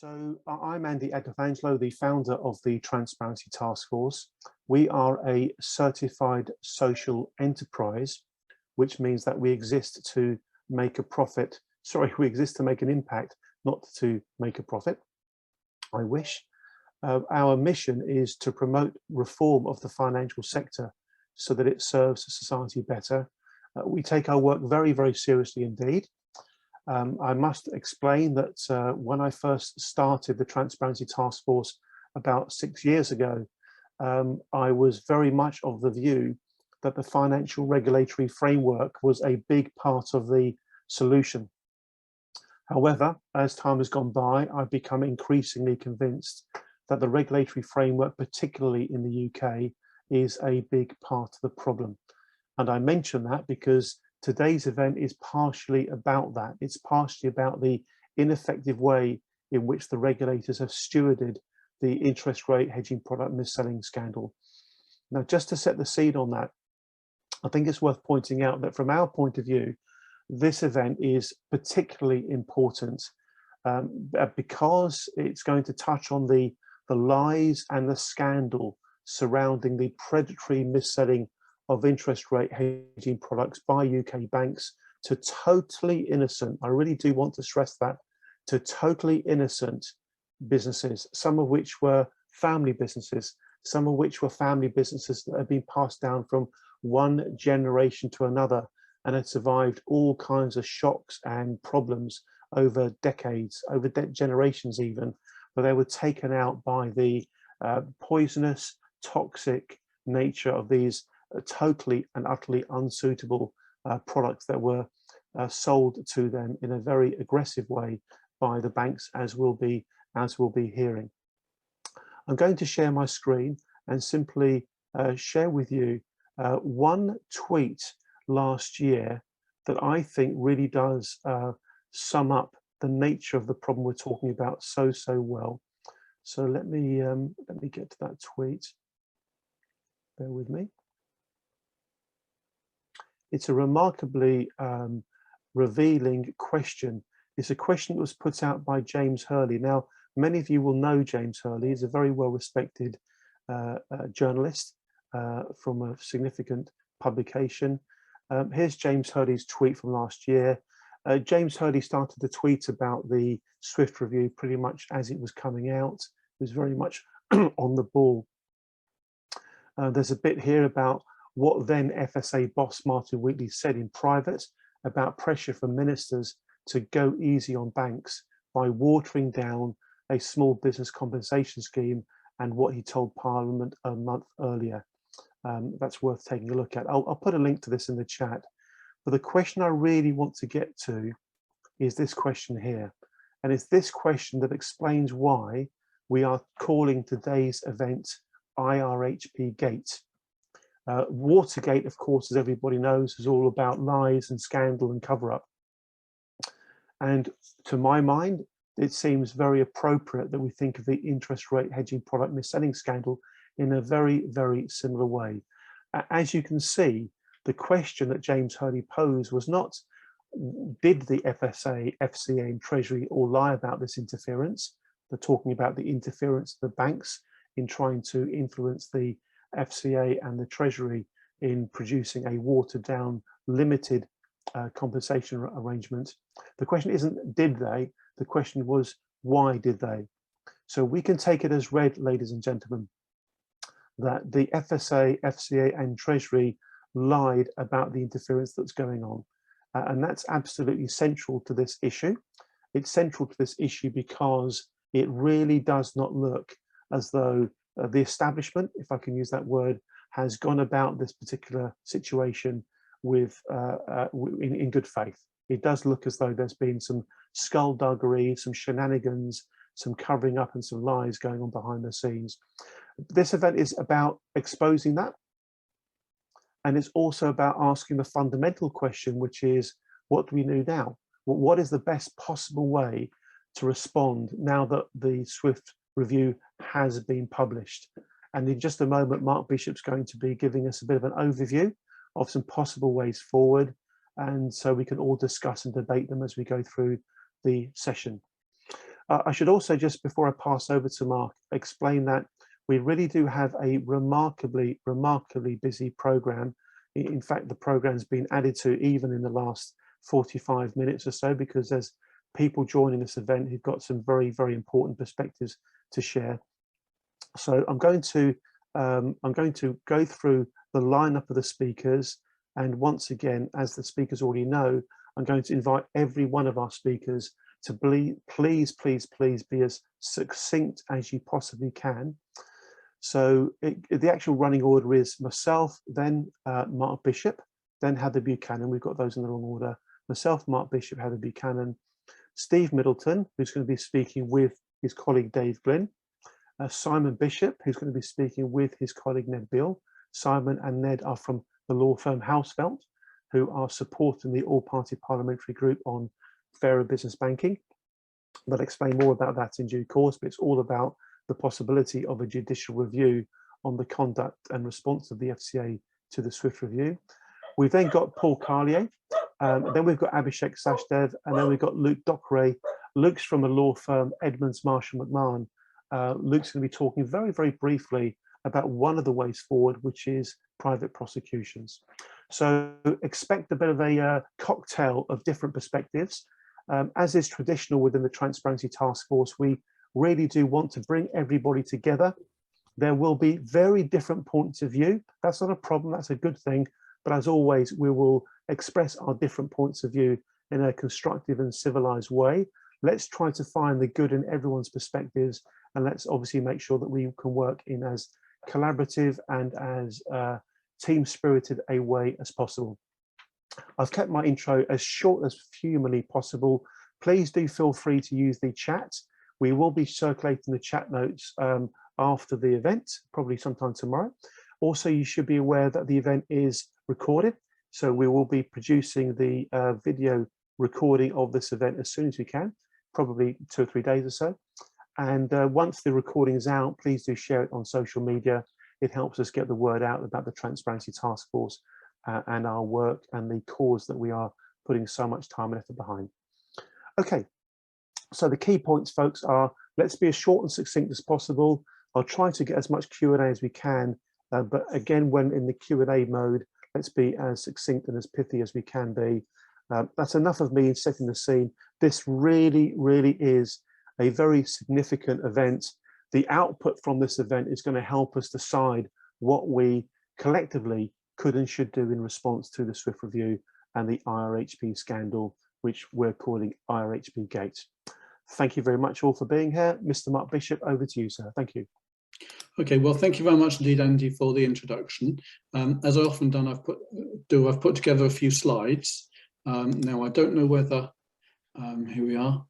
I'm Andy Agathangelou, the founder of the Transparency Task Force. We are a certified social enterprise, which means that we exist to make a profit. Sorry, we exist to make an impact, not to make a profit. I wish. Our mission is to promote reform of the financial sector so that it serves society better. We take our work very, very seriously indeed. I must explain that when I first started the Transparency Task Force about 6 years ago, I was very much of the view that the financial regulatory framework was a big part of the solution. However, as time has gone by, I've become increasingly convinced that the regulatory framework, particularly in the UK, is a big part of the problem. And I mention that because today's event is partially about that. It's partially about the ineffective way in which the regulators have stewarded the interest rate hedging product mis-selling scandal. Now, just to set the scene on that, I think it's worth pointing out that from our point of view, this event is particularly important because it's going to touch on the lies and the scandal surrounding the predatory mis-selling of interest rate hedging products by UK banks to totally innocent, I really do want to stress that, to totally innocent businesses, some of which were family businesses, some of which were family businesses that have been passed down from one generation to another and had survived all kinds of shocks and problems over decades, over generations even, but they were taken out by the poisonous, toxic nature of these totally and utterly unsuitable products that were sold to them in a very aggressive way by the banks, as we'll be hearing. I'm going to share my screen and simply share with you one tweet last year that I think really does sum up the nature of the problem we're talking about so well. So let me get to that tweet. Bear with me. It's a remarkably revealing question. It's a question that was put out by James Hurley. Now, many of you will know James Hurley. He's a very well-respected journalist from a significant publication. Here's James Hurley's tweet from last year. James Hurley started to tweet about the SWIFT review pretty much as it was coming out. He was very much on the ball. There's a bit here about what then FSA boss Martin Wheatley said in private about pressure from ministers to go easy on banks by watering down a small business compensation scheme and what he told Parliament a month earlier. That's worth taking a look at. I'll put a link to this in the chat. But the question I really want to get to is this question here. And it's this question that explains why we are calling today's event IRHPgate. Watergate, of course, as everybody knows, is all about lies and scandal and cover-up. And to my mind, it seems very appropriate that we think of the interest rate hedging product mis-selling scandal in a very, very similar way. As you can see, the question that James Hurley posed was not, did the FSA, FCA and Treasury all lie about this interference? They're talking about the interference of the banks in trying to influence the FCA and the Treasury in producing a watered down, limited compensation arrangement. The question isn't did they, the question was why did they? So we can take it as read, ladies and gentlemen, that the FSA, FCA and Treasury lied about the interference that's going on. And that's absolutely central to this issue. It's central to this issue because it really does not look as though the establishment, if I can use that word, has gone about this particular situation with in good faith. It does look as though there's been some skullduggery, some shenanigans, some covering up and some lies going on behind the scenes. This event is about exposing that. And it's also about asking the fundamental question, which is, what do we know now? What is the best possible way to respond now that the SWIFT review has been published? And in just a moment, Mark Bishop's going to be giving us a bit of an overview of some possible ways forward. And so we can all discuss and debate them as we go through the session. I should also, just before I pass over to Mark, explain that we really do have a remarkably busy program. In fact, the program's been added to even in the last 45 minutes or so, because there's people joining this event who've got some very important perspectives to share. So I'm going to go through the lineup of the speakers, and once again, as the speakers already know, I'm going to invite every one of our speakers to please be as succinct as you possibly can. So the actual running order is myself, then Mark Bishop, then Heather Buchanan. We've got those in the wrong order. Myself, Mark Bishop, Heather Buchanan, Steve Middleton, who's going to be speaking with his colleague Dave Gylnn, Simon Bishop, who's going to be speaking with his colleague Ned Beale. Simon and Ned are from the law firm Hausfeld, who are supporting the all-party parliamentary group on fairer business banking. They'll explain more about that in due course, but it's all about the possibility of a judicial review on the conduct and response of the FCA to the Swift review. We've then got Paul Carlier, then we've got Abishek Sachdev, and then we've got Luke Dockwray. Luke's from a law firm, Edmonds, Marshall McMahon. Luke's going to be talking very briefly about one of the ways forward, which is private prosecutions. So expect a bit of a cocktail of different perspectives. As is traditional within the Transparency Task Force, we really do want to bring everybody together. There will be very different points of view. That's not a problem, that's a good thing. But as always, we will express our different points of view in a constructive and civilized way. Let's try to find the good in everyone's perspectives, and let's obviously make sure that we can work in as collaborative and as team-spirited a way as possible. I've kept my intro as short as humanly possible. Please do feel free to use the chat. We will be circulating the chat notes after the event, probably sometime tomorrow. Also, you should be aware that the event is recorded, so we will be producing the video recording of this event as soon as we can, probably 2 or 3 days or so. And once the recording is out, please do share it on social media. It helps us get the word out about the Transparency Task Force and our work and the cause that we are putting so much time and effort behind. Okay, so the key points, folks, are let's be as short and succinct as possible. I'll try to get as much Q&A as we can, but again, when in the Q&A mode, let's be as succinct and as pithy as we can be. That's enough of me setting the scene. This really is a very significant event. The output from this event is going to help us decide what we collectively could and should do in response to the Swift review and the IRHP scandal, which we're calling IRHPgate. Thank you very much all for being here. Mr. Mark Bishop, over to you, sir. Thank you. Okay, well, thank you very much indeed, Andy, for the introduction. As I've often done, I've put together a few slides. Now, I don't know whether, here we are,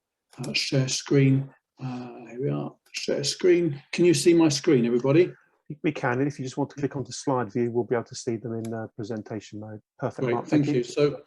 share screen. Here we are, share screen. Can you see my screen, everybody? We can, and if you just want to click onto slide view, we'll be able to see them in presentation mode. Perfect. Great, Mark, thank you. So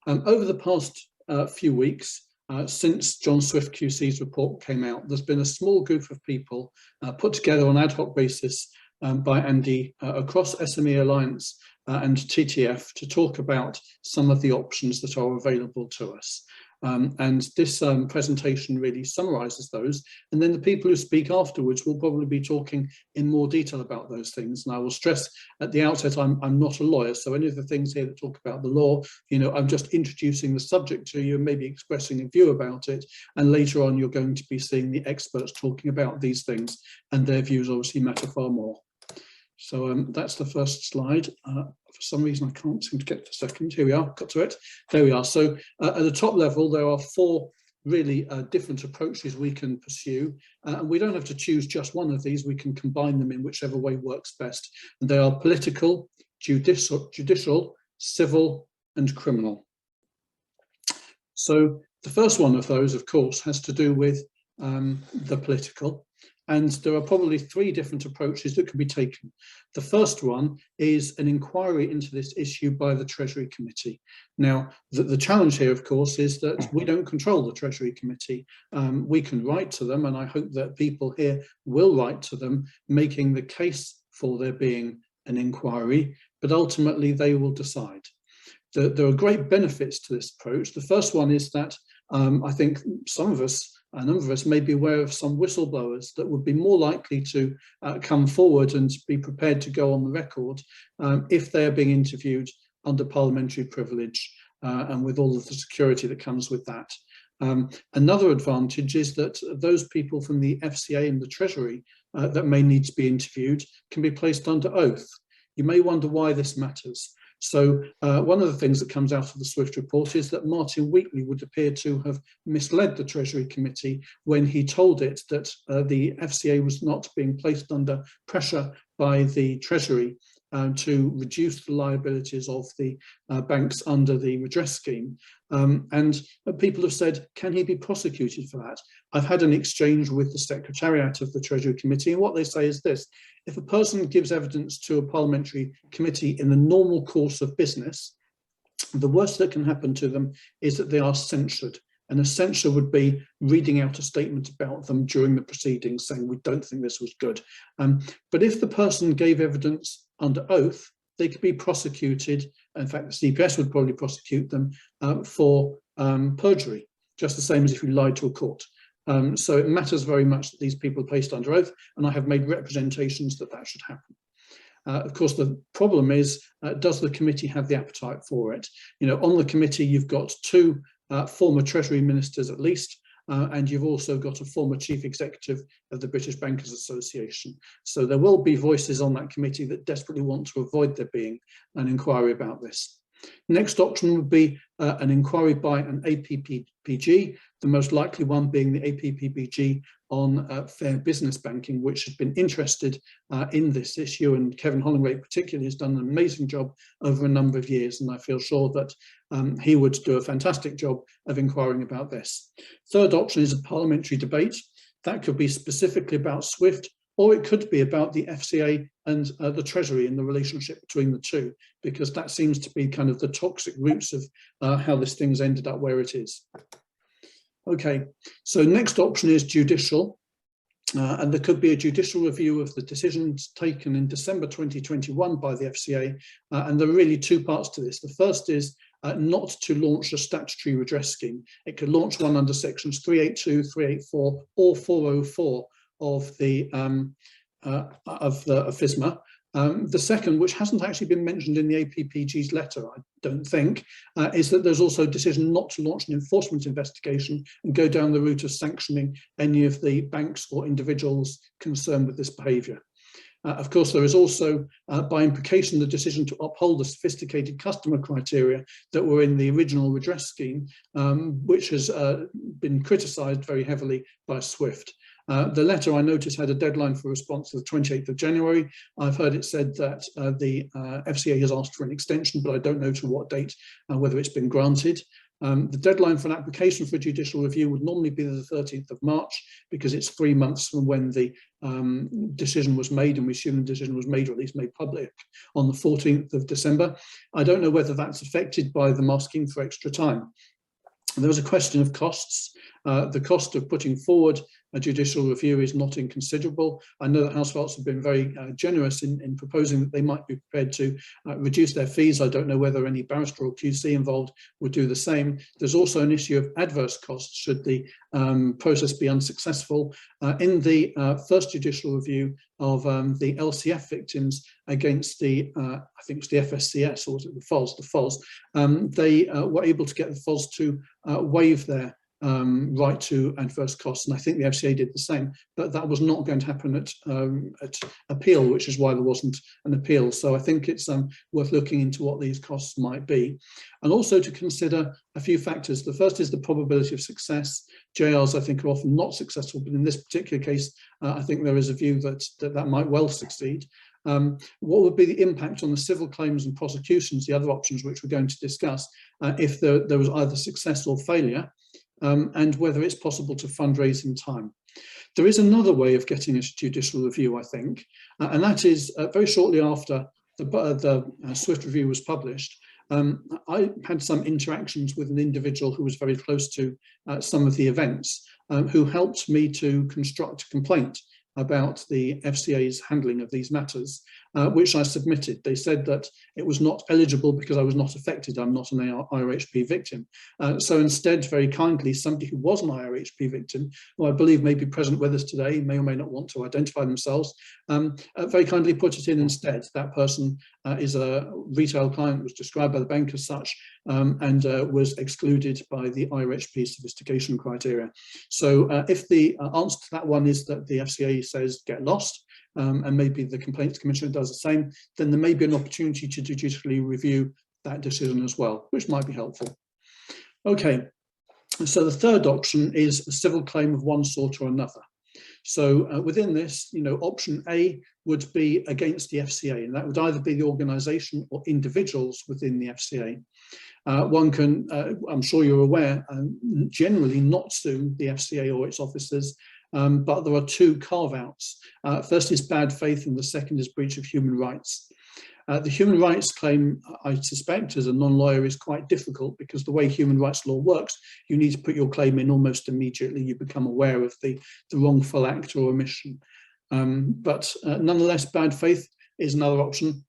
over the past few weeks, since John Swift QC's report came out, there's been a small group of people put together on an ad hoc basis by Andy across SME Alliance and TTF to talk about some of the options that are available to us. And this presentation really summarises those, and then the people who speak afterwards will probably be talking in more detail about those things. And I will stress at the outset, I'm not a lawyer, so any of the things here that talk about the law, you know, I'm just introducing the subject to you and maybe expressing a view about it, and later on you're going to be seeing the experts talking about these things, and their views obviously matter far more. So that's the first slide. For some reason, I can't seem to get to the second. Here we are, got to it. There we are. So at the top level, there are 4 really different approaches we can pursue. And we don't have to choose just one of these. We can combine them in whichever way works best. And they are political, judicial, civil, and criminal. So the first one of those, of course, has to do with the political. And there are probably 3 different approaches that can be taken. The first one is an inquiry into this issue by the Treasury Committee. Now, the challenge here, of course, is that we don't control the Treasury Committee. We can write to them, and I hope that people here will write to them, making the case for there being an inquiry, but ultimately they will decide. There are great benefits to this approach. The first one is that I think some of us a number of us may be aware of some whistleblowers that would be more likely to come forward and be prepared to go on the record if they are being interviewed under parliamentary privilege and with all of the security that comes with that. Another advantage is that those people from the FCA and the Treasury that may need to be interviewed can be placed under oath. You may wonder why this matters. So one of the things that comes out of the Swift report is that Martin Wheatley would appear to have misled the Treasury Committee when he told it that the FCA was not being placed under pressure by the Treasury to reduce the liabilities of the banks under the redress scheme. And people have said, can he be prosecuted for that? I've had an exchange with the Secretariat of the Treasury Committee, and what they say is this: if a person gives evidence to a parliamentary committee in the normal course of business, the worst that can happen to them is that they are censured. And a censure would be reading out a statement about them during the proceedings saying, we don't think this was good. But if the person gave evidence under oath, they could be prosecuted. In fact, the CPS would probably prosecute them for perjury, just the same as if you lied to a court. So it matters very much that these people are placed under oath, and I have made representations that that should happen. Of course, the problem is, does the committee have the appetite for it? You know, on the committee, you've got two former Treasury ministers at least, and you've also got a former chief executive of the British Bankers Association. So there will be voices on that committee that desperately want to avoid there being an inquiry about this. Next option would be an inquiry by an APPG, the most likely one being the APPG on fair business banking, which has been interested in this issue, and Kevin Hollingray particularly has done an amazing job over a number of years, and I feel sure that he would do a fantastic job of inquiring about this. Third option is a parliamentary debate. That could be specifically about SWIFT, or it could be about the FCA and the Treasury and the relationship between the two, because that seems to be kind of the toxic roots of how this thing's ended up where it is. Okay, so next option is judicial, and there could be a judicial review of the decisions taken in December 2021 by the FCA, and there are really two parts to this. The first is not to launch a statutory redress scheme. It could launch one under sections 382, 384 or 404 of the FISMA. The second, which hasn't actually been mentioned in the APPG's letter, I don't think, is that there's also a decision not to launch an enforcement investigation and go down the route of sanctioning any of the banks or individuals concerned with this behaviour. Of course, there is also, by implication, the decision to uphold the sophisticated customer criteria that were in the original redress scheme, which has been criticised very heavily by SWIFT. The letter, I noticed, had a deadline for response of the 28th of January. I've heard it said that the FCA has asked for an extension, but I don't know to what date, whether it's been granted. The deadline for an application for judicial review would normally be the 13th of March, because it's 3 months from when the decision was made, and we assume the decision was made, or at least made public, on the 14th of December. I don't know whether that's affected by them asking for extra time. There was a question of costs. The cost of putting forward a judicial review is not inconsiderable. I know that House of Arts have been very generous in proposing that they might be prepared to reduce their fees. I don't know whether any barrister or QC involved would do the same. There's also an issue of adverse costs should the process be unsuccessful. In the first judicial review of the LCF victims against the, I think it was the FSCS, or was it the FOS? The FOS. They were able to get the FOS to waive their right to adverse costs, and I think the FCA did the same, but that was not going to happen at appeal, which is why there wasn't an appeal. So I think it's worth looking into what these costs might be, and also to consider a few factors. The first is the probability of success. JRs, I think, are often not successful, but in this particular case, I think there is a view that that might well succeed. What would be the impact on the civil claims and prosecutions, the other options which we're going to discuss, if there was either success or failure? And whether it's possible to fundraise in time. There is another way of getting a judicial review, I think, and that is very shortly after the SWIFT review was published, I had some interactions with an individual who was very close to some of the events, who helped me to construct a complaint about the FCA's handling of these matters. which I submitted. They said that it was not eligible because I was not affected. I'm not an IRHP victim. So instead, very kindly, somebody who was an IRHP victim, who I believe may be present with us today, may or may not want to identify themselves, very kindly put it in instead. That person is a retail client, was described by the bank as such, and was excluded by the IRHP sophistication criteria. So if the answer to that one is that the FCA says get lost, and maybe the Complaints Commissioner does the same, then there may be an opportunity to judicially review that decision as well, which might be helpful. Okay, so the third option is a civil claim of one sort or another. So within this, option A would be against the FCA, and that would either be the organisation or individuals within the FCA. One can, I'm sure you're aware, generally not sue the FCA or its officers, but there are two carve-outs. First is bad faith, and the second is breach of human rights. The human rights claim, I suspect, as a non-lawyer, is quite difficult because the way human rights law works, you need to put your claim in almost immediately. You become aware of the wrongful act or omission. But nonetheless, bad faith is another option.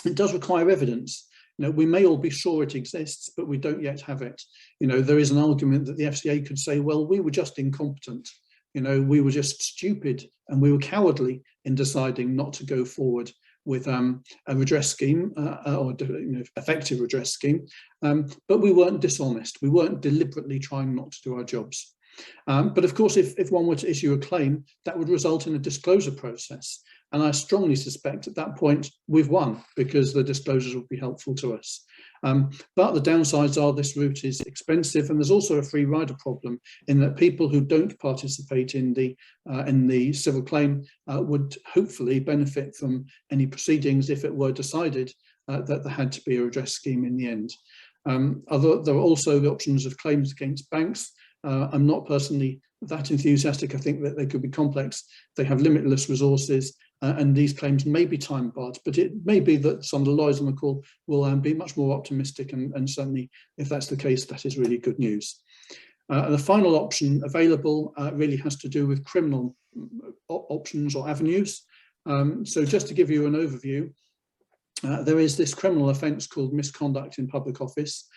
It does require evidence. We may all be sure it exists, but we don't yet have it. There is an argument that the FCA could say, well, we were just incompetent. We were just stupid and we were cowardly in deciding not to go forward with a redress scheme or effective redress scheme, but we weren't dishonest. We weren't deliberately trying not to do our jobs. But of course, if one were to issue a claim, that would result in a disclosure process. And I strongly suspect at that point we've won because the disclosures would be helpful to us. But the downsides are this route is expensive, and there's also a free rider problem in that people who don't participate in the civil claim would hopefully benefit from any proceedings if it were decided that there had to be a redress scheme in the end. There are also the options of claims against banks. I'm not personally that enthusiastic. I think that they could be complex. They have limitless resources, and these claims may be time barred, but it may be that some of the lawyers on the call will be much more optimistic, and certainly if that's the case, that is really good news. The final option available really has to do with criminal options or avenues. So just to give you an overview, there is this criminal offence called misconduct in public office,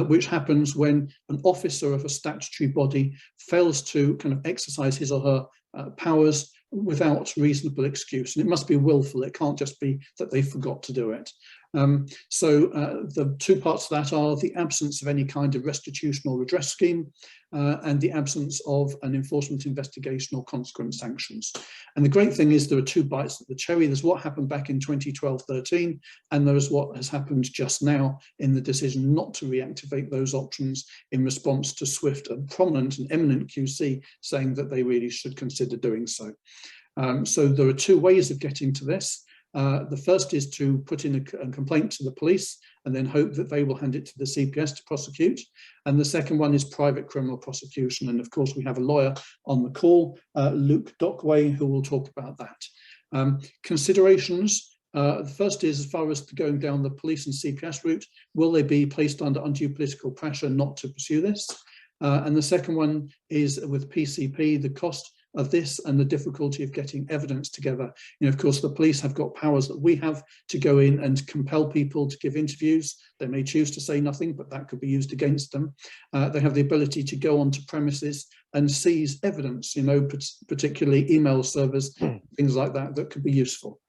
which happens when an officer of a statutory body fails to kind of exercise his or her powers without reasonable excuse. And it must be willful. It can't just be that they forgot to do it. So the two parts of that are the absence of any kind of restitution or redress scheme, and the absence of an enforcement investigation or consequent sanctions. And the great thing is there are two bites at the cherry. There's what happened back in 2012-13, and there is what has happened just now in the decision not to reactivate those options in response to Swift, a prominent and eminent QC, saying that they really should consider doing so. So there are two ways of getting to this. The first is to put in a complaint to the police and then hope that they will hand it to the CPS to prosecute. And the second one is private criminal prosecution. And of course, we have a lawyer on the call, Luke Dockwray, who will talk about that. Considerations. The first is, as far as going down the police and CPS route, will they be placed under undue political pressure not to pursue this? And the second one is with PCP, the cost of this and the difficulty of getting evidence together. Of course, the police have got powers that we have to go in and compel people to give interviews. They may choose to say nothing, but that could be used against them. They have the ability to go onto premises and seize evidence, particularly email servers, things like that, that could be useful.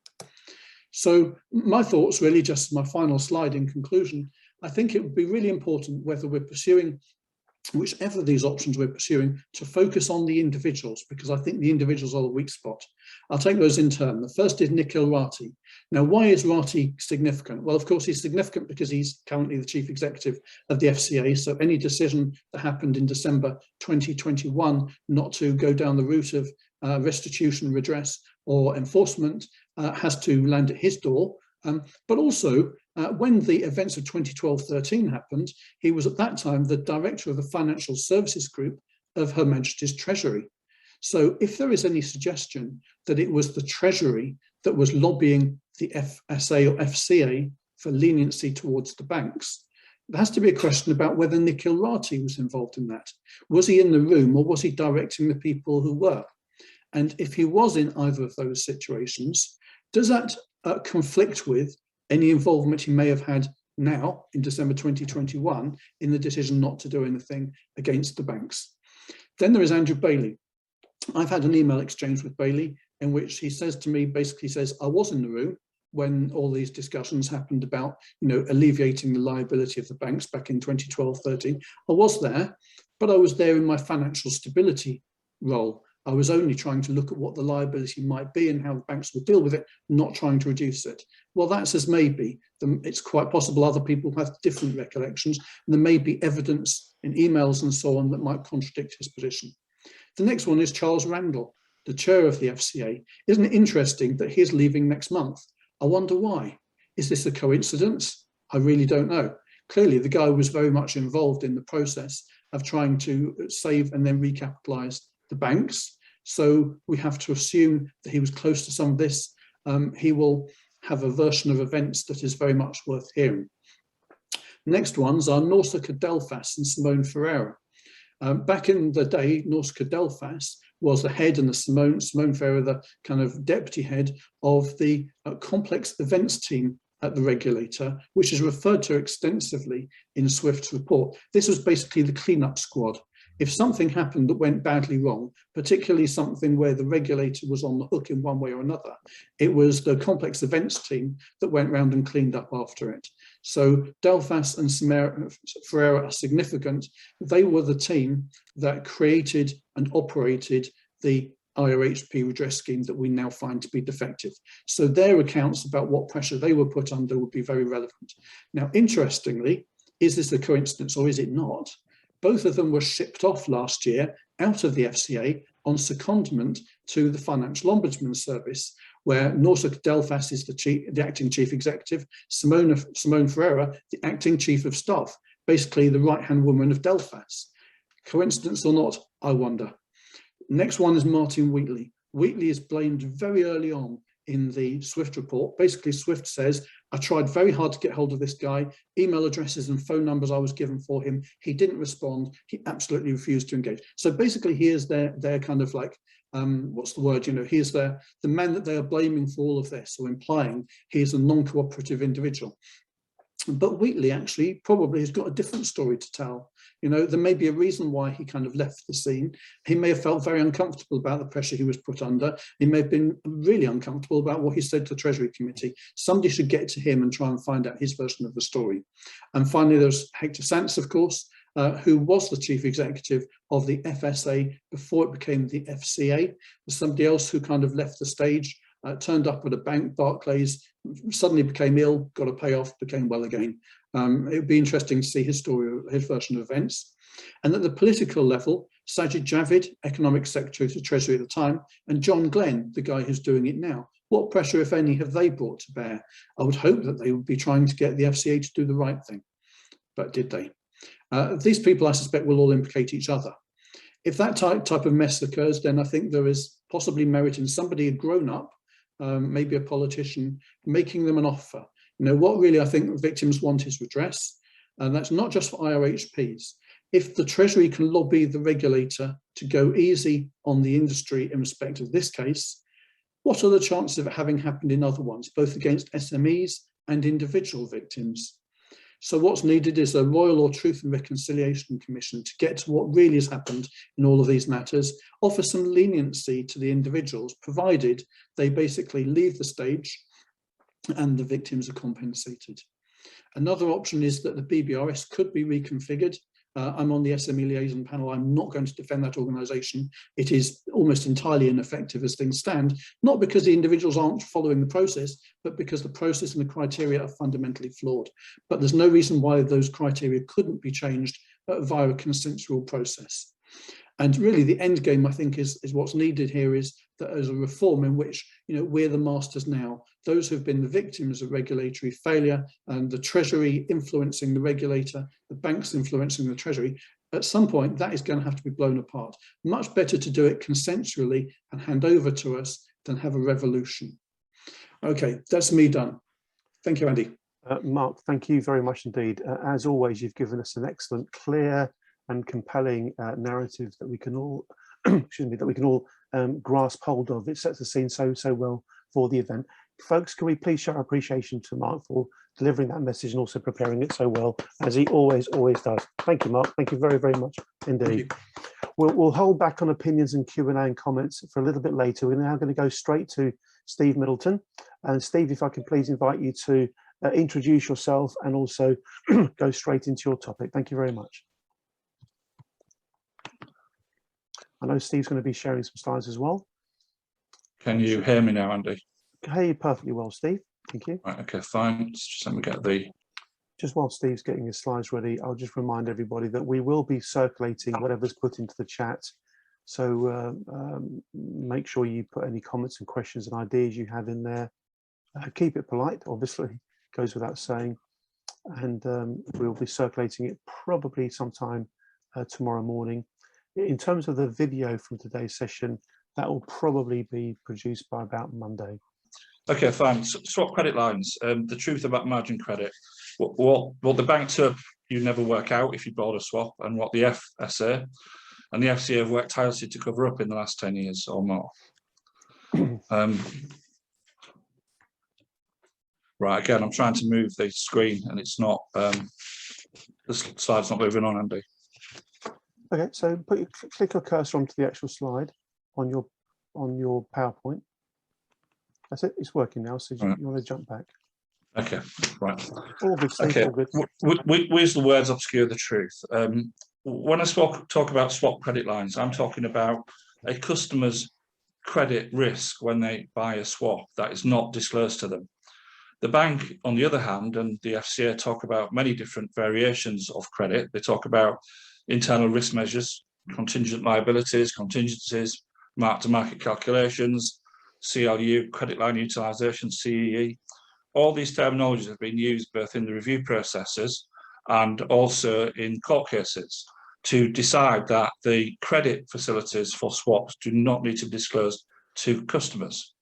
So my thoughts, really, just my final slide in conclusion, I think it would be really important whether we're pursuing whichever of these options we're pursuing, to focus on the individuals, because I think the individuals are the weak spot. I'll take those in turn. The first is Nikhil Rathi. Now, why is Rathi significant? Well, of course, he's significant because he's currently the chief executive of the FCA. So any decision that happened in December 2021 not to go down the route of restitution, redress, or enforcement has to land at his door. But also, when the events of 2012-13 happened, he was at that time the director of the Financial Services Group of Her Majesty's Treasury. So if there is any suggestion that it was the Treasury that was lobbying the FSA or FCA for leniency towards the banks, there has to be a question about whether Nikhil Rathi was involved in that. Was he in the room, or was he directing the people who were? And if he was in either of those situations, does that conflict with any involvement he may have had now in December 2021 in the decision not to do anything against the banks. Then there is Andrew Bailey. I've had an email exchange with Bailey in which he says to me, basically says, I was in the room when all these discussions happened about, alleviating the liability of the banks back in 2012-13. I was there, but I was there in my financial stability role. I was only trying to look at what the liability might be and how the banks would deal with it, not trying to reduce it. Well, that's as maybe. It's quite possible other people have different recollections, and there may be evidence in emails and so on that might contradict his position. The next one is Charles Randall, the chair of the FCA. Isn't it interesting that he's leaving next month? I wonder why. Is this a coincidence? I really don't know. Clearly, the guy was very much involved in the process of trying to save and then recapitalize the banks. So we have to assume that he was close to some of this. He will have a version of events that is very much worth hearing. Next ones are Norsca Delfas and Simone Ferreira. Back in the day, Norsca Delfas was the head, and Simone Ferreira the kind of deputy head of the complex events team at the regulator, which is referred to extensively in Swift's report. This was basically the cleanup squad. If something happened that went badly wrong, particularly something where the regulator was on the hook in one way or another, it was the complex events team that went round and cleaned up after it. So Delfas and Ferreira are significant. They were the team that created and operated the IRHP redress scheme that we now find to be defective. So their accounts about what pressure they were put under would be very relevant. Now, interestingly, is this a coincidence or is it not? Both of them were shipped off last year out of the FCA on secondment to the Financial Ombudsman Service, where Norsca Delfas is the acting chief executive, Simone Ferreira, the acting chief of staff, basically the right-hand woman of Delfas. Coincidence or not, I wonder. Next one is Martin Wheatley. Wheatley is blamed very early on in the Swift report. Basically, Swift says, I tried very hard to get hold of this guy, email addresses and phone numbers I was given for him. He didn't respond. He absolutely refused to engage. So basically, he is their kind of like, what's the word? He is the man that they are blaming for all of this, or implying he is a non-cooperative individual. But Wheatley actually probably has got a different story to tell. There may be a reason why he kind of left the scene. He may have felt very uncomfortable about the pressure he was put under. He may have been really uncomfortable about what he said to the Treasury Committee. Somebody should get to him and try and find out his version of the story. And finally, there's Hector Sanz, of course, who was the chief executive of the FSA before it became the FCA. There's somebody else who kind of left the stage, turned up at a bank, Barclays, suddenly became ill, got a payoff, became well again. It would be interesting to see his story, his version of events. And at the political level, Sajid Javid, Economic Secretary to Treasury at the time, and John Glenn, the guy who's doing it now. What pressure, if any, have they brought to bear? I would hope that they would be trying to get the FCA to do the right thing. But did they? These people, I suspect, will all implicate each other. If that type of mess occurs, then I think there is possibly merit in somebody grown up, maybe a politician, making them an offer. What really I think victims want is redress, and that's not just for IRHPs. If the Treasury can lobby the regulator to go easy on the industry in respect of this case, what are the chances of it having happened in other ones, both against SMEs and individual victims? So what's needed is a Royal or Truth and Reconciliation Commission to get to what really has happened in all of these matters, offer some leniency to the individuals, provided they basically leave the stage and the victims are compensated. Another option is that the BBRS could be reconfigured. I'm on the SME liaison panel. I'm not going to defend that organisation. It is almost entirely ineffective as things stand, not because the individuals aren't following the process, but because the process and the criteria are fundamentally flawed. But there's no reason why those criteria couldn't be changed via a consensual process. And really the end game, I think, is what's needed here is that as a reform in which, we're the masters now. Those who've been the victims of regulatory failure and the Treasury influencing the regulator, the banks influencing the Treasury, at some point that is going to have to be blown apart. Much better to do it consensually and hand over to us than have a revolution. Okay, that's me done. Thank you, Andy. Mark, thank you very much indeed. As always, you've given us an excellent, clear and compelling narrative that we can all, excuse me, that we can all grasp hold of. It sets the scene so well for the event. Folks, can we please show our appreciation to Mark for delivering that message and also preparing it so well, as he always does. Thank you, Mark. Thank you very, very much indeed. We'll hold back on opinions and Q&A and comments for a little bit later. We're now going to go straight to Steve Middleton. And Steve, if I can please invite you to introduce yourself and also go straight into your topic. Thank you very much. I know Steve's going to be sharing some slides as well. Can you hear me now, Andy? I hear you perfectly well, Steve. Thank you. Right, okay, fine. Just let me get the... Just while Steve's getting his slides ready, I'll just remind everybody that we will be circulating whatever's put into the chat. So make sure you put any comments and questions and ideas you have in there. Keep it polite, obviously, goes without saying. And we'll be circulating it probably sometime tomorrow morning. In terms of the video from today's session, that will probably be produced by about Monday. Okay, fine. Swap credit lines. The truth about margin credit. What the bank took, you never work out if you bought a swap, and what the FSA and the FCA have worked tirelessly to cover up in the last 10 years or more. Right, again, I'm trying to move the screen and it's not, the slide's not moving on, Andy. Okay, so click your cursor onto the actual slide on your PowerPoint. That's it, it's working now, so you want to jump back. Okay, right. All good, Steve, okay, all good. We use the words obscure the truth. When I talk about swap credit lines, I'm talking about a customer's credit risk when they buy a swap that is not disclosed to them. The bank, on the other hand, and the FCA talk about many different variations of credit. They talk about internal risk measures, contingent liabilities, contingencies, mark-to-market calculations, CLU, credit line utilisation, CEE. All these terminologies have been used both in the review processes and also in court cases to decide that the credit facilities for swaps do not need to be disclosed to customers.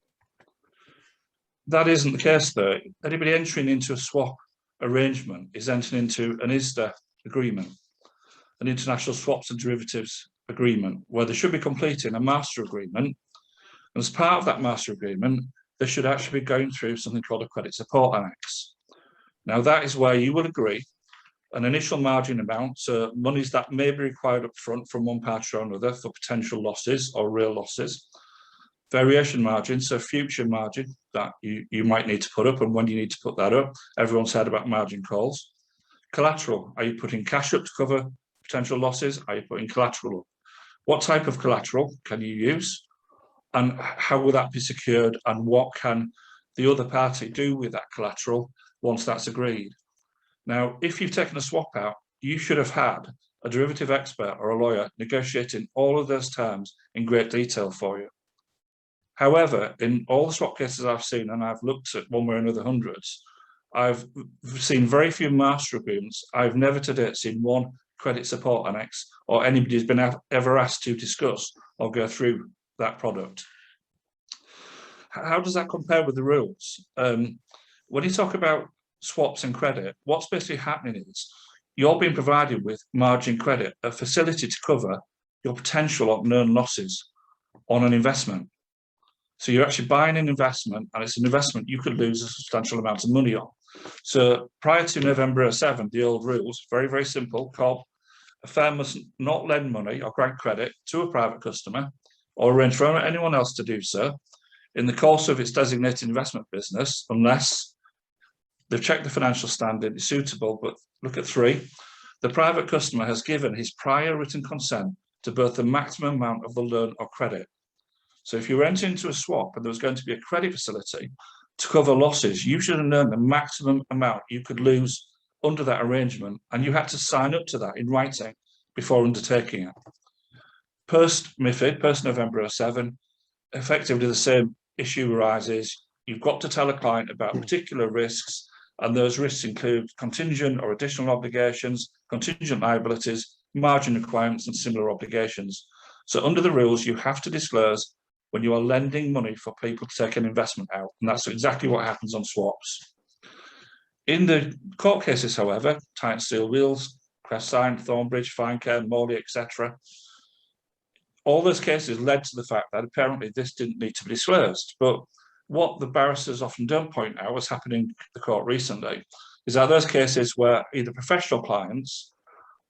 That isn't the case, though. Anybody entering into a swap arrangement is entering into an ISDA agreement, an international swaps and derivatives agreement, where they should be completing a master agreement. And as part of that master agreement, they should actually be going through something called a credit support annex. Now, that is where you will agree an initial margin amount, so monies that may be required up front from one party or another for potential losses or real losses, variation margin, so future margin that you might need to put up and when you need to put that up. Everyone's heard about margin calls. Collateral, are you putting cash up to cover potential losses? Are you putting collateral up? What type of collateral can you use? And how will that be secured? And what can the other party do with that collateral once that's agreed? Now, if you've taken a swap out, you should have had a derivative expert or a lawyer negotiating all of those terms in great detail for you. However, in all the swap cases I've seen, and I've looked at one way or another hundreds, I've seen very few master agreements. I've never to date seen one credit support annex or anybody's been ever asked to discuss or go through that product. How does that compare with the rules? When you talk about swaps and credit, what's basically happening is you're being provided with margin credit, a facility to cover your potential of known losses on an investment. So you're actually buying an investment, and it's an investment you could lose a substantial amount of money on. So prior to November 2007, the old rules, very, very simple, called a firm must not lend money or grant credit to a private customer or arrange for anyone else to do so in the course of its designated investment business, unless they've checked the financial standard is suitable. But look at 3, the private customer has given his prior written consent to both the maximum amount of the loan or credit. So if you were entering into a swap and there was going to be a credit facility to cover losses, you should have known the maximum amount you could lose under that arrangement, and you had to sign up to that in writing before undertaking it. Post-MiFID, post-November 2007, effectively the same issue arises. You've got to tell a client about particular risks, and those risks include contingent or additional obligations, contingent liabilities, margin requirements, and similar obligations. So under the rules, you have to disclose when you are lending money for people to take an investment out, and that's exactly what happens on swaps. In the court cases, however, Titan Steel Wheels, Crestsign, Thornbridge, Finecare, Morley, etc., all those cases led to the fact that apparently this didn't need to be disclosed. But what the barristers often don't point out, what's happening in the court recently, is that those cases where either professional clients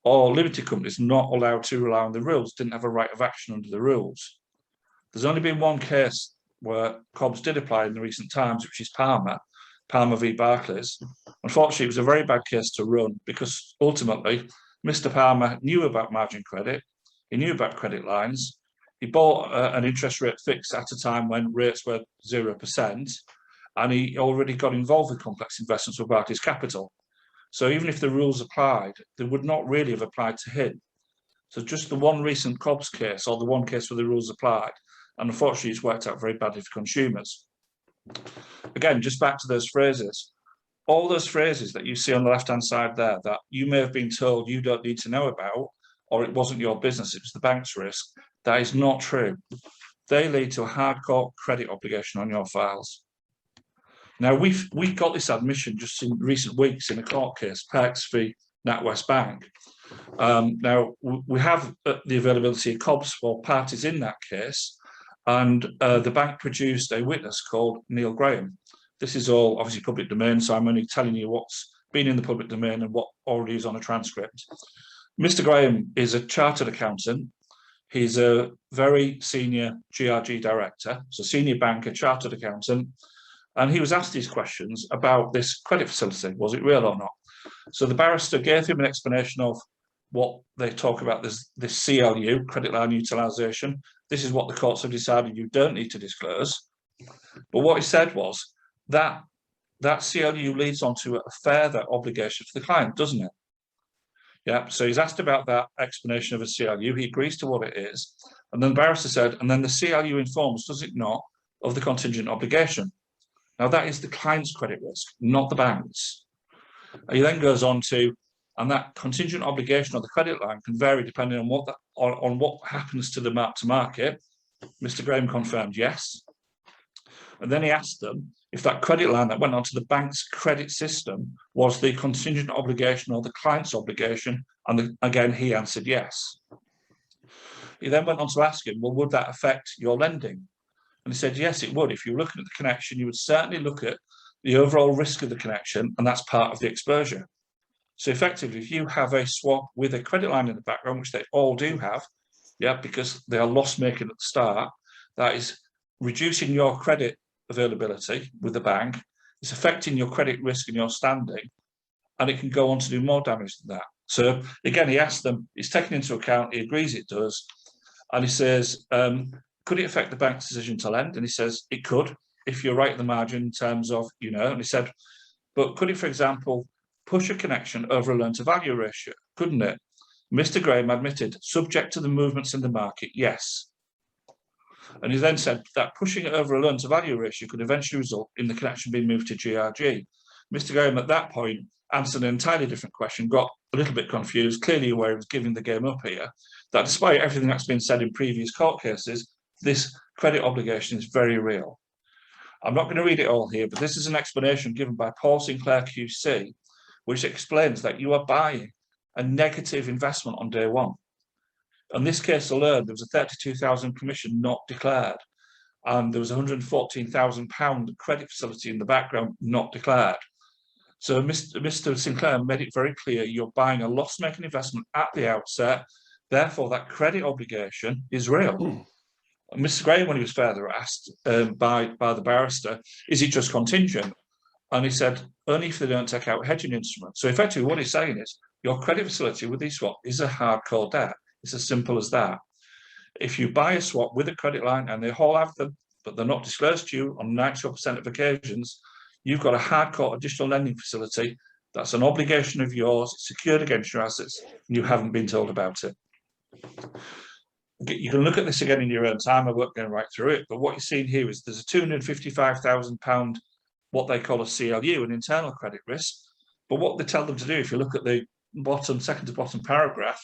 or limited companies not allowed to rely on the rules, didn't have a right of action under the rules. There's only been one case where COBS did apply in the recent times, which is Palmer v. Barclays. Unfortunately, it was a very bad case to run because ultimately, Mr. Palmer knew about margin credit, he knew about credit lines, he bought an interest rate fix at a time when rates were 0%, and he already got involved with complex investments with Barclays Capital. So even if the rules applied, they would not really have applied to him. So just the one recent COBS case, or the one case where the rules applied, and unfortunately it's worked out very badly for consumers. Again, just back to those phrases. All those phrases that you see on the left-hand side there that you may have been told you don't need to know about, or it wasn't your business, it was the bank's risk, that is not true. They lead to a hardcore credit obligation on your files. Now, we've got this admission just in recent weeks in a court case, Perks v. NatWest Bank. Now, we have the availability of COBS for parties in that case, and the bank produced a witness called Neil Graham. This is all obviously public domain, so I'm only telling you what's been in the public domain and what already is on a transcript. Mr. Graham is a chartered accountant. He's a very senior GRG director, so senior banker, chartered accountant, and he was asked these questions about this credit facility. Was it real or not? So the barrister gave him an explanation of what they talk about, this CLU, credit line utilisation. This is what the courts have decided you don't need to disclose. But what he said was that CLU leads on to a further obligation for the client, doesn't it? Yeah, so he's asked about that explanation of a CLU. He agrees to what it is. And then the barrister said, and then the CLU informs, does it not, of the contingent obligation? Now, that is the client's credit risk, not the bank's. And he then goes on to, and that contingent obligation on the credit line can vary depending on what happens to the mark-to-market. Mr. Graham confirmed yes. And then he asked them if that credit line that went onto the bank's credit system was the contingent obligation or the client's obligation. And again, he answered yes. He then went on to ask him, well, would that affect your lending? And he said, yes, it would. If you're looking at the connection, you would certainly look at the overall risk of the connection, and that's part of the exposure. So effectively, if you have a swap with a credit line in the background, which they all do have, yeah, because they are loss-making at the start, that is reducing your credit availability with the bank, it's affecting your credit risk and your standing, and it can go on to do more damage than that. So again, he asked them, it's taken into account, he agrees it does, and he says, could it affect the bank's decision to lend? And he says, it could, if you're right in the margin in terms of, and he said, but could it, for example, push a connection over a loan-to-value ratio? Couldn't it? Mr. Graham admitted, subject to the movements in the market, yes. And he then said that pushing it over a loan-to-value ratio could eventually result in the connection being moved to GRG. Mr. Graham, at that point, answered an entirely different question, got a little bit confused, clearly aware he was giving the game up here, that despite everything that's been said in previous court cases, this credit obligation is very real. I'm not going to read it all here, but this is an explanation given by Paul Sinclair QC, which explains that you are buying a negative investment on day one. In this case alone, there was a £32,000 commission not declared, and there was a £114,000 credit facility in the background not declared. So Mr. Sinclair made it very clear you're buying a loss-making investment at the outset, therefore that credit obligation is real. Mr. Graham, when he was further asked by the barrister, is it just contingent? And he said, only if they don't take out hedging instruments. So effectively what he's saying is, your credit facility with these swap is a hardcore debt. It's as simple as that. If you buy a swap with a credit line, and they all have them, but they're not disclosed to you on 90% of occasions, you've got a hardcore additional lending facility. That's an obligation of yours, it's secured against your assets, and you haven't been told about it. You can look at this again in your own time. I won't go right through it, but what you're seeing here is there's a £255,000, what they call a CLU, an internal credit risk. But what they tell them to do, if you look at the second to bottom paragraph,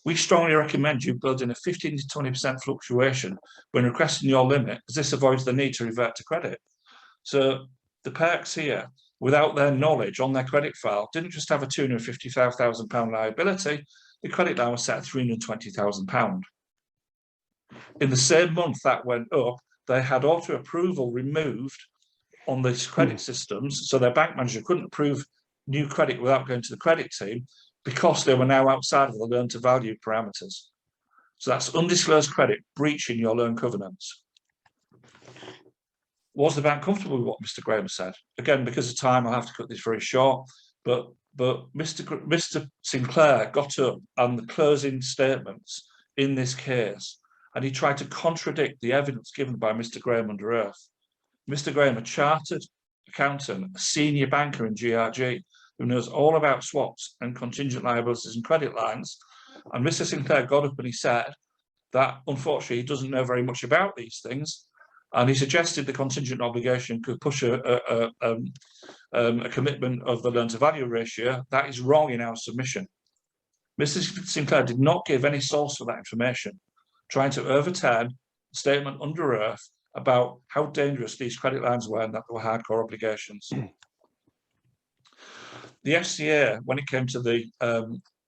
we strongly recommend you build in a 15 to 20% fluctuation when requesting your limit, because this avoids the need to revert to credit. So the Perks here, without their knowledge on their credit file, didn't just have a £255,000 liability, the credit line was set at £320,000. In the same month that went up, they had auto approval removed on these credit systems, so their bank manager couldn't approve new credit without going to the credit team because they were now outside of the loan to value parameters. So that's undisclosed credit breaching your loan covenants. Was the bank comfortable with what Mr. Graham said? Again, because of time, I'll have to cut this very short, but Mr. Sinclair got up on the closing statements in this case, and he tried to contradict the evidence given by Mr. Graham under oath. Mr. Graham, a chartered accountant, a senior banker in GRG, who knows all about swaps and contingent liabilities and credit lines, and Mr. Sinclair got up and he said that, unfortunately, he doesn't know very much about these things, and he suggested the contingent obligation could push a commitment of the loan-to-value ratio. That is wrong in our submission. Mr. Sinclair did not give any source for that information, trying to overturn a statement under oath about how dangerous these credit lines were and that they were hardcore obligations. The FCA, when it came to the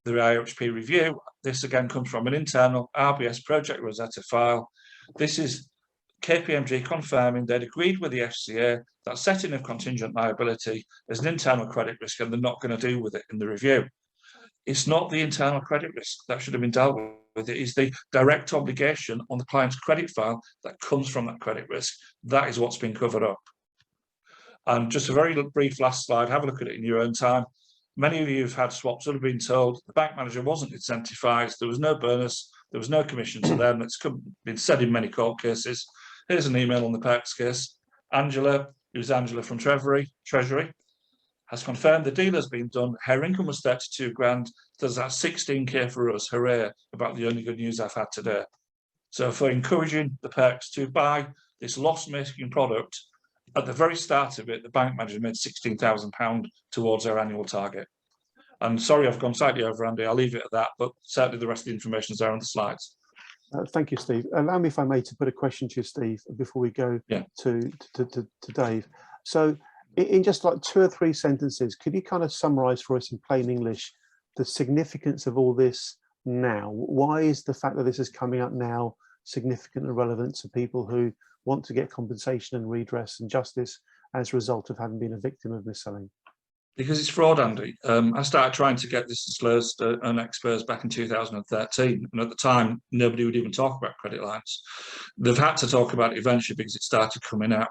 IRHP review, this again comes from an internal RBS Project Rosetta file. This is KPMG confirming they'd agreed with the FCA that setting of contingent liability is an internal credit risk and they're not going to deal with it in the review. It's not the internal credit risk that should have been dealt with. It is the direct obligation on the client's credit file that comes from that credit risk. That is what's been covered up. And just a very brief last slide, have a look at it in your own time. Many of you have had swaps that have been told the bank manager wasn't incentivized, there was no bonus, there was no commission to them. It's been said in many court cases. Here's an email on the Perks case. Angela, who's Angela from Treasury, has confirmed the deal has been done. Her income was 32 grand. There's that 16k for us. Hooray, about the only good news I've had today. So for encouraging the Perks to buy this loss-making product, at the very start of it, the bank manager made £16,000 towards their annual target. And sorry, I've gone slightly over, Andy. I'll leave it at that, but certainly the rest of the information is there on the slides. Thank you, Steve. Allow me, if I may, to put a question to you, Steve, before we go to Dave. So in just like 2 or 3 sentences, could you kind of summarize for us in plain English the significance of all this now? Why is the fact that this is coming up now significant and relevant to people who want to get compensation and redress and justice as a result of having been a victim of mis-selling? Because it's fraud, Andy. I started trying to get this disclosed and exposed back in 2013, and at the time, nobody would even talk about credit lines. They've had to talk about it eventually because it started coming out.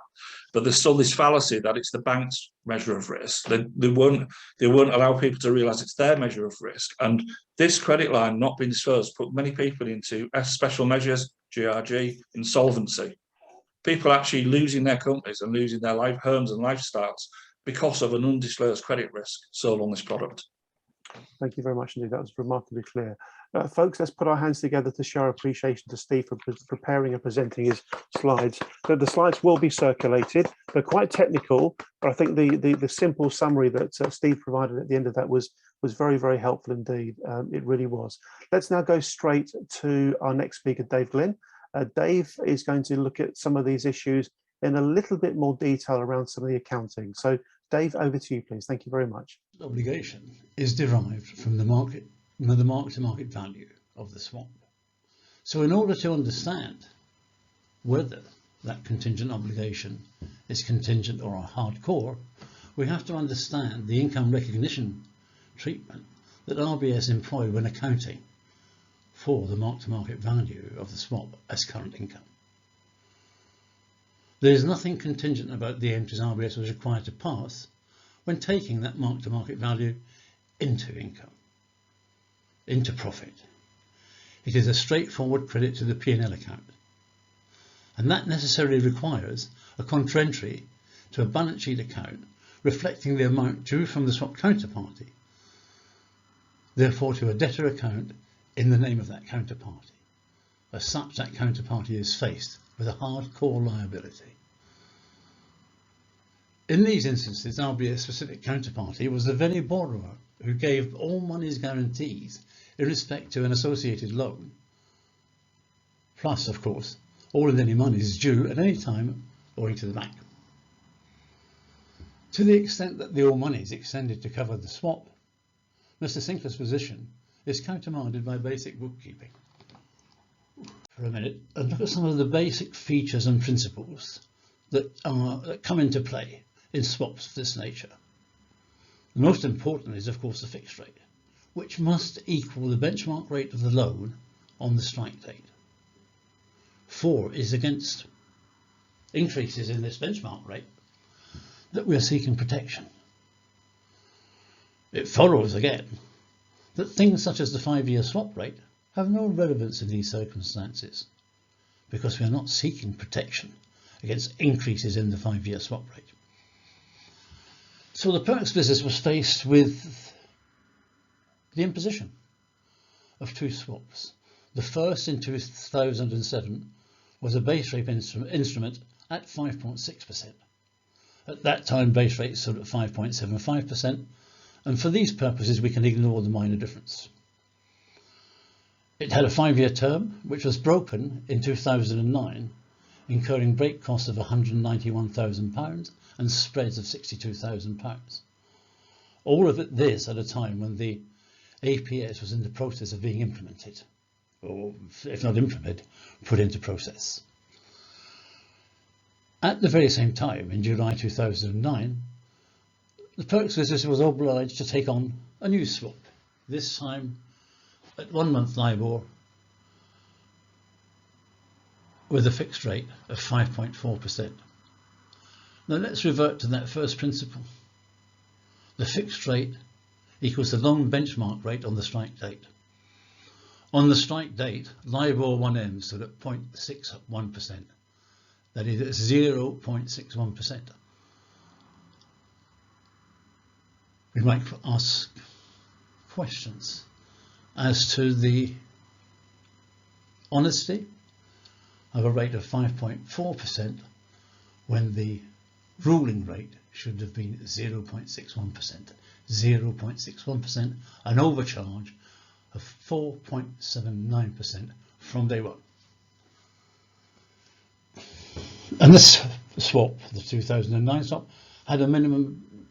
But there's still this fallacy that it's the bank's measure of risk. They won't allow people to realise it's their measure of risk. And this credit line not being disclosed put many people into special measures, GRG, insolvency. People actually losing their companies and losing their homes and lifestyles because of an undisclosed credit risk sold on this product. Thank you very much indeed. That was remarkably clear. Folks, let's put our hands together to show our appreciation to Steve for preparing and presenting his slides. So the slides will be circulated. They're quite technical, but I think the simple summary that Steve provided at the end of that was very, very helpful indeed. It really was. Let's now go straight to our next speaker, Dave Gylnn. Dave is going to look at some of these issues in a little bit more detail around some of the accounting. So Dave, over to you, please. Thank you very much. Obligation is derived from the mark-to-market value of the swap. So in order to understand whether that contingent obligation is contingent or a hardcore, we have to understand the income recognition treatment that RBS employ when accounting for the mark-to-market value of the swap as current income. There is nothing contingent about the entries RBS was required to pass when taking that mark-to-market value into income, into profit. It is a straightforward credit to the P&L account, and that necessarily requires a contra-entry to a balance sheet account reflecting the amount due from the swap counterparty, therefore to a debtor account in the name of that counterparty. As such, that counterparty is faced with a hardcore liability. In these instances, RBS specific counterparty was the very borrower who gave all monies guarantees in respect to an associated loan, plus, of course, all and any monies due at any time owing to the bank. To the extent that the all monies extended to cover the swap, Mr. Sinclair's position is countermanded by basic bookkeeping. For a minute, and look at some of the basic features and principles that come into play in swaps of this nature. The most important is, of course, the fixed rate, which must equal the benchmark rate of the loan on the strike date. 4 is against increases in this benchmark rate that we are seeking protection. It follows again that things such as the 5-year swap rate have no relevance in these circumstances, because we are not seeking protection against increases in the 5-year swap rate. So the Perks business was faced with the imposition of 2 swaps. The first in 2007 was a base rate instrument at 5.6%. At that time, base rate stood at 5.75%, and for these purposes we can ignore the minor difference. It had a 5-year term, which was broken in 2009, incurring break costs of £191,000 and spreads of £62,000. All of this at a time when the APS was in the process of being implemented, or if not implemented, put into process. At the very same time, in July 2009, the Perks business was obliged to take on a new swap, this time at 1-month LIBOR with a fixed rate of 5.4%. Now let's revert to that first principle. The fixed rate equals the long benchmark rate on the strike date. On the strike date, LIBOR 1M stood at 0.61%. That is 0.61%. We might ask questions as to the honesty of a rate of 5.4% when the ruling rate should have been 0.61%. 0.61%, an overcharge of 4.79% from day one. And this swap, the 2009 swap, had a minimum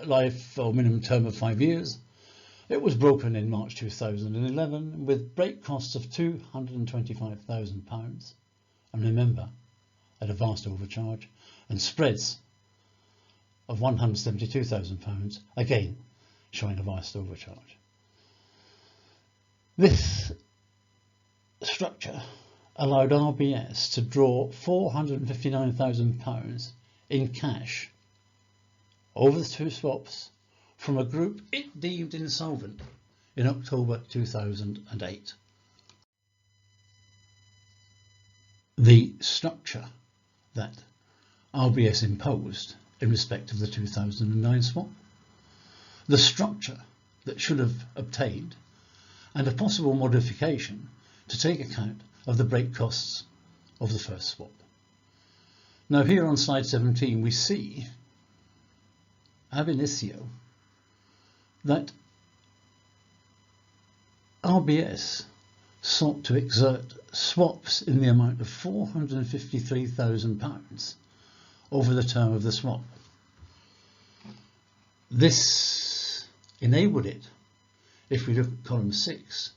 life or minimum term of 5 years. It was broken in March 2011 with break costs of £225,000, and remember, at a vast overcharge, and spreads of £172,000, again showing a vast overcharge. This structure allowed RBS to draw £459,000 in cash over the 2 swaps from a group it deemed insolvent in October 2008. The structure that RBS imposed in respect of the 2009 swap, the structure that should have obtained, and a possible modification to take account of the break costs of the first swap. Now here on slide 17 we see ab initio that RBS sought to exert swaps in the amount of £453,000 over the term of the swap. This enabled it, if we look at column 6,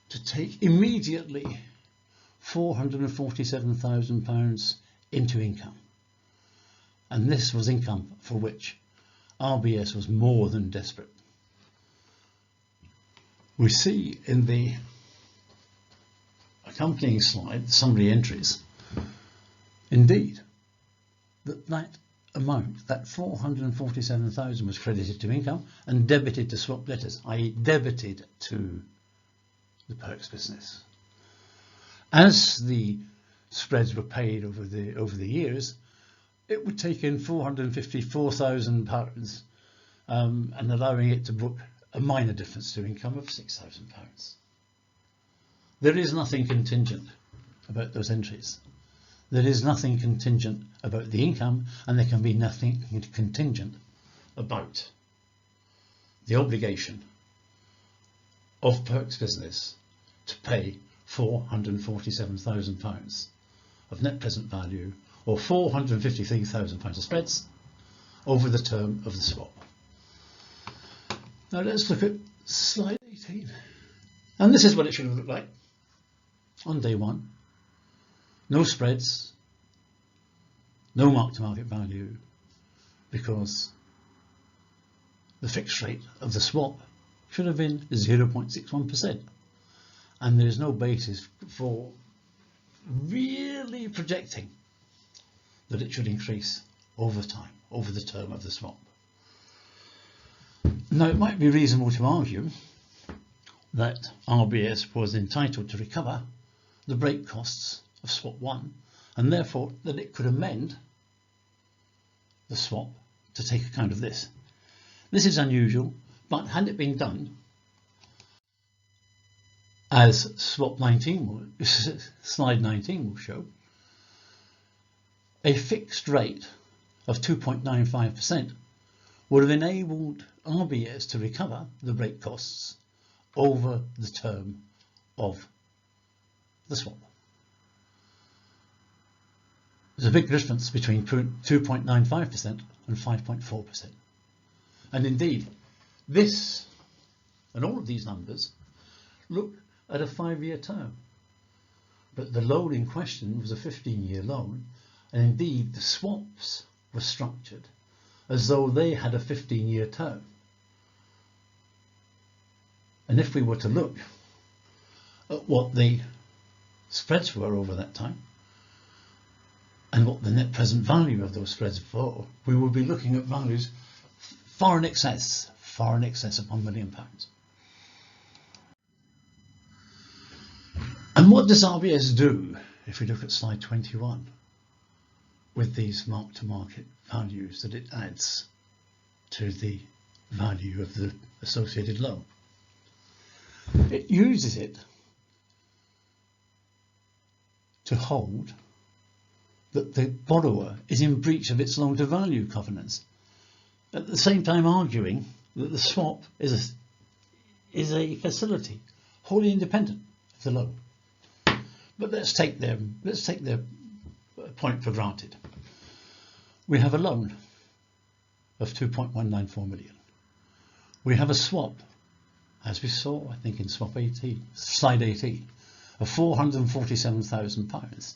to take immediately £447,000 into income. And this was income for which RBS was more than desperate. We see in the accompanying slide, the summary entries, indeed, that amount, that £447,000 was credited to income and debited to swap debtors, i.e. debited to the Perks business. As the spreads were paid over the years, it would take in £454,000 and allowing it to book a minor difference to income of £6,000. There is nothing contingent about those entries. There is nothing contingent about the income, and there can be nothing contingent about the obligation of Perks business to pay £447,000 of net present value, or £453,000 of spreads over the term of the swap. Now let's look at slide 18. And this is what it should have looked like on day one. No spreads, no mark-to-market value, because the fixed rate of the swap should have been 0.61%. And there's no basis for really projecting that it should increase over time, over the term of the swap. Now, it might be reasonable to argue that RBS was entitled to recover the break costs of swap 1, and therefore that it could amend the swap to take account of this. This is unusual, but had it been done, as swap 19 will, slide 19 will show, a fixed rate of 2.95% would have enabled RBS to recover the break costs over the term of the swap. There's a big difference between 2.95% and 5.4%. And indeed, this and all of these numbers look at a 5-year term. But the loan in question was a 15-year loan, and indeed the swaps were structured as though they had a 15-year term. And if we were to look at what the spreads were over that time, and what the net present value of those spreads were, we would be looking at values far in excess of £1 million. And what does RBS do, if we look at slide 21, with these mark-to-market values that it adds to the value of the associated loan? It uses it to hold that the borrower is in breach of its loan-to-value covenants, at the same time arguing that the swap is a facility wholly independent of the loan. But let's take their point for granted. We have a loan of 2.194 million. We have a swap, as we saw, I think in swap 18, slide 18, of £447,000.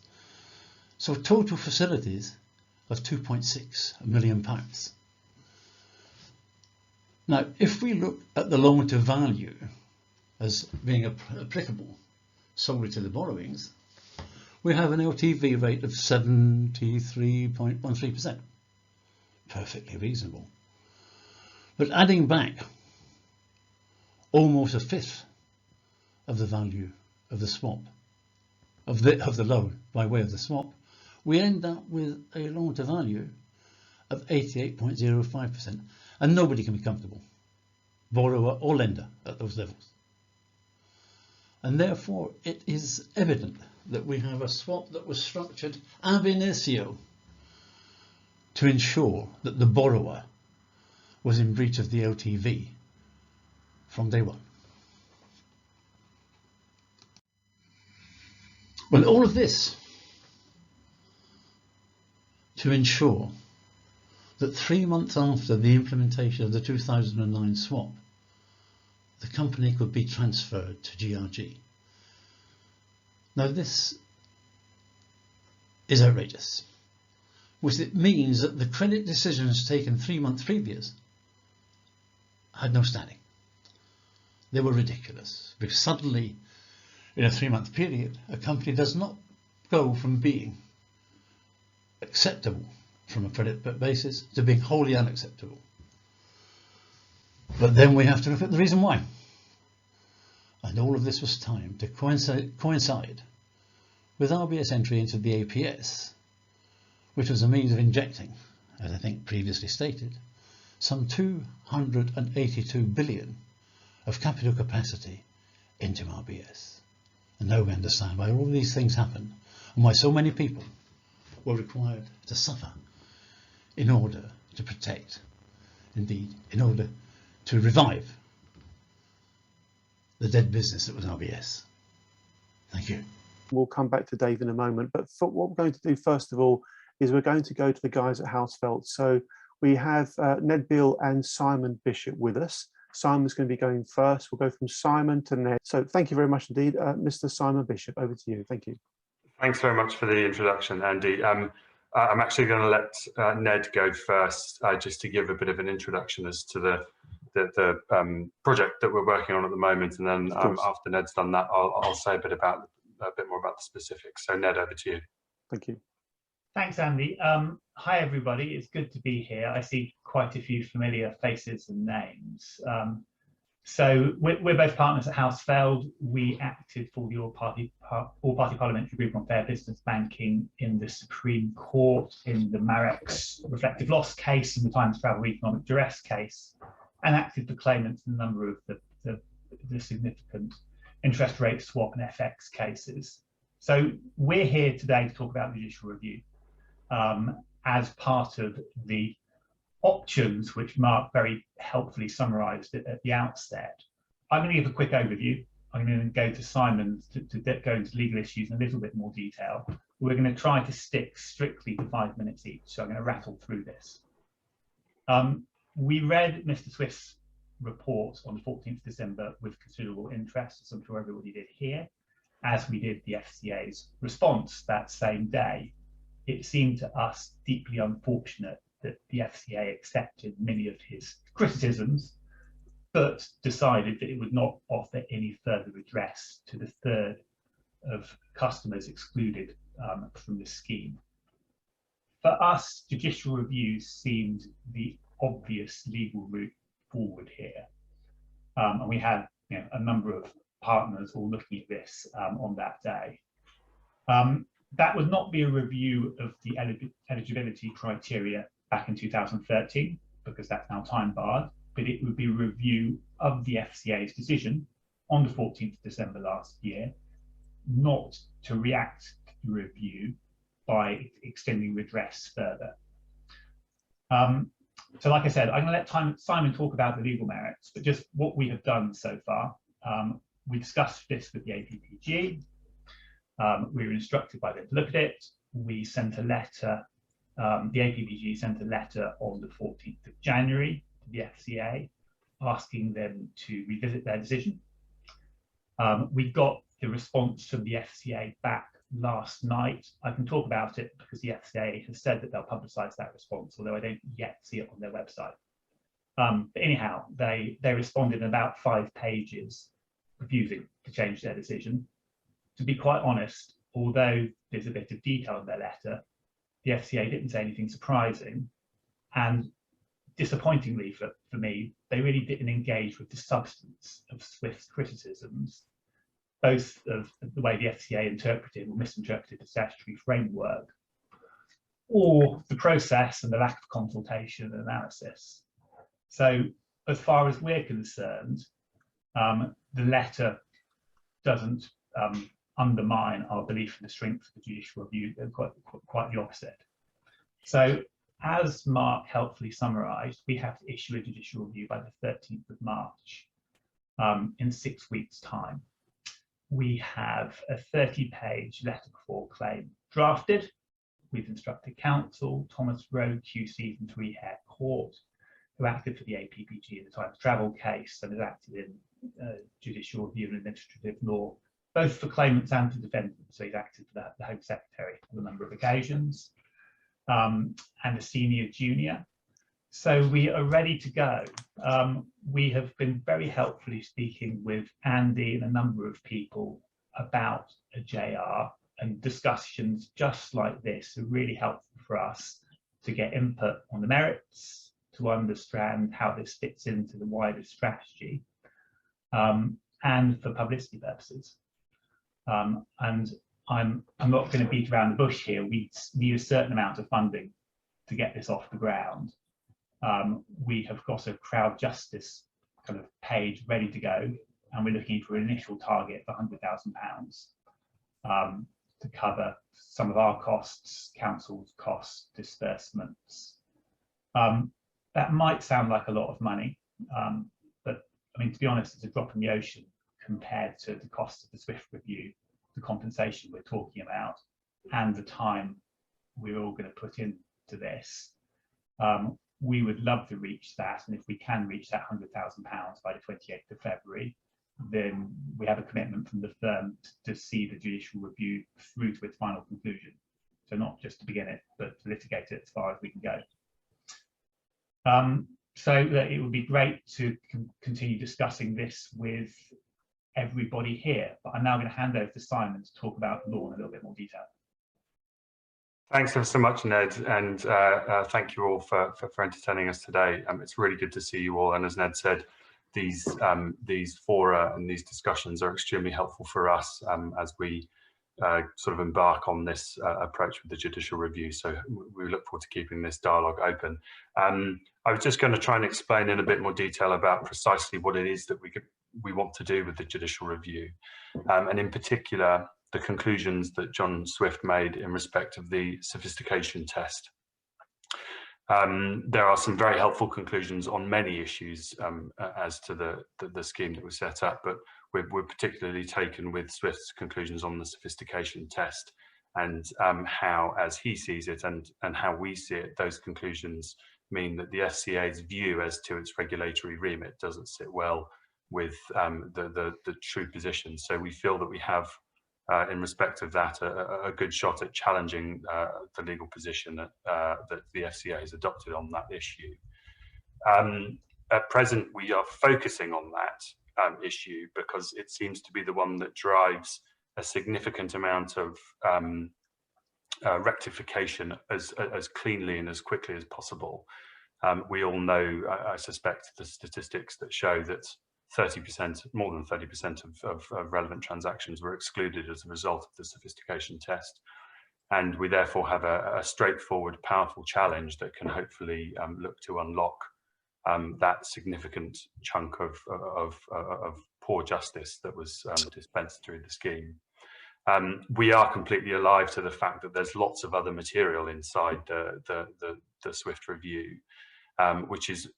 So total facilities of £2.6 million. Now, if we look at the loan to value as being applicable solely to the borrowings, we have an LTV rate of 73.13%. Perfectly reasonable. But adding back almost a fifth of the value of the swap, of the loan by way of the swap, we end up with a loan to value of 88.05%, and nobody can be comfortable, borrower or lender, at those levels. And therefore it is evident that we have a swap that was structured ab initio to ensure that the borrower was in breach of the LTV from day one. Well, all of this to ensure that 3 months after the implementation of the 2009 swap, the company could be transferred to GRG. Now this is outrageous, which it means that the credit decisions taken 3 months previous had no standing. They were ridiculous, because suddenly in a 3-month period, a company does not go from being acceptable from a credit basis to being wholly unacceptable. But then we have to look at the reason why. And all of this was timed to coincide with RBS entry into the APS, which was a means of injecting, as I think previously stated, some 282 billion of capital capacity into RBS. And now we understand why all these things happened and why so many people were required to suffer in order to protect, indeed, in order to revive the dead business that was RBS. Thank you. We'll come back to Dave in a moment, but what we're going to do first of all is we're going to go to the guys at Hausfeld. So we have Ned Beale and Simon Bishop with us. Simon's going to be going first. We'll go from Simon to Ned. So thank you very much indeed. Mr. Simon Bishop, over to you. Thank you. Thanks very much for the introduction, Andy. I'm actually going to let Ned go first, just to give a bit of an introduction as to the project that we're working on at the moment, and then after Ned's done that, I'll say a bit more about the specifics. So Ned, over to you. Thank you. Thanks, Andy. Hi, everybody. It's good to be here. I see quite a few familiar faces and names. So we're both partners at Housefeld. We acted for the all-party parliamentary group on fair business banking in the Supreme Court, in the Marex reflective loss case and the Times Travel economic duress case, and acted for claimants in a number of the significant interest rate swap and FX cases. So we're here today to talk about judicial review as part of the options which Mark very helpfully summarised at the outset. I'm going to give a quick overview. I'm going to go to Simon to go into legal issues in a little bit more detail. We're going to try to stick strictly to 5 minutes each, so I'm going to rattle through this. We read Mr. Swift's report on the 14th December with considerable interest, as I'm sure everybody did here, as we did the FCA's response that same day. It seemed to us deeply unfortunate that the FCA accepted many of his criticisms, but decided that it would not offer any further redress to the third of customers excluded from the scheme. For us, judicial review seemed the obvious legal route forward here. And we had a number of partners all looking at this on that day. That would not be a review of the eligibility criteria back in 2013, because that's now time barred, but it would be a review of the FCA's decision on the 14th of December last year, not to react to the review by extending redress further. So like I said, I'm going to let Simon talk about the legal merits, but just what we have done so far. We discussed this with the APPG. We were instructed by them to look at it. We sent a letter, the APPG sent a letter on the 14th of January to the FCA, asking them to revisit their decision. We got the response from the FCA back last night. I can talk about it because the FCA has said that they'll publicise that response, although I don't yet see it on their website. But anyhow, they responded in about 5 pages, refusing to change their decision. To be quite honest, although there's a bit of detail in their letter, the FCA didn't say anything surprising, and disappointingly for me, they really didn't engage with the substance of Swift's criticisms, both of the way the FCA interpreted or misinterpreted the statutory framework, or the process and the lack of consultation and analysis. So as far as we're concerned, the letter doesn't undermine our belief in the strength of the judicial review, quite the opposite. So as Mark helpfully summarised, we have to issue a judicial review by the 13th of March in 6 weeks' time. We have a 30-page letter before claim drafted. We've instructed counsel, Thomas Rowe, QC from 3 Hare Court, who acted for the APPG in the Times Travel case and has acted in judicial review and administrative law, both for claimants and for defendants. So he's acted for the Home Secretary on a number of occasions, and a senior junior. So we are ready to go. We have been very helpfully speaking with Andy and a number of people about a JR, and discussions just like this are really helpful for us to get input on the merits, to understand how this fits into the wider strategy, and for publicity purposes. And I'm not going to beat around the bush here. We need a certain amount of funding to get this off the ground. We have got a crowd justice kind of page ready to go, and we're looking for an initial target of £100,000 to cover some of our costs, council's costs, disbursements. That might sound like a lot of money, but I mean, to be honest, it's a drop in the ocean compared to the cost of the Swift review, the compensation we're talking about, and the time we're all going to put into this. We would love to reach that, and if we can reach that £100,000 by the 28th of February, then we have a commitment from the firm to see the judicial review through to its final conclusion. So not just to begin it, but to litigate it as far as we can go. So it would be great to continue discussing this with everybody here, but I'm now going to hand over to Simon to talk about law in a little bit more detail. Thanks ever so much, Ned, and thank you all for entertaining us today. It's really good to see you all, and as Ned said, these fora and these discussions are extremely helpful for us as we sort of embark on this approach with the judicial review. So we look forward to keeping this dialogue open. I was just going to try and explain in a bit more detail about precisely what it is that we want to do with the judicial review, and in particular the conclusions that John Swift made in respect of the sophistication test. There are some very helpful conclusions on many issues as to the scheme that was set up, but we're particularly taken with Swift's conclusions on the sophistication test and how, as he sees it and how we see it, those conclusions mean that the FCA's view as to its regulatory remit doesn't sit well with the true position. So we feel that we have, in respect of that, a good shot at challenging the legal position that the FCA has adopted on that issue. At present, we are focusing on that issue because it seems to be the one that drives a significant amount of rectification as cleanly and as quickly as possible. We all know, I suspect, the statistics that show that 30%, more than 30% of relevant transactions were excluded as a result of the sophistication test. And we therefore have a straightforward, powerful challenge that can hopefully look to unlock that significant chunk of poor justice that was dispensed through the scheme. We are completely alive to the fact that there's lots of other material inside the Swift review, which is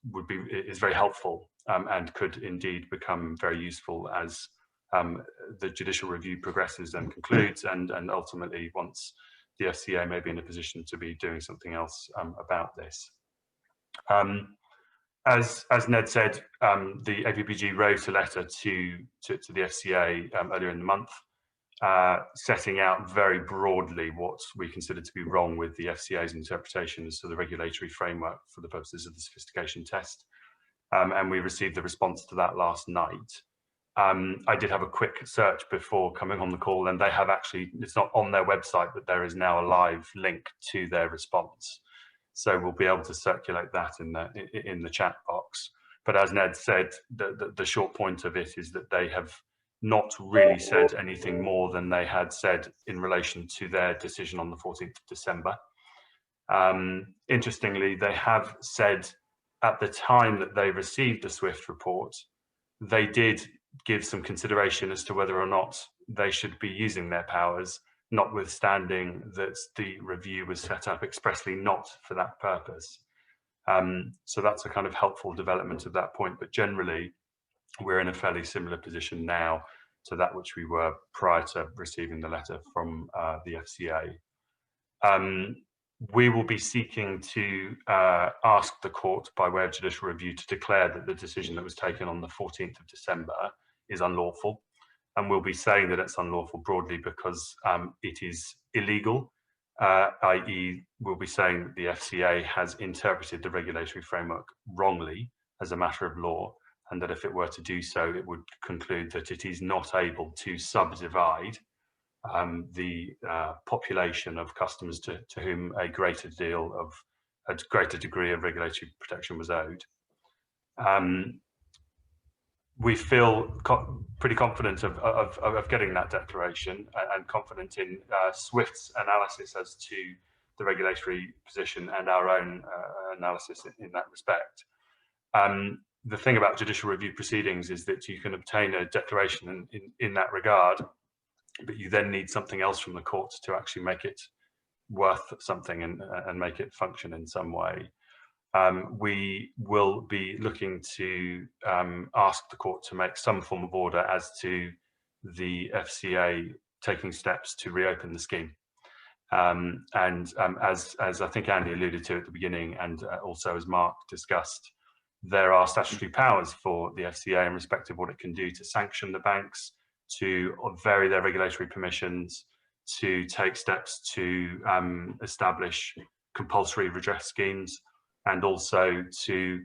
very helpful and could indeed become very useful as the judicial review progresses and concludes, and ultimately once the FCA may be in a position to be doing something else about this. As Ned said, the APPG wrote a letter to the FCA earlier in the month, setting out very broadly what we consider to be wrong with the FCA's interpretation as to the regulatory framework for the purposes of the sophistication test. And we received the response to that last night. I did have a quick search before coming on the call, and they have actually, it's not on their website, but there is now a live link to their response. So we'll be able to circulate that in the chat box. But as Ned said, the short point of it is that they have not really said anything more than they had said in relation to their decision on the 14th of December. Interestingly, they have said at the time that they received the Swift report, they did give some consideration as to whether or not they should be using their powers, notwithstanding that the review was set up expressly not for that purpose. So that's a kind of helpful development at that point, but generally we're in a fairly similar position now to that which we were prior to receiving the letter from the FCA. We will be seeking to ask the court by way of judicial review to declare that the decision that was taken on the 14th of December is unlawful. And we'll be saying that it's unlawful broadly because it is illegal, i.e. we'll be saying that the FCA has interpreted the regulatory framework wrongly as a matter of law, and that if it were to do so, it would conclude that it is not able to subdivide the population of customers to whom a greater degree of regulatory protection was owed. We feel pretty confident of getting that declaration and confident in Swift's analysis as to the regulatory position and our own analysis in that respect. The thing about judicial review proceedings is that you can obtain a declaration in that regard, but you then need something else from the court to actually make it worth something and make it function in some way. We will be looking to ask the court to make some form of order as to the FCA taking steps to reopen the scheme. As I think Andy alluded to at the beginning, and also as Mark discussed, there are statutory powers for the FCA in respect of what it can do to sanction the banks, to vary their regulatory permissions, to take steps to establish compulsory redress schemes, and also to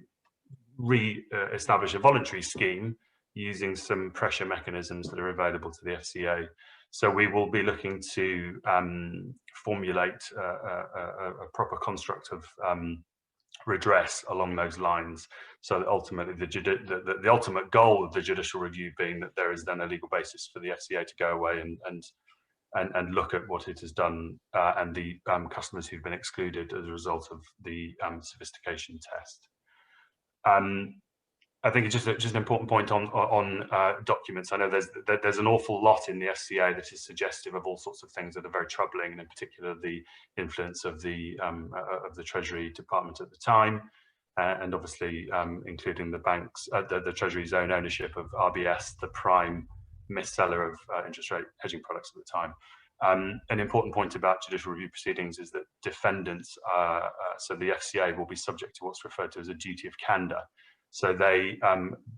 re-establish a voluntary scheme using some pressure mechanisms that are available to the FCA. So we will be looking to formulate a proper construct of redress along those lines, so that ultimately the ultimate goal of the judicial review being that there is then a legal basis for the FCA to go away and look at what it has done and the customers who've been excluded as a result of the sophistication test. I think it's just an important point on documents. I know there's an awful lot in the FCA that is suggestive of all sorts of things that are very troubling, and in particular the influence of the Treasury Department at the time, and obviously including the banks, the Treasury's own ownership of RBS, the prime mis-seller of interest rate hedging products at the time. An important point about judicial review proceedings is that defendants, so the FCA, will be subject to what's referred to as a duty of candour. So they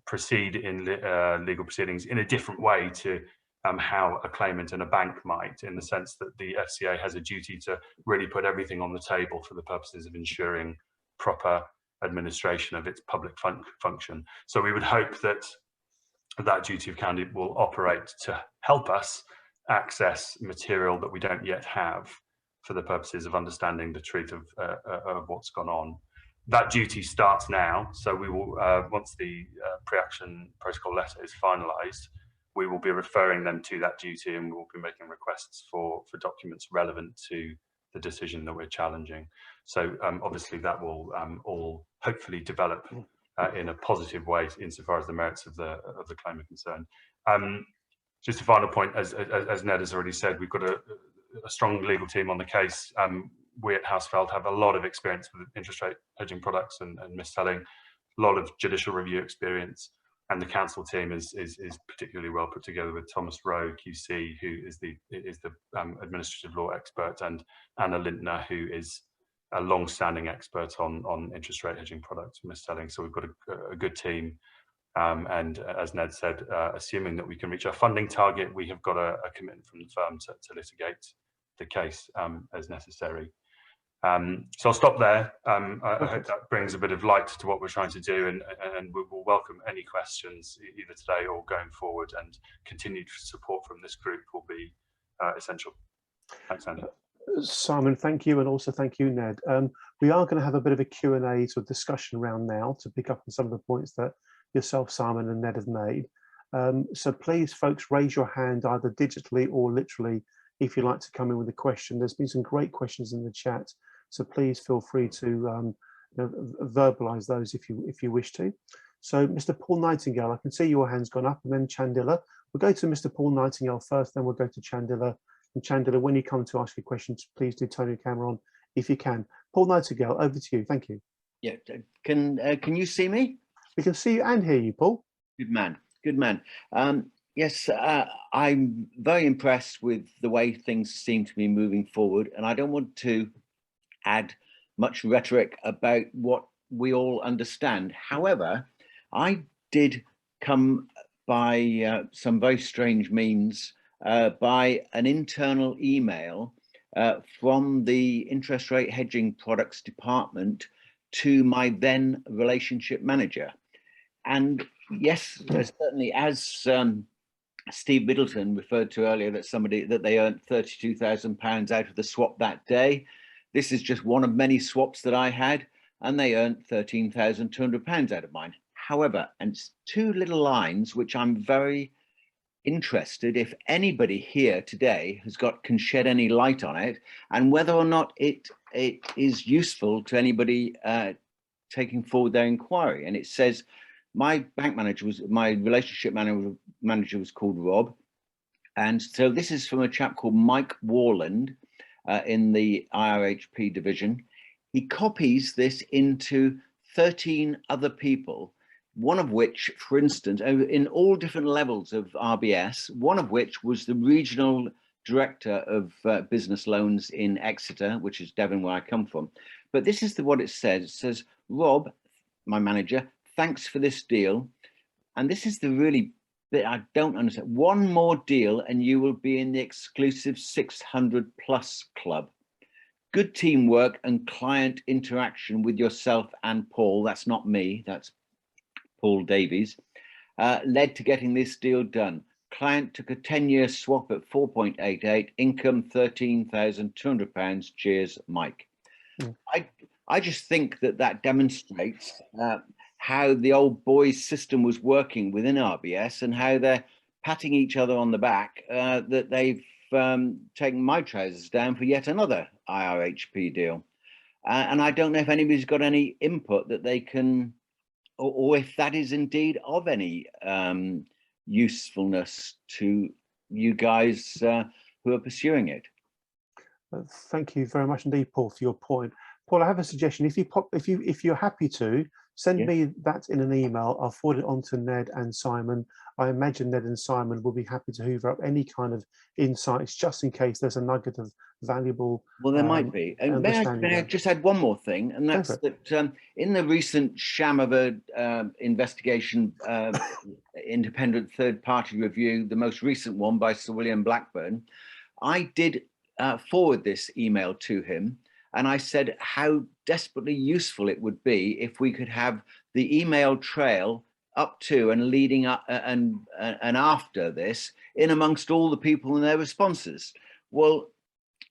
proceed in legal proceedings in a different way to how a claimant and a bank might, in the sense that the FCA has a duty to really put everything on the table for the purposes of ensuring proper administration of its public function. So we would hope that that duty of candour will operate to help us access material that we don't yet have for the purposes of understanding the truth of what's gone on. That duty starts now, so we will, once the pre-action protocol letter is finalised, we will be referring them to that duty, and we will be making requests for documents relevant to the decision that we're challenging. So obviously that will all hopefully develop in a positive way insofar as the merits of the claim are concerned. Just a final point, as Ned has already said, we've got a strong legal team on the case. We at Hausfeld have a lot of experience with interest rate hedging products and mis-selling, a lot of judicial review experience, and the counsel team is particularly well put together with Thomas Rowe, QC, who is the administrative law expert, and Anna Lindner, who is a long-standing expert on interest rate hedging products and mis-selling. So we've got a good team. And as Ned said, assuming that we can reach our funding target, we have got a commitment from the firm to litigate the case as necessary. So I'll stop there. I hope that brings a bit of light to what we're trying to do, and we will welcome any questions either today or going forward, and continued support from this group will be essential. Thanks, Andy. Simon, thank you, and also thank you, Ned. We are going to have a bit of a Q&A sort of discussion round now to pick up on some of the points that yourself, Simon, and Ned have made. So please, folks, raise your hand either digitally or literally if you'd like to come in with a question. There's been some great questions in the chat, so please feel free to verbalise those if you wish to. So, Mr. Paul Nightingale, I can see your hand's gone up, and then Chandila. We'll go to Mr. Paul Nightingale first, then we'll go to Chandila. And Chandila, when you come to ask your questions, please do turn your camera on if you can. Paul Nightingale, over to you. Thank you. Yeah, can you see me? We can see you and hear you, Paul. Good man, good man. Yes, I'm very impressed with the way things seem to be moving forward, and I don't want to add much rhetoric about what we all understand. However, I did come by some very strange means by an internal email from the interest rate hedging products department to my then relationship manager. And yes, certainly, as Steve Middleton referred to earlier, that they earned £32,000 out of the swap that day. This is just one of many swaps that I had, and they earned £13,200 out of mine. However, and it's two little lines which I'm very interested if anybody here today can shed any light on it, and whether or not it is useful to anybody taking forward their inquiry. And it says, my relationship manager was called Rob. And so this is from a chap called Mike Warland in the IRHP division. He copies this into 13 other people, one of which, for instance, in all different levels of RBS, one of which was the regional director of business loans in Exeter, which is Devon, where I come from. But this is what it says. It says, Rob, my manager, thanks for this deal. And this is the really that I don't understand. One more deal and you will be in the exclusive 600+ club. Good teamwork and client interaction with yourself and Paul, that's not me, that's Paul Davies, led to getting this deal done. Client took a 10-year swap at 4.88, income £13,200. Cheers, Mike. I just think that demonstrates how the old boys system was working within RBS and how they're patting each other on the back that they've taken my trousers down for yet another IRHP deal. And I don't know if anybody's got any input that they can, or if that is indeed of any usefulness to you guys who are pursuing it. Thank you very much indeed, Paul, for your point. Paul, I have a suggestion. If you're happy to send me that in an email, I'll forward it on to Ned and Simon. I imagine Ned and Simon will be happy to hoover up any kind of insights, just in case there's a nugget of valuable. Well, there might be. And may I just add one more thing, and that's that in the recent sham of a investigation, independent third-party review, the most recent one by Sir William Blackburn, I did forward this email to him. And I said how desperately useful it would be if we could have the email trail up to and leading up and after this in amongst all the people and their responses. Well,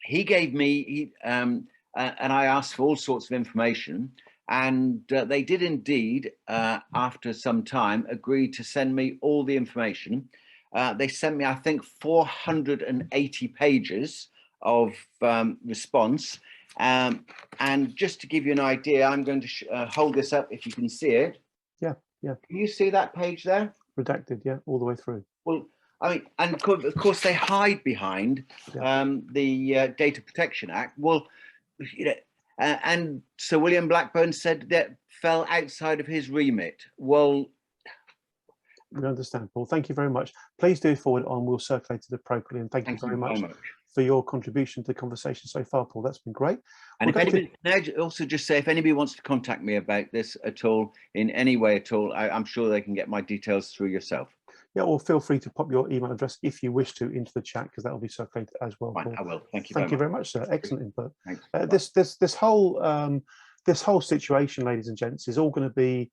he gave me, and I asked for all sorts of information, and they did indeed, after some time, agree to send me all the information. They sent me, I think, 480 pages of response. And just to give you an idea, I'm going to hold this up if you can see it. Yeah. Can you see that page there? Redacted, yeah, all the way through. Well, I mean, and of course they hide behind the Data Protection Act. Well, you know, and Sir William Blackburn said that fell outside of his remit. Well, we understand, Paul. Thank you very much. Please do forward it on. We'll circulate it appropriately. And thank you very much for your contribution to the conversation so far, Paul. That's been great. And if anybody, can I also just say, if anybody wants to contact me about this at all, in any way at all, I'm sure they can get my details through yourself. Yeah, or feel free to pop your email address if you wish to into the chat, because that will be circulated as well. Fine, I will. Thank you. Thank you very much, sir. Excellent input. Thanks. This whole situation, ladies and gents, is all going to be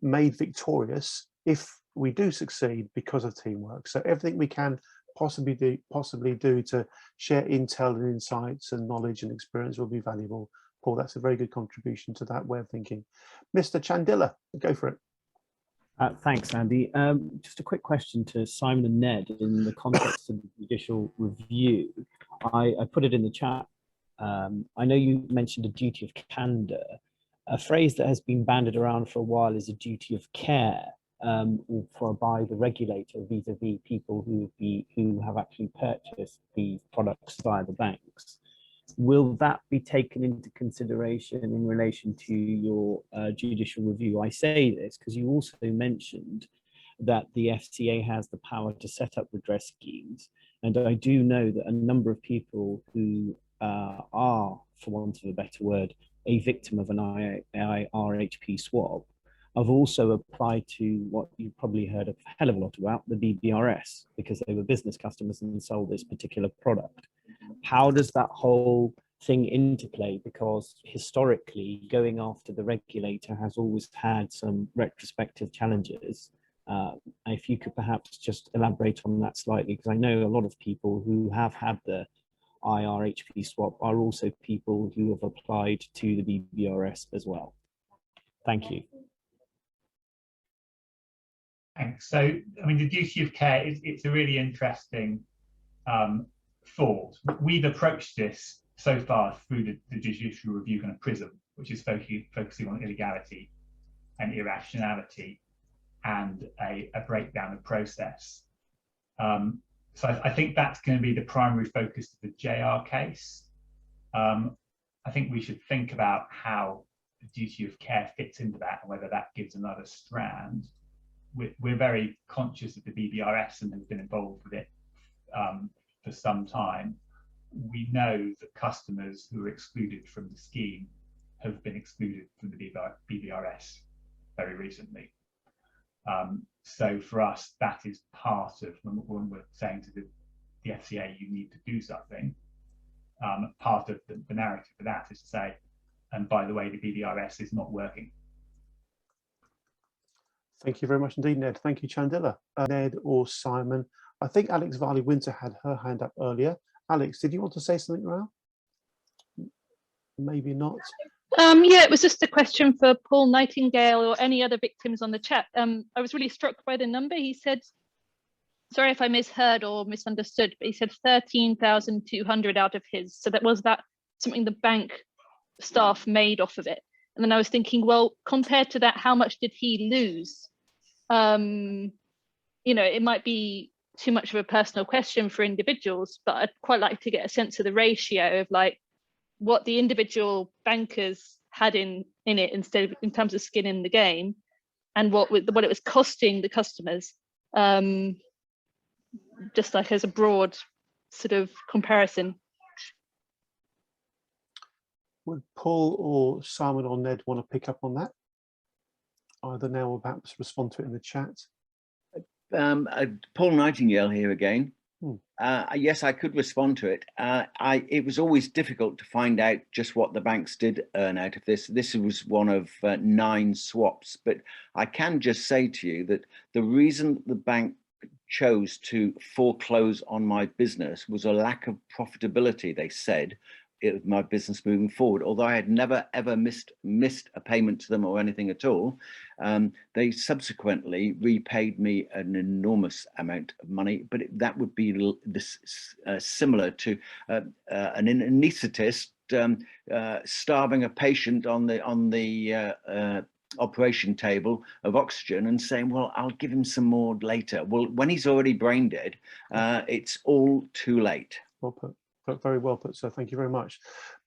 made victorious if we do succeed because of teamwork. So everything we can possibly do to share intel and insights and knowledge and experience will be valuable. Paul, that's a very good contribution to that way of thinking. Mr. Chandila, go for it. Thanks, Andy. Just a quick question to Simon and Ned in the context of the judicial review. I put it in the chat. I know you mentioned a duty of candor. A phrase that has been bandied around for a while is a duty of care by the regulator vis-a-vis people who have actually purchased these products via the banks. Will that be taken into consideration in relation to your judicial review? I say this because you also mentioned that the FCA has the power to set up redress schemes. And I do know that a number of people who are, for want of a better word, a victim of an IRHP swap, I've also applied to what you've probably heard a hell of a lot about, the BBRS, because they were business customers and sold this particular product. How does that whole thing interplay? Because historically, going after the regulator has always had some retrospective challenges. If you could perhaps just elaborate on that slightly, because I know a lot of people who have had the IRHP swap are also people who have applied to the BBRS as well. Thank you. Thanks. So, I mean, the duty of care, it's a really interesting thought. We've approached this so far through the judicial review kind of prism, which is focusing on illegality and irrationality and a breakdown of process. So I think that's going to be the primary focus of the JR case. I think we should think about how the duty of care fits into that and whether that gives another strand. We're very conscious of the BBRS and have been involved with it for some time. We know that customers who are excluded from the scheme have been excluded from the BBRS very recently. So for us, that is part of when we're saying to the FCA, you need to do something. Part of the narrative for that is to say, and by the way, the BDRS is not working. Thank you very much indeed, Ned. Thank you, Chandela. Ned or Simon. I think Alex Varley-Winter had her hand up earlier. Alex, did you want to say something now? Maybe not. Yeah, it was just a question for Paul Nightingale or any other victims on the chat. I was really struck by the number. He said, sorry if I misheard or misunderstood, but he said 13,200 out of his. So was that something the bank staff made off of it? And then I was thinking, well, compared to that, how much did he lose? You know, it might be too much of a personal question for individuals, but I'd quite like to get a sense of the ratio of like what the individual bankers had in it instead of in terms of skin in the game, and what it was costing the customers. Just like as a broad sort of comparison. Would Paul or Simon or Ned want to pick up on that? Either now or perhaps respond to it in the chat. Paul Nightingale here again. Yes, I could respond to it. It was always difficult to find out just what the banks did earn out of this. This was one of 9 swaps, but I can just say to you that the reason the bank chose to foreclose on my business was a lack of profitability, they said, my business moving forward. Although I had never ever missed a payment to them or anything at all, they subsequently repaid me an enormous amount of money. But that would be similar to an anaesthetist starving a patient on the operation table of oxygen and saying, well, I'll give him some more later. Well, when he's already brain dead, it's all too late. Well put. Very well put, sir. Thank you very much.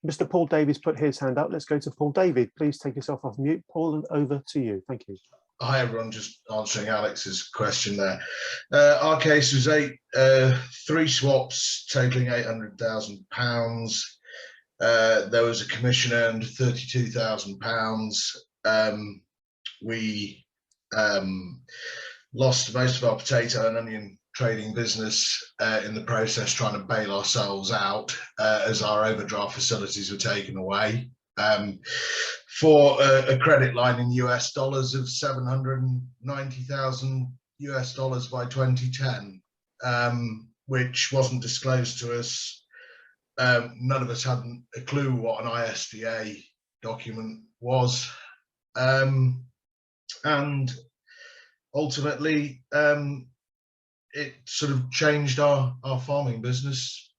Mr. Paul Davies put his hand up. Let's go to Paul David. Please take yourself off mute. Paul, and over to you. Thank you. Hi, everyone. Just answering Alex's question there. Our case was 3 swaps totaling £800,000. There was a commission earned £32,000. We lost most of our potato and onion trading business in the process, trying to bail ourselves out as our overdraft facilities were taken away for a credit line in US dollars of $790,000 by 2010, which wasn't disclosed to us. None of us had a clue what an ISDA document was, and ultimately it sort of changed our farming business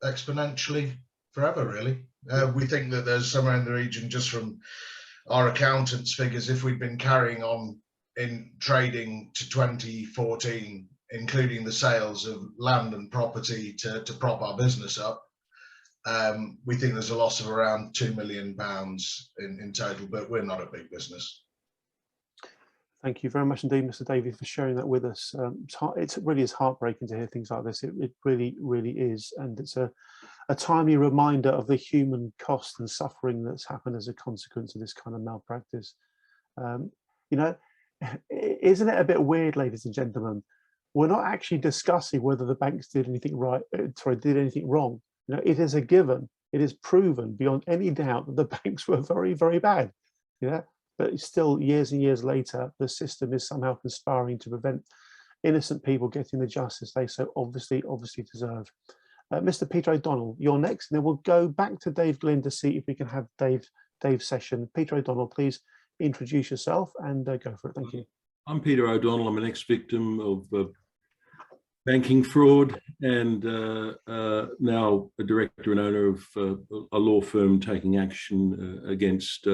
exponentially forever, really. We think that there's somewhere in the region, just from our accountants' figures, if we'd been carrying on in trading to 2014, including the sales of land and property to prop our business up, we think there's a loss of around £2 million in total, but we're not a big business. Thank you very much indeed, Mr. Davies, for sharing that with us. It really is heartbreaking to hear things like this. It really, really is. And it's a timely reminder of the human cost and suffering that's happened as a consequence of this kind of malpractice. You know, isn't it a bit weird, ladies and gentlemen? We're not actually discussing whether the banks did anything right, did anything wrong. You know, it is a given. It is proven beyond any doubt that the banks were very, very bad. Yeah. But still, years and years later, the system is somehow conspiring to prevent innocent people getting the justice they so obviously deserve. Mr. Peter O'Donnell, you're next, and then we'll go back to Dave Gylnn to see if we can have Dave's session. Peter O'Donnell, please introduce yourself and go for it. Thank you. I'm Peter O'Donnell. I'm an ex-victim of banking fraud and now a director and owner of a law firm taking action against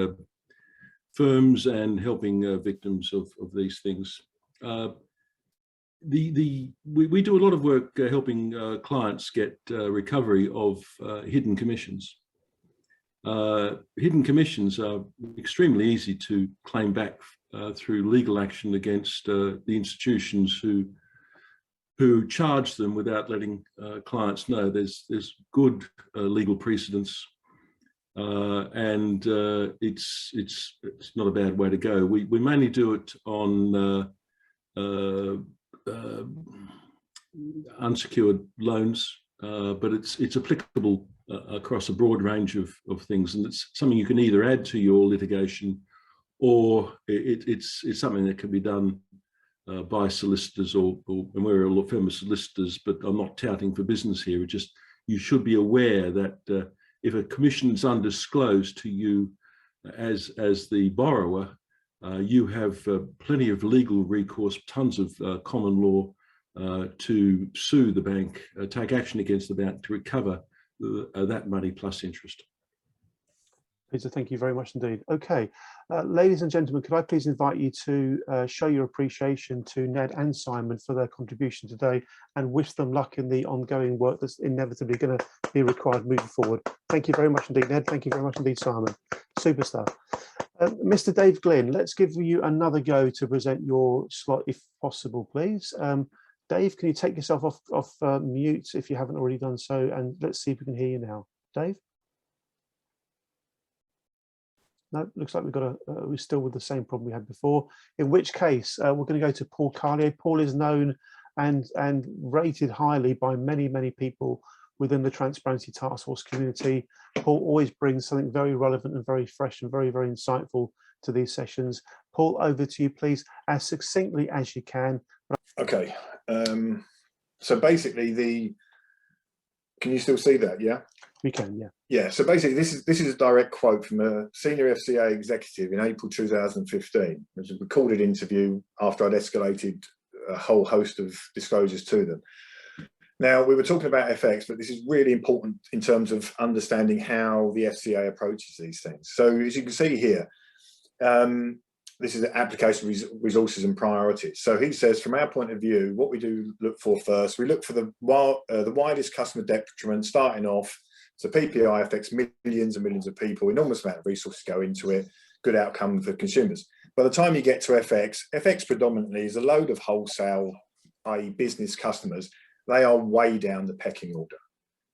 firms and helping victims of these things. We do a lot of work helping clients get recovery of hidden commissions. Hidden commissions are extremely easy to claim back through legal action against the institutions who charge them without letting clients know. There's good legal precedence. And it's not a bad way to go. We mainly do it on unsecured loans, but it's applicable across a broad range of things, and it's something you can either add to your litigation, or it's something that can be done by solicitors, or and we're a law firm of solicitors, but I'm not touting for business here. It just, you should be aware that if a commission is undisclosed to you as the borrower, you have plenty of legal recourse, tons of common law to sue the bank, take action against the bank to recover that money plus interest. Peter, thank you very much indeed. Okay, ladies and gentlemen, could I please invite you to show your appreciation to Ned and Simon for their contribution today, and wish them luck in the ongoing work that's inevitably going to be required moving forward. Thank you very much indeed, Ned. Thank you very much indeed, Simon. Super stuff. Mr. Dave Gylnn, let's give you another go to present your slot, if possible, please. Dave, can you take yourself off mute if you haven't already done so, and let's see if we can hear you now. Dave? No, looks like we're still with the same problem we had before. In which case, we're going to go to Paul Carlier. Paul is known and rated highly by many people within the Transparency Task Force community. Paul always brings something very relevant and very fresh and very insightful to these sessions. Paul, over to you, please, as succinctly as you can. Okay, so basically can you still see that? Yeah, we can. Yeah. Yeah. So basically, this is a direct quote from a senior FCA executive in April 2015. It was a recorded interview after I'd escalated a whole host of disclosures to them. Now, we were talking about FX, but this is really important in terms of understanding how the FCA approaches these things. So as you can see here, this is application resources and priorities. So he says, from our point of view, what we do look for first, we look for the widest customer detriment starting off. So PPI affects millions and millions of people, enormous amount of resources go into it, good outcome for consumers. By the time you get to FX predominantly is a load of wholesale, i.e. business customers. They are way down the pecking order.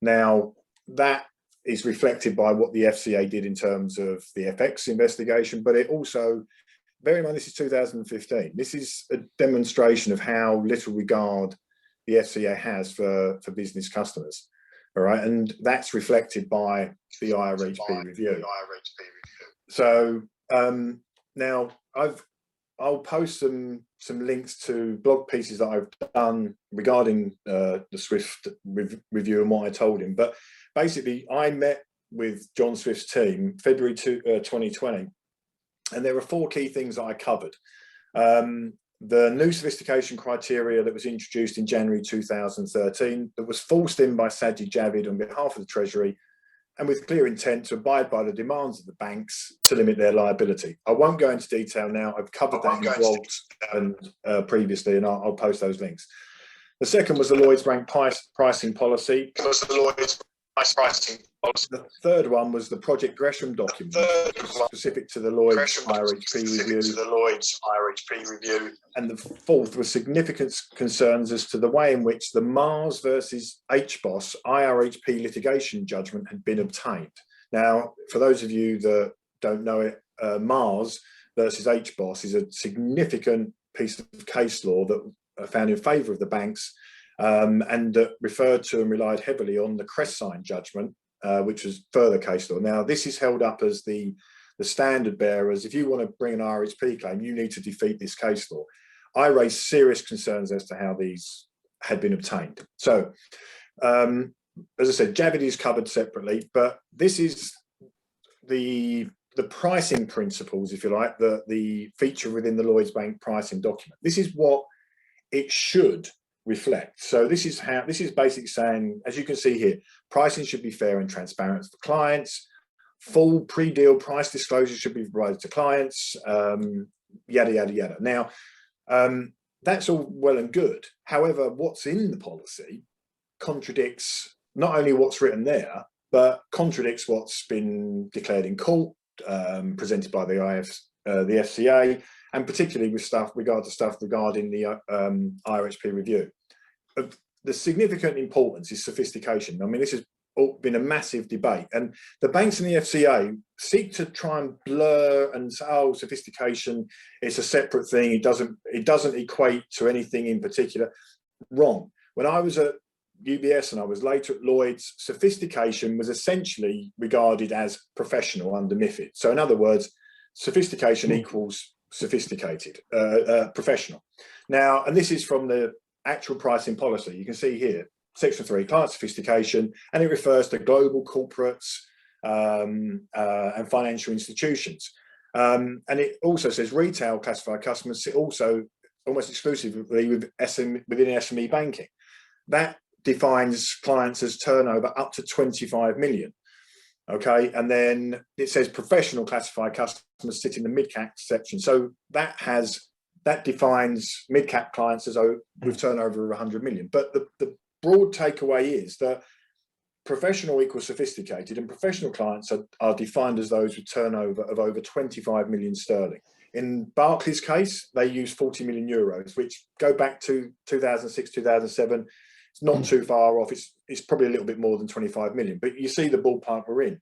Now, that is reflected by what the FCA did in terms of the FX investigation, but it also, bear in mind, this is 2015. This is a demonstration of how little regard the FCA has for business customers. All right, and that's reflected by the IRHP review. So now I'll post some links to blog pieces that I've done regarding the Swift review and what I told him. But basically, I met with John Swift's team February 2020, and there were 4 key things that I covered. The new sophistication criteria that was introduced in January 2013 that was forced in by Sajid Javid on behalf of the Treasury, and with clear intent to abide by the demands of the banks to limit their liability. I won't go into detail now. I've covered that in blogs and previously, and I'll post those links. The second was the Lloyds Bank pricing policy. The third one was the Project Gresham document, specific to the Lloyds IRHP review. And the fourth was significant concerns as to the way in which the Mars versus HBOS IRHP litigation judgment had been obtained. Now, for those of you that don't know it, Mars versus HBOS is a significant piece of case law that found in favour of the banks, and referred to and relied heavily on the Crest-Sign judgment, which was further case law. Now, this is held up as the standard bearers. If you want to bring an IRHP claim, you need to defeat this case law. I raised serious concerns as to how these had been obtained. So, as I said, Javid is covered separately, but this is the pricing principles, if you like, the feature within the Lloyds Bank pricing document. This is what it should reflect. So this is basically saying, as you can see here, pricing should be fair and transparent for clients. Full pre-deal price disclosure should be provided to clients. Yada yada yada. Now, that's all well and good. However, what's in the policy contradicts not only what's written there, but contradicts what's been declared in court, presented by the FCA, and particularly with regarding the IRHP review. The significant importance is sophistication. I mean, this is been a massive debate, and the banks and the FCA seek to try and blur and say, oh, sophistication, it's a separate thing. It doesn't equate to anything in particular. Wrong. When I was at UBS and I was later at Lloyd's, sophistication was essentially regarded as professional under MiFID. So in other words, sophistication equals sophisticated, professional. Now, and this is from the actual pricing policy. You can see here, Section 3, client sophistication, and it refers to global corporates and financial institutions. And it also says retail classified customers sit also almost exclusively within SME banking. That defines clients as turnover up to 25 million. Okay, and then it says professional classified customers sit in the mid-cap section. So that defines mid-cap clients as with turnover of 100 million. But the broad takeaway is that professional equals sophisticated, and professional clients are defined as those with turnover of over 25 million sterling. In Barclays' case, they use 40 million euros, which go back to 2006, 2007. It's not too far off. It's probably a little bit more than 25 million, but you see the ballpark we're in.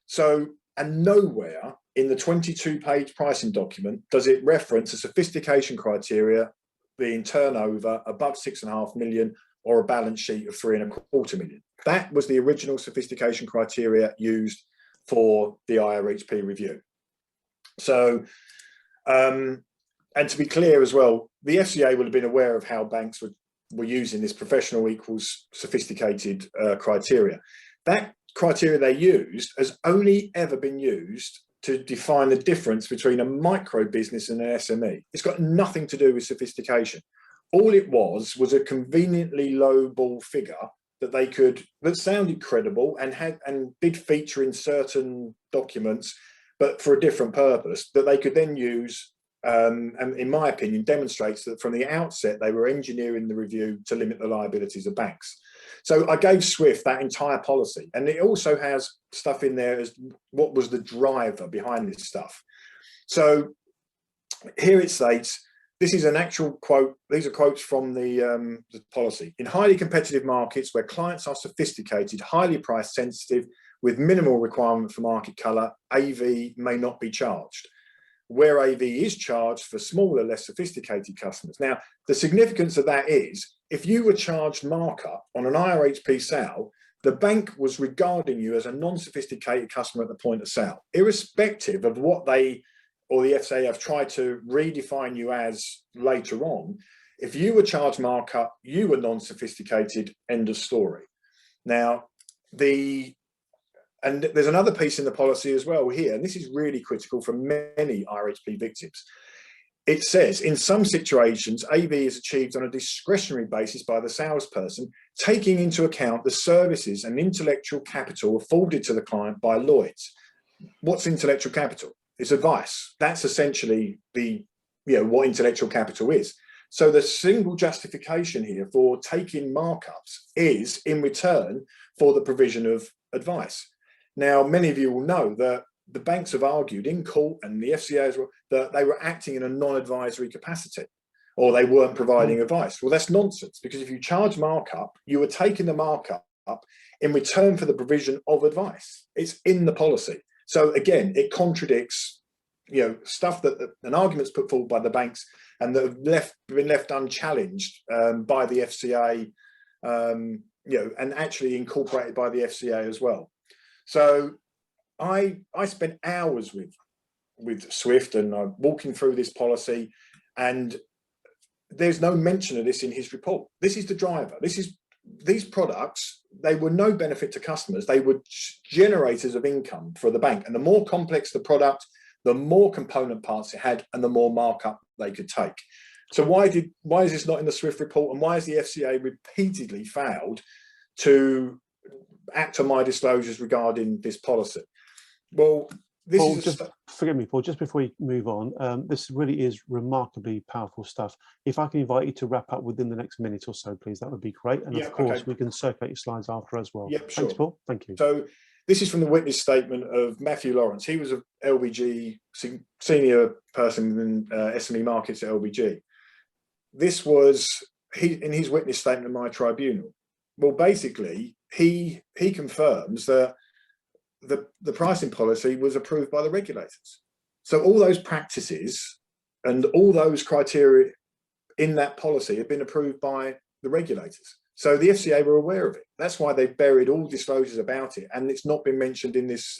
So, and nowhere in the 22-page pricing document does it reference a sophistication criteria being turnover above 6.5 million or a balance sheet of 3.25 million. That was the original sophistication criteria used for the IRHP review. So, and to be clear as well, the FCA would have been aware of how banks were using this professional equals sophisticated criteria. That criteria they used has only ever been used to define the difference between a micro business and an SME. It's got nothing to do with sophistication. All it was a conveniently low ball figure that sounded credible and did feature in certain documents, but for a different purpose, that they could then use. And in my opinion, demonstrates that from the outset, they were engineering the review to limit the liabilities of banks. So I gave Swift that entire policy, and it also has stuff in there as what was the driver behind this stuff. So here it states, this is an actual quote. These are quotes from the policy. In highly competitive markets where clients are sophisticated, highly price sensitive, with minimal requirement for market colour, AV may not be charged. Where AV is charged for smaller, less sophisticated customers. Now, the significance of that is, if you were charged markup on an IRHP sale, the bank was regarding you as a non-sophisticated customer at the point of sale, irrespective of what they or the FCA have tried to redefine you as later on. If you were charged markup, you were non-sophisticated, end of story. Now, and there's another piece in the policy as well here, and this is really critical for many IRHP victims. It says, in some situations, AV is achieved on a discretionary basis by the salesperson, taking into account the services and intellectual capital afforded to the client by Lloyd's. What's intellectual capital? It's advice. That's essentially what intellectual capital is. So the single justification here for taking markups is in return for the provision of advice. Now, many of you will know that the banks have argued in court, and the FCA as well, that they were acting in a non-advisory capacity, or they weren't providing advice. Well, that's nonsense, because if you charge markup, you are taking the markup in return for the provision of advice. It's in the policy. So again, it contradicts, stuff an argument's put forward by the banks and that have been left unchallenged by the FCA, and actually incorporated by the FCA as well. So I spent hours with Swift, and I'm walking through this policy, and there's no mention of this in his report. This is the driver. These products, they were no benefit to customers. They were generators of income for the bank. And the more complex the product, the more component parts it had, and the more markup they could take. So why is this not in the Swift report, and why has the FCA repeatedly failed to act on my disclosures regarding this policy? Well, this Paul, is forgive me, Paul, just before we move on, this really is remarkably powerful stuff. If I can invite you to wrap up within the next minute or so, please, that would be great. And of course, we can circulate your slides after as well. Yep, sure. Thanks, Paul. Thank you. So this is from the witness statement of Matthew Lawrence. He was a LBG senior person in SME markets at LBG. This was in his witness statement of my tribunal. Well, basically, he confirms that the pricing policy was approved by the regulators. So all those practices and all those criteria in that policy have been approved by the regulators. So the FCA were aware of it. That's why they've buried all disclosures about it, and it's not been mentioned in this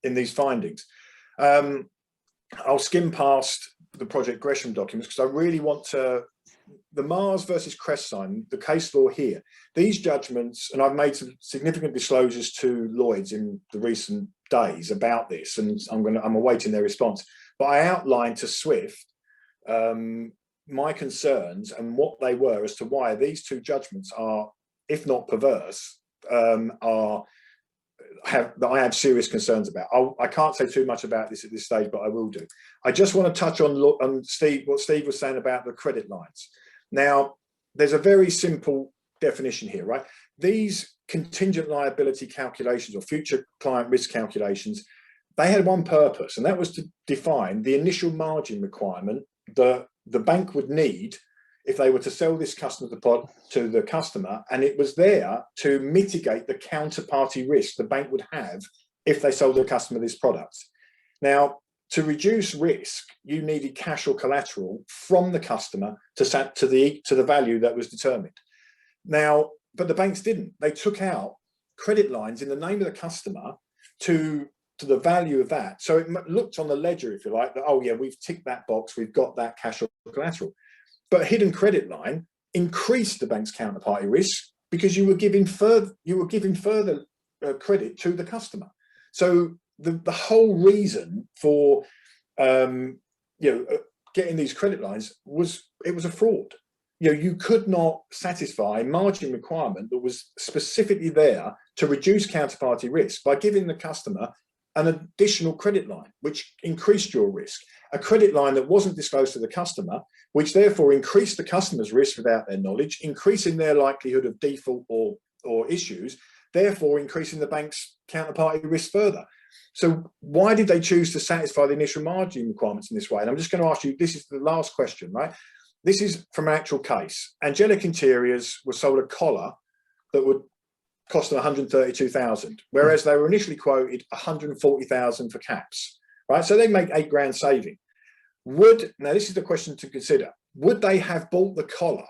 in these findings. I'll skim past the Project Gresham documents because I really want to. The Mars versus Crest sign, the case law here, these judgments, and I've made some significant disclosures to Lloyds in the recent days about this, and I'm awaiting their response. But I outlined to Swift my concerns and what they were as to why these two judgments are, if not perverse, I have serious concerns about. I can't say too much about this at this stage, but I will do. I just want to touch on what Steve was saying about the credit lines. Now, there's a very simple definition here, right? These contingent liability calculations or future client risk calculations, they had one purpose, and that was to define the initial margin requirement that the bank would need if they were to sell this customer to the customer, and it was there to mitigate the counterparty risk the bank would have if they sold the customer this product. Now, to reduce risk, you needed cash or collateral from the customer to the value that was determined. Now, but the banks didn't. They took out credit lines in the name of the customer to the value of that. So it looked on the ledger, if you like, that, oh yeah, we've ticked that box, we've got that cash or collateral. But a hidden credit line increased the bank's counterparty risk because you were giving further credit to the customer. So the whole reason for getting these credit lines was it was a fraud. You could not satisfy a margin requirement that was specifically there to reduce counterparty risk by giving the customer an additional credit line, which increased your risk. A credit line that wasn't disclosed to the customer, which therefore increased the customer's risk without their knowledge, increasing their likelihood of default or issues, therefore increasing the bank's counterparty risk further. So why did they choose to satisfy the initial margin requirements in this way? And I'm just going to ask you, this is the last question, right? This is from an actual case. Angelic Interiors was sold a collar that would cost them 132,000, whereas they were initially quoted 140,000 for caps, right? So they make £8,000 saving. Now this is the question to consider. Would they have bought the collar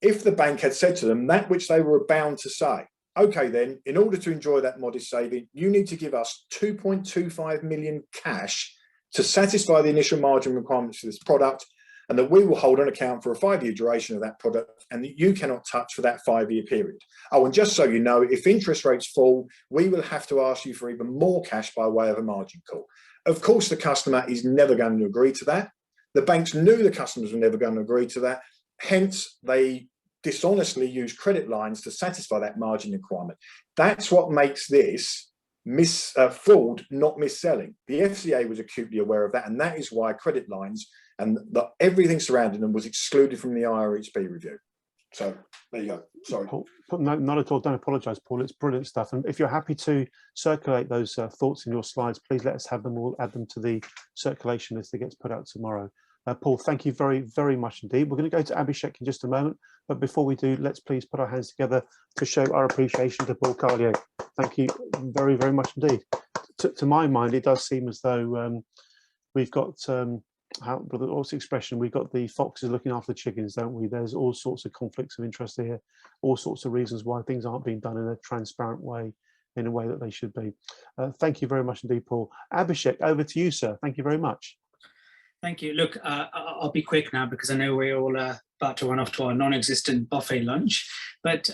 if the bank had said to them that which they were bound to say? Okay, then, in order to enjoy that modest saving, you need to give us 2.25 million cash to satisfy the initial margin requirements for this product, and that we will hold on account for a 5-year duration of that product, and that you cannot touch for that 5-year period. Oh, and just so you know, if interest rates fall, we will have to ask you for even more cash by way of a margin call. Of course, the customer is never going to agree to that. The banks knew the customers were never going to agree to that. Hence, they dishonestly use credit lines to satisfy that margin requirement. That's what makes this fraud, not mis-selling. The FCA was acutely aware of that, and that is why credit lines and everything surrounding them was excluded from the IRHP review. So there you go. Sorry. Paul, no, not at all. Don't apologise, Paul. It's brilliant stuff. And if you're happy to circulate those thoughts in your slides, please let us have them. We'll add them to the circulation list that gets put out tomorrow. Paul, thank you very, very much indeed. We're going to go to Abishek in just a moment. But before we do, let's please put our hands together to show our appreciation to Paul Carlier. Thank you very, very much indeed. To my mind, it does seem as though we've got, what's the expression? We've got the foxes looking after the chickens, don't we? There's all sorts of conflicts of interest here, all sorts of reasons why things aren't being done in a transparent way, in a way that they should be. Thank you very much indeed, Paul. Abishek, over to you, sir. Thank you very much. Thank you. Look, I'll be quick now because I know we're all about to run off to our non-existent buffet lunch. But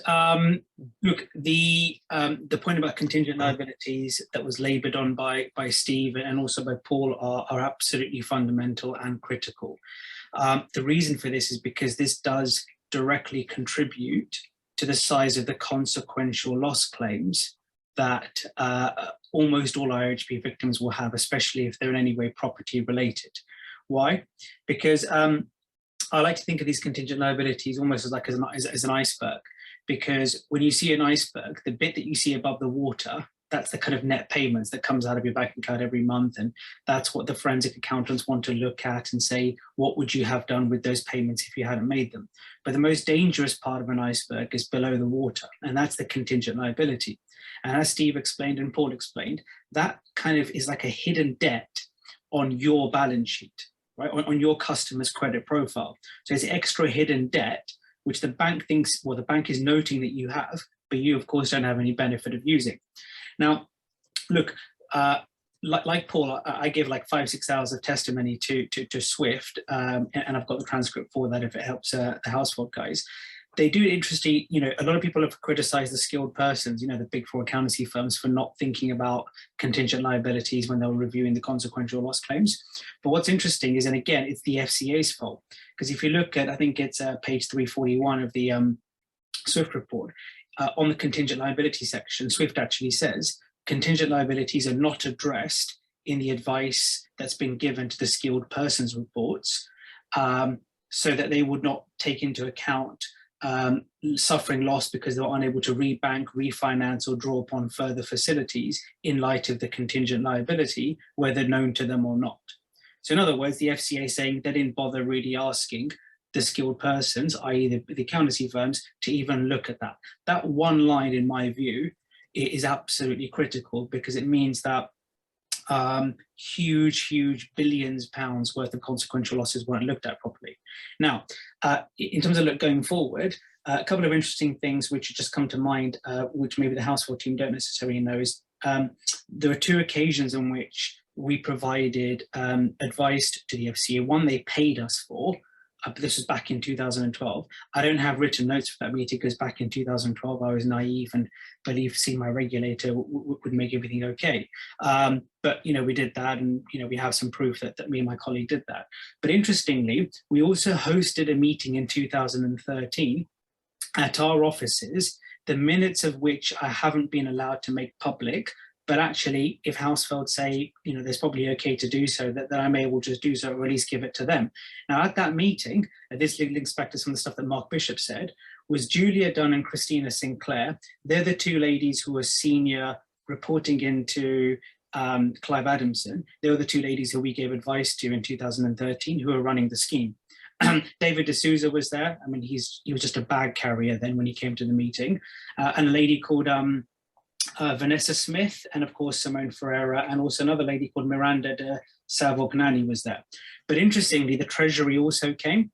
look, the point about contingent liabilities that was laboured on by Steve and also by Paul are absolutely fundamental and critical. The reason for this is because this does directly contribute to the size of the consequential loss claims that almost all IRHP victims will have, especially if they're in any way property related. Why? Because I like to think of these contingent liabilities almost as an iceberg, because when you see an iceberg, the bit that you see above the water that's the kind of net payments that comes out of your bank account every month. And that's what the forensic accountants want to look at and say, what would you have done with those payments if you hadn't made them? But the most dangerous part of an iceberg is below the water, and that's the contingent liability. And as Steve explained and Paul explained, that kind of is like a hidden debt on your balance sheet, right? On your customer's credit profile. So it's extra hidden debt, which the bank thinks, well, the bank is noting that you have, but you of course don't have any benefit of using. Now, look, like Paul, I gave like 5-6 hours of testimony to Swift, and I've got the transcript for that if it helps the Household guys. They do interesting, you know, a lot of people have criticized the skilled persons, you know, the big four accountancy firms for not thinking about contingent liabilities when they were reviewing the consequential loss claims. But what's interesting is, and again, it's the FCA's fault, because if you look at, I think it's page 341 of the Swift report, on the contingent liability section, Swift actually says contingent liabilities are not addressed in the advice that's been given to the skilled persons reports, so that they would not take into account suffering loss because they were unable to rebank, refinance, or draw upon further facilities in light of the contingent liability, whether known to them or not. So in other words, the FCA is saying they didn't bother really asking the skilled persons, i.e. the accountancy firms, to even look at that. That one line, in my view, is absolutely critical, because it means that huge billions pounds worth of consequential losses weren't looked at properly. Now, in terms of going forward, a couple of interesting things which just come to mind, which maybe the Household team don't necessarily know, is there are 2 occasions on which we provided advice to the FCA. One they paid us for, but this was back in 2012. I don't have written notes for that meeting because back in 2012 I was naive and believed seeing my regulator would make everything okay. But you know, we did that, and you know, we have some proof that me and my colleague did that. But interestingly, we also hosted a meeting in 2013 at our offices, the minutes of which I haven't been allowed to make public. But actually, if Household say, you know, there's probably okay to do so, that I may well just do so, or at least give it to them. Now, at that meeting, this links back to some of the stuff that Mark Bishop said, was Julia Dunn and Christina Sinclair. They're the 2 ladies who were senior reporting into Clive Adamson. They were the 2 ladies who we gave advice to in 2013, who were running the scheme. David D'Souza was there. I mean, he was just a bag carrier then when he came to the meeting. And a lady called Vanessa Smith, and of course Simone Ferreira, and also another lady called Miranda de Salvognani was there. But interestingly, the Treasury also came.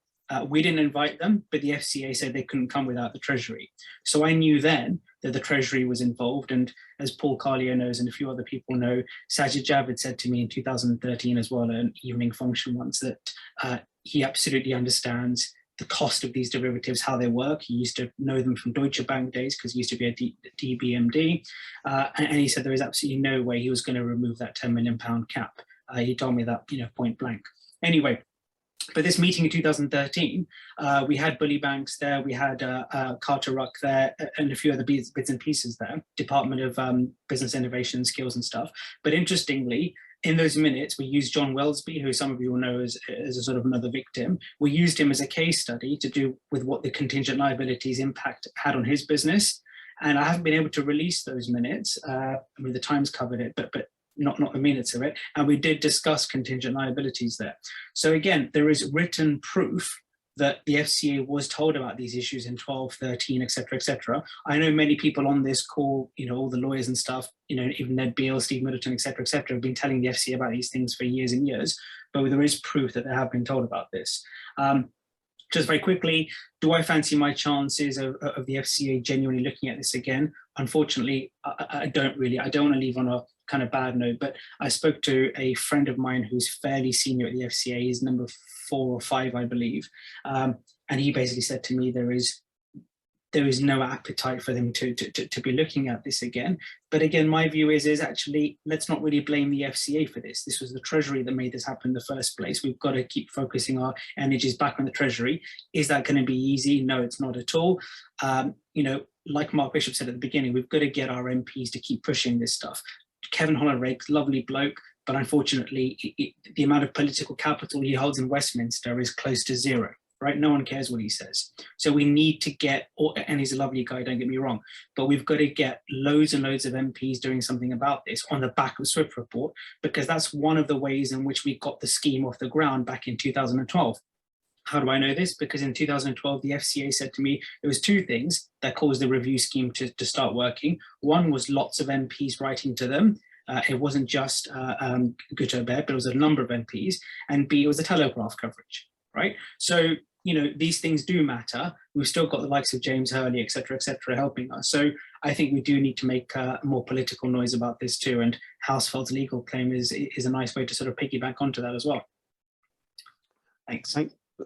We didn't invite them, but the FCA said they couldn't come without the Treasury. So I knew then that the Treasury was involved, and as Paul Carlier knows and a few other people know, Sajid Javid said to me in 2013 as well, at an evening function once, that he absolutely understands the cost of these derivatives, how they work. He used to know them from Deutsche Bank days because he used to be a DBMD. And he said there is absolutely no way he was going to remove that £10 million cap. He told me that, you know, point blank. Anyway, but this meeting in 2013, we had Bully Banks there, we had Carter Ruck there, and a few other bits and pieces there, Department of Business Innovation, Skills and stuff. But interestingly, in those minutes, we used John Wellesby, who some of you will know as a sort of another victim. We used him as a case study to do with what the contingent liabilities impact had on his business. And I haven't been able to release those minutes. I mean, the Times covered it, but not the minutes of it. And we did discuss contingent liabilities there. So again, there is written proof that the FCA was told about these issues in 12, 13, et cetera, I know many people on this call, you know, all the lawyers and stuff, you know, even Ned Beale, Steve Middleton, et cetera, have been telling the FCA about these things for years and years, but there is proof that they have been told about this. Just very quickly, do I fancy my chances of the FCA genuinely looking at this again? Unfortunately, I don't really. I don't want to leave on a kind of bad note, but I spoke to a friend of mine who's fairly senior at the FCA. He's number 4 or 5, I believe. And he basically said to me, there is no appetite for them to be looking at this again. But again, my view is actually, let's not really blame the FCA for this. This was the Treasury that made this happen in the first place. We've got to keep focusing our energies back on the Treasury. Is that going to be easy? No, it's not at all. You know, like Mark Bishop said at the beginning, we've got to get our MPs to keep pushing this stuff. Kevin Holland-Rake's lovely bloke, but unfortunately, the amount of political capital he holds in Westminster is close to zero. right? No one cares what he says. So we need to get, and he's a lovely guy, don't get me wrong, but we've got to get loads and loads of MPs doing something about this on the back of Swift report, because that's one of the ways in which we got the scheme off the ground back in 2012. How do I know this? Because in 2012, the FCA said to me, there was two things that caused the review scheme to start working. One was lots of MPs writing to them. It wasn't just Guto Bed, but it was a number of MPs. And B, it was the Telegraph coverage, right? So, you know, these things do matter. We've still got the likes of James Hurley, et cetera, helping us. So I think we do need to make more political noise about this too. And Housefeld's legal claim is a nice way to sort of piggyback onto that as well. Thanks.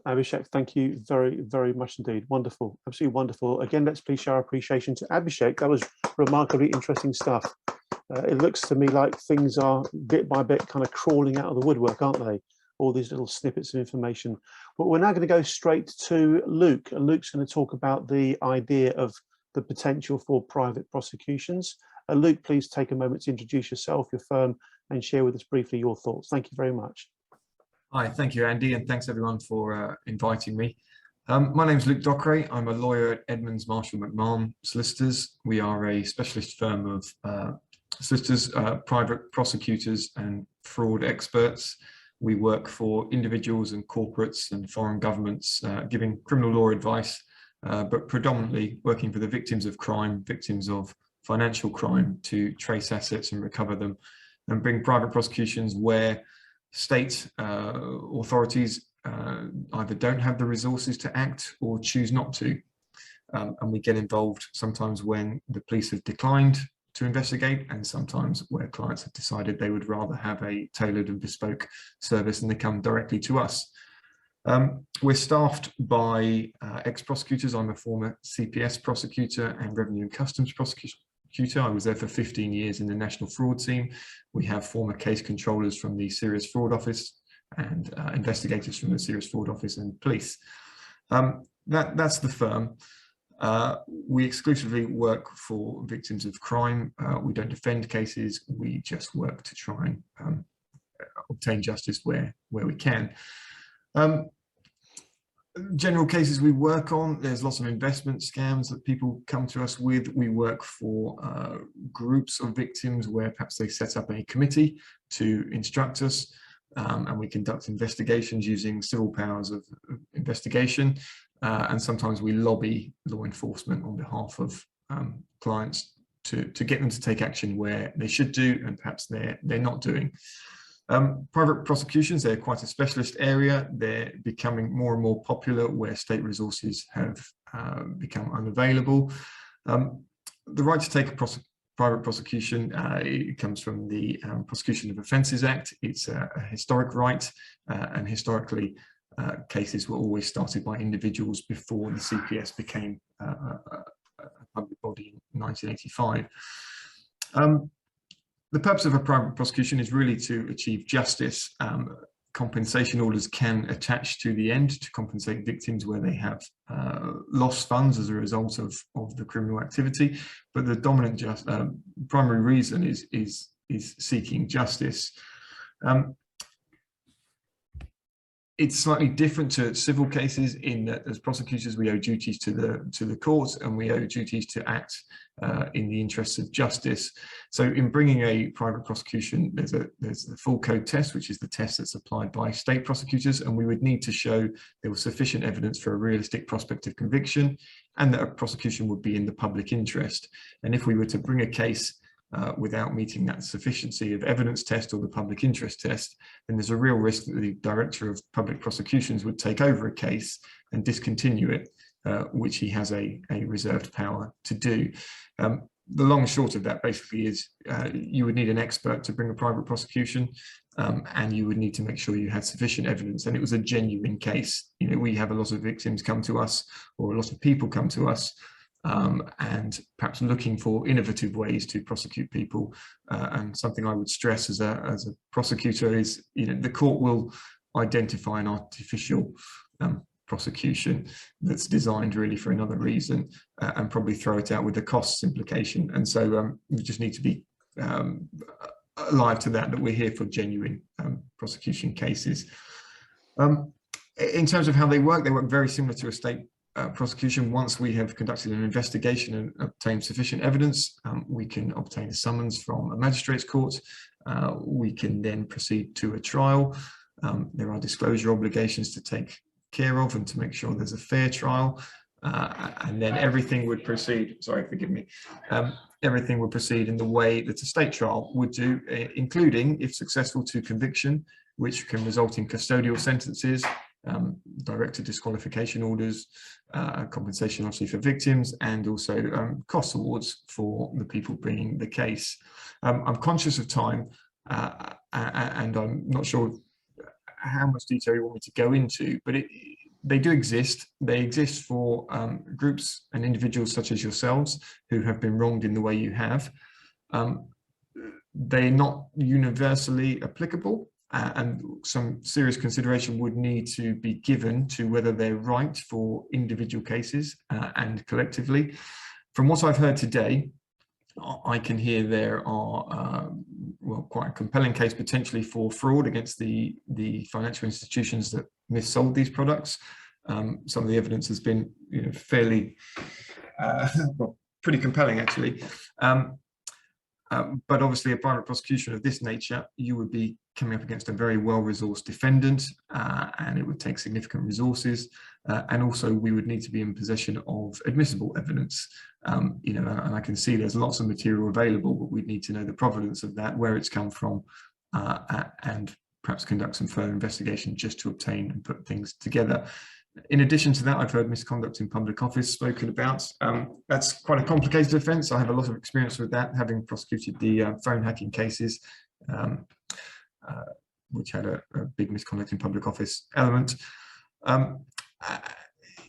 Abhishek, thank you very, very much indeed. Wonderful, absolutely wonderful. Again, let's please show our appreciation to Abhishek. That was remarkably interesting stuff. It looks to me like things are bit by bit kind of crawling out of the woodwork, aren't they? All these little snippets of information. But we're now going to go straight to Luke, and Luke's going to talk about the idea of the potential for private prosecutions. Luke, please take a moment to introduce yourself, your firm, and share with us briefly your thoughts. Thank you very much. Hi, thank you, Andy, and thanks everyone for inviting me. My name's Luke Dockwray. I'm a lawyer at Edmonds Marshall McMahon Solicitors. We are a specialist firm of solicitors, private prosecutors and fraud experts. We work for individuals and corporates and foreign governments, giving criminal law advice, but predominantly working for the victims of crime, victims of financial crime, to trace assets and recover them, and bring private prosecutions where state authorities either don't have the resources to act or choose not to. And we get involved sometimes when the police have declined to investigate, and sometimes where clients have decided they would rather have a tailored and bespoke service and they come directly to us. We're staffed by ex-prosecutors. I'm a former CPS prosecutor and Revenue and Customs prosecutor. I was there for 15 years in the national fraud team. We have former case controllers from the Serious Fraud Office and investigators from the Serious Fraud Office and police. That's the firm. We exclusively work for victims of crime. We don't defend cases. We just work to try and obtain justice where we can. General cases we work on, there's lots of investment scams that people come to us with. We work for groups of victims where perhaps they set up a committee to instruct us, and we conduct investigations using civil powers of investigation, and sometimes we lobby law enforcement on behalf of clients to get them to take action where they should do and perhaps they're not doing. Private prosecutions, they're quite a specialist area. They're becoming more and more popular where state resources have become unavailable. The right to take a private prosecution, it comes from the Prosecution of Offences Act. It's a historic right, and historically cases were always started by individuals before the CPS became a public body in 1985. The purpose of a private prosecution is really to achieve justice. Compensation orders can attach to the end to compensate victims where they have lost funds as a result of the criminal activity. But the dominant primary reason is seeking justice. It's slightly different to civil cases in that as prosecutors we owe duties to the courts, and we owe duties to act in the interests of justice. So in bringing a private prosecution, there's the full code test, which is the test that's applied by state prosecutors, and we would need to show there was sufficient evidence for a realistic prospect of conviction and that a prosecution would be in the public interest. And if we were to bring a case without meeting that sufficiency of evidence test or the public interest test, then there's a real risk that the Director of Public Prosecutions would take over a case and discontinue it, which he has a reserved power to do. The long and short of that basically is you would need an expert to bring a private prosecution, and you would need to make sure you had sufficient evidence and it was a genuine case. You know, we have a lot of victims come to us, or a lot of people come to us, and perhaps looking for innovative ways to prosecute people. And something I would stress as a prosecutor is, you know, the court will identify an artificial prosecution that's designed really for another reason, and probably throw it out with the costs implication. And so we just need to be alive to that we're here for genuine prosecution cases. in terms of how they work very similar to a state prosecution. Once we have conducted an investigation and obtained sufficient evidence, we can obtain a summons from a magistrate's court. We can then proceed to a trial. There are disclosure obligations to take care of and to make sure there's a fair trial. And then everything would proceed, everything would proceed in the way that a state trial would do, including, if successful, to conviction, which can result in custodial sentences, director disqualification orders, compensation obviously for victims, and also cost awards for the people bringing the case. I'm conscious of time, and I'm not sure how much detail you want me to go into, but they do exist. They exist for groups and individuals such as yourselves who have been wronged in the way you have. They're not universally applicable, and some serious consideration would need to be given to whether they're right for individual cases and collectively. From what I've heard today, I can hear there are well, quite a compelling case potentially for fraud against the financial institutions that missold these products. Some of the evidence has been, fairly, well, pretty compelling actually. But obviously a private prosecution of this nature, you would be coming up against a very well-resourced defendant, and it would take significant resources. And also we would need to be in possession of admissible evidence. And I can see there's lots of material available, but we'd need to know the provenance of that, where it's come from, and perhaps conduct some further investigation just to obtain and put things together. In addition to that, I've heard misconduct in public office spoken about. That's quite a complicated offence. I have a lot of experience with that, having prosecuted the phone hacking cases, which had a big misconduct in public office element.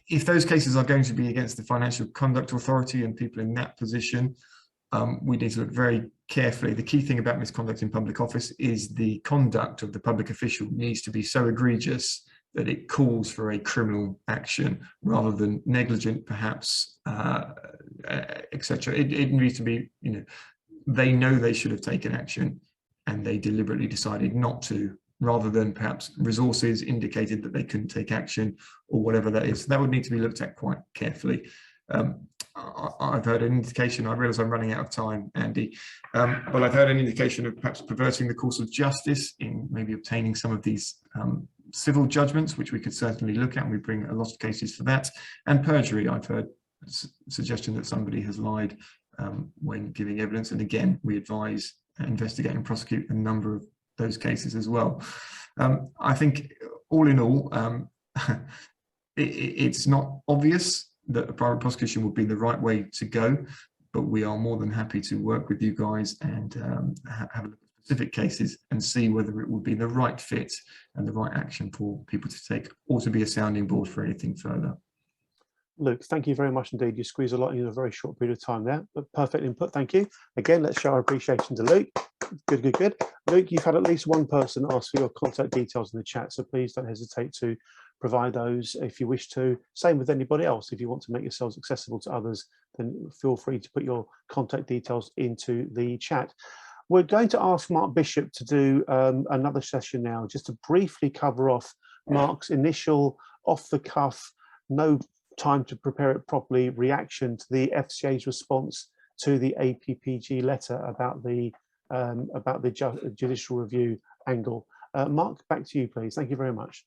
If those cases are going to be against the Financial Conduct Authority and people in that position, we need to look very carefully. The key thing about misconduct in public office is the conduct of the public official needs to be so egregious that it calls for a criminal action rather than negligent, perhaps, etc. It needs to be, they know they should have taken action and they deliberately decided not to, rather than perhaps resources indicated that they couldn't take action or whatever that is. That would need to be looked at quite carefully. I've heard an indication, I realise I'm running out of time, Andy, but I've heard an indication of perhaps perverting the course of justice in maybe obtaining some of these civil judgments, which we could certainly look at, and we bring a lot of cases for that. And perjury, I've heard suggestion that somebody has lied when giving evidence, and again, we advise, investigate and prosecute a number of those cases as well. I think all in all, it's not obvious that a private prosecution would be the right way to go, but we are more than happy to work with you guys and have a look at specific cases and see whether it would be the right fit and the right action for people to take, or to be a sounding board for anything further. Luke, thank you very much indeed. You squeezed a lot in a very short period of time there, but perfect input, thank you. Again, let's show our appreciation to Luke. Good, good, good. Luke, you've had at least one person ask for your contact details in the chat, so please don't hesitate to provide those if you wish to. Same with anybody else. If you want to make yourselves accessible to others, then feel free to put your contact details into the chat. We're going to ask Mark Bishop to do another session now, just to briefly cover off Mark's initial off-the-cuff, no time to prepare it properly, reaction to the FCA's response to the APPG letter about the judicial review angle. Mark, back to you, please. Thank you very much.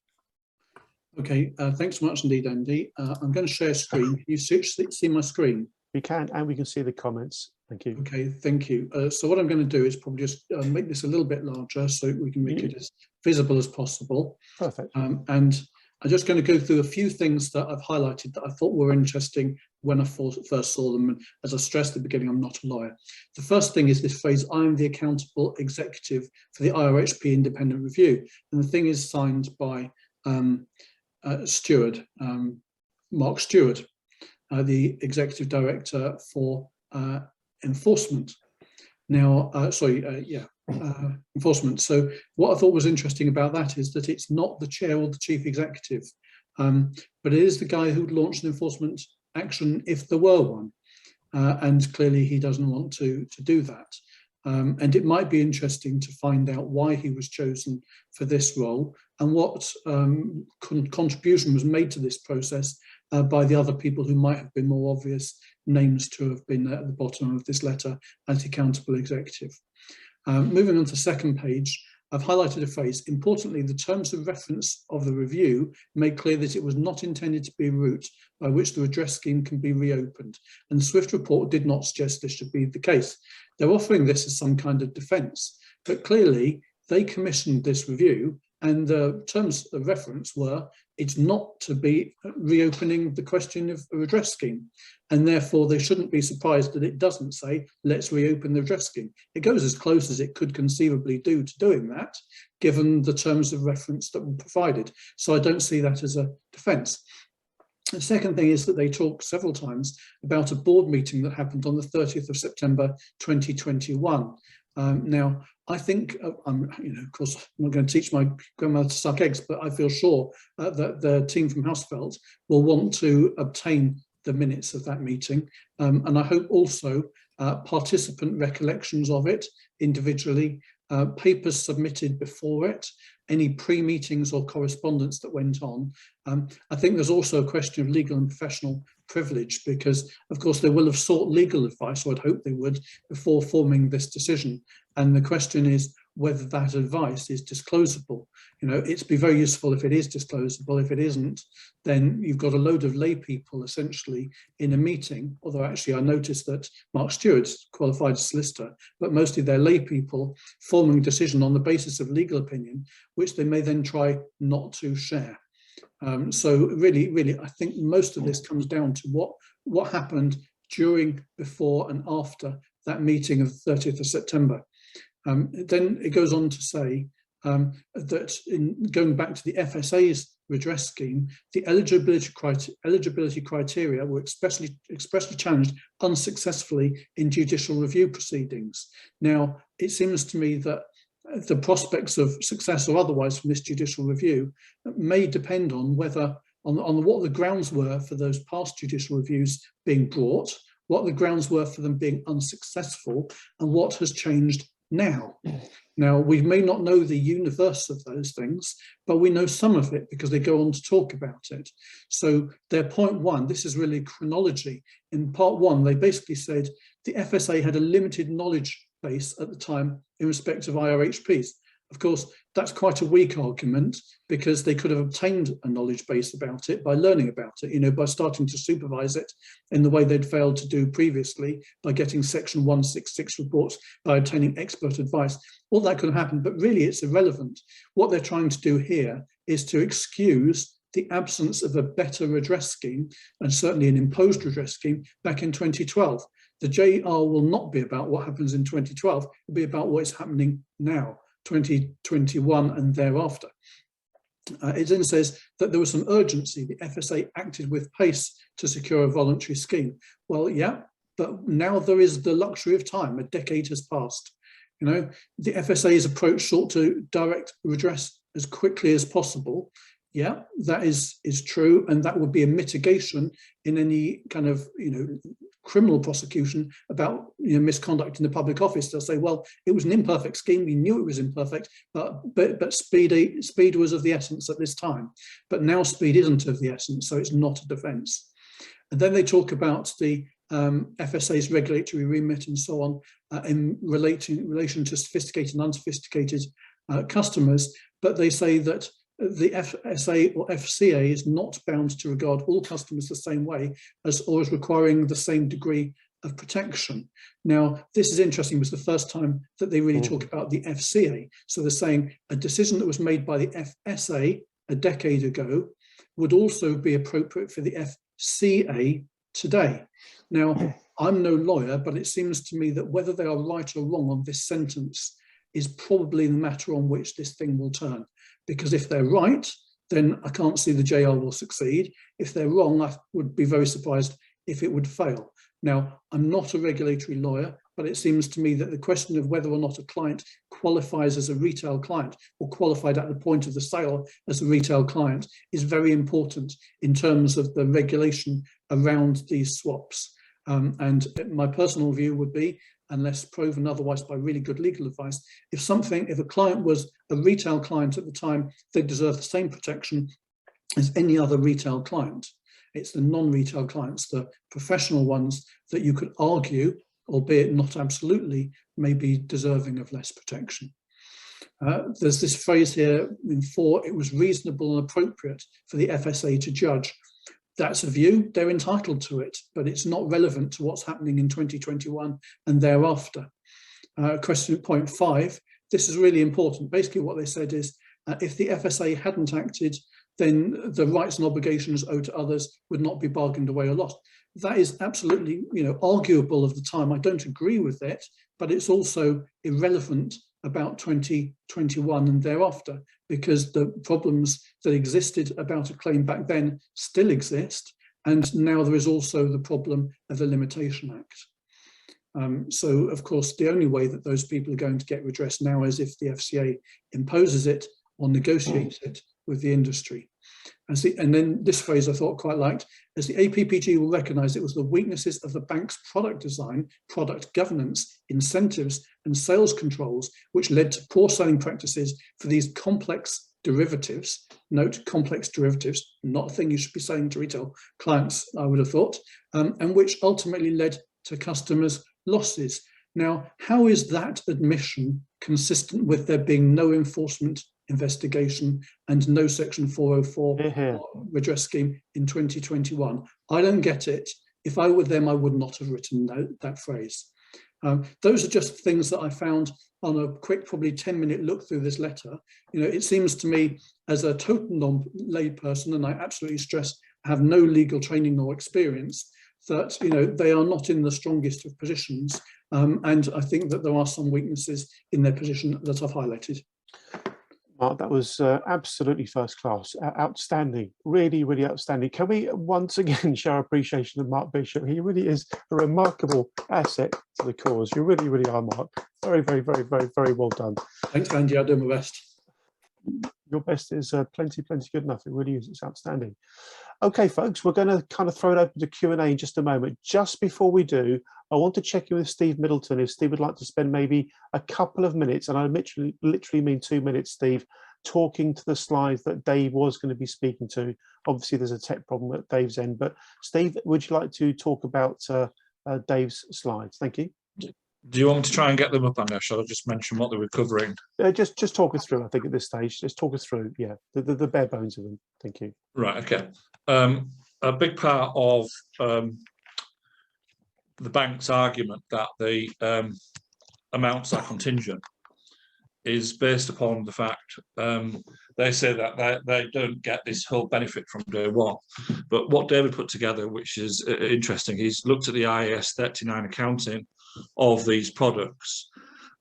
Okay, thanks so much indeed, Andy. I'm going to share a screen. Can you see my screen? We can, and we can see the comments. Thank you. Okay, thank you. So what I'm going to do is probably just make this a little bit larger so we can make it as visible as possible. Perfect. And I'm just going to go through a few things that I've highlighted that I thought were interesting when I first saw them. And as I stressed at the beginning, I'm not a lawyer. The first thing is this phrase, I am the accountable executive for the IRHP independent review. And the thing is signed by Stewart, Mark Stewart, the executive director for enforcement. Now, enforcement. So what I thought was interesting about that is that it's not the chair or the chief executive, but it is the guy who'd launched an enforcement action if there were one. And clearly he doesn't want to do that. And it might be interesting to find out why he was chosen for this role and what contribution was made to this process by the other people who might have been more obvious names to have been at the bottom of this letter as accountable executive. Moving on to the second page, I've highlighted a phrase. Importantly, the terms of reference of the review made clear that it was not intended to be a route by which the redress scheme can be reopened, and the Swift report did not suggest this should be the case. They're offering this as some kind of defence, but clearly they commissioned this review, and the terms of reference were it's not to be reopening the question of a redress scheme, and therefore they shouldn't be surprised that it doesn't say let's reopen the redress scheme. It goes as close as it could conceivably do to doing that, given the terms of reference that were provided. So I don't see that as a defence. The second thing is that they talk several times about a board meeting that happened on the 30th of September 2021. Now, I think, of course, I'm not going to teach my grandmother to suck eggs, but I feel sure that the team from Hausfeld will want to obtain the minutes of that meeting. And I hope also participant recollections of it individually, papers submitted before it, any pre-meetings or correspondence that went on. I think there's also a question of legal and professional privilege because, of course, they will have sought legal advice, or I'd hope they would, before forming this decision. And the question is whether that advice is disclosable. You know, it'd be very useful if it is disclosable. If it isn't, then you've got a load of lay people essentially in a meeting, although actually I noticed that Mark Stewart's qualified as solicitor, but mostly they're lay people forming a decision on the basis of legal opinion, which they may then try not to share. So really, I think most of this comes down to what happened during, before and after that meeting of the 30th of September. Then it goes on to say that in going back to the FSA's redress scheme, the eligibility criteria were expressly challenged unsuccessfully in judicial review proceedings. Now, it seems to me that the prospects of success or otherwise from this judicial review may depend on whether, on what the grounds were for those past judicial reviews being brought, what the grounds were for them being unsuccessful, and what has changed now. Now, we may not know the universe of those things, but we know some of it because they go on to talk about it. So their point one, this is really chronology. In part one, they basically said the FSA had a limited knowledge base at the time in respect of IRHPs. Of course, that's quite a weak argument because they could have obtained a knowledge base about it by learning about it, you know, by starting to supervise it in the way they'd failed to do previously, by getting Section 166 reports, by obtaining expert advice. All that could have happened, but really it's irrelevant. What they're trying to do here is to excuse the absence of a better redress scheme, and certainly an imposed redress scheme, back in 2012. The JR will not be about what happens in 2012, it'll be about what is happening now, 2021 and thereafter. It then says that there was some urgency. The FSA acted with pace to secure a voluntary scheme. Well, yeah, but now there is the luxury of time. A decade has passed. You know, the FSA's approach sought to direct redress as quickly as possible. Yeah, that is true, and that would be a mitigation in any kind of, you know, criminal prosecution about, you know, misconduct in the public office. They'll say, well, it was an imperfect scheme, we knew it was imperfect, but speed was of the essence at this time. But now speed isn't of the essence, so it's not a defence. And then they talk about the FSA's regulatory remit and so on in relation to sophisticated and unsophisticated customers, but they say that the FSA or FCA is not bound to regard all customers the same way or as requiring the same degree of protection. Now, this is interesting. It was the first time that they really talk about the FCA. So they're saying a decision that was made by the FSA a decade ago would also be appropriate for the FCA today. Now, I'm no lawyer, but it seems to me that whether they are right or wrong on this sentence is probably the matter on which this thing will turn. Because if they're right, then I can't see the JR will succeed. If they're wrong, I would be very surprised if it would fail. Now, I'm not a regulatory lawyer, but it seems to me that the question of whether or not a client qualifies as a retail client or qualified at the point of the sale as a retail client is very important in terms of the regulation around these swaps. And my personal view would be unless proven otherwise by really good legal advice. If a client was a retail client at the time, they deserve the same protection as any other retail client. It's the non-retail clients, the professional ones, that you could argue, albeit not absolutely, may be deserving of less protection. There's this phrase here in 4, it was reasonable and appropriate for the FSA to judge. That's a view, they're entitled to it, but it's not relevant to what's happening in 2021 and thereafter. Question point 5, this is really important. Basically what they said is, if the FSA hadn't acted, then the rights and obligations owed to others would not be bargained away or lost. That is absolutely, arguable of the time. I don't agree with it, but it's also irrelevant about 2021 and thereafter, because the problems that existed about a claim back then still exist, and now there is also the problem of the Limitation Act. So, of course, the only way that those people are going to get redress now is if the FCA imposes it or negotiates it with the industry. And then this phrase I thought quite liked, as the APPG will recognise it was the weaknesses of the bank's product design, product governance, incentives and sales controls which led to poor selling practices for these complex derivatives. Note, complex derivatives, not a thing you should be saying to retail clients, I would have thought, and which ultimately led to customers' losses. Now, how is that admission consistent with there being no enforcement investigation and no Section 404 redress scheme in 2021? I don't get it. If I were them, I would not have written that phrase. Those are just things that I found on a quick, probably 10-minute look through this letter. It seems to me, as a total non-lay person, and I absolutely stress I have no legal training or experience, that they are not in the strongest of positions, and I think that there are some weaknesses in their position that I've highlighted. Mark, that was absolutely first class, outstanding, really, really outstanding. Can we once again show our appreciation of Mark Bishop? He really is a remarkable asset to the cause. You really, really are, Mark. Very, very, very, very, very well done. Thanks, Andy. I'll do my best. Your best is plenty good enough. It really is. It's outstanding. Okay, folks, we're going to kind of throw it open to Q&A in just a moment. Just before we do, I want to check in with Steve Middleton if Steve would like to spend maybe a couple of minutes, and I literally mean 2 minutes, Steve, talking to the slides that Dave was going to be speaking to. Obviously, there's a tech problem at Dave's end, but Steve, would you like to talk about Dave's slides? Thank you. Do you want me to try and get them up, Andy? Shall I just mention what they were covering? Just talk us through, I think, at this stage. Just talk us through, yeah, the bare bones of them. Thank you. Right, okay. A big part of the bank's argument that the amounts are contingent is based upon the fact they say that they don't get this whole benefit from day one. But what David put together, which is interesting, he's looked at the IAS 39 accounting of these products,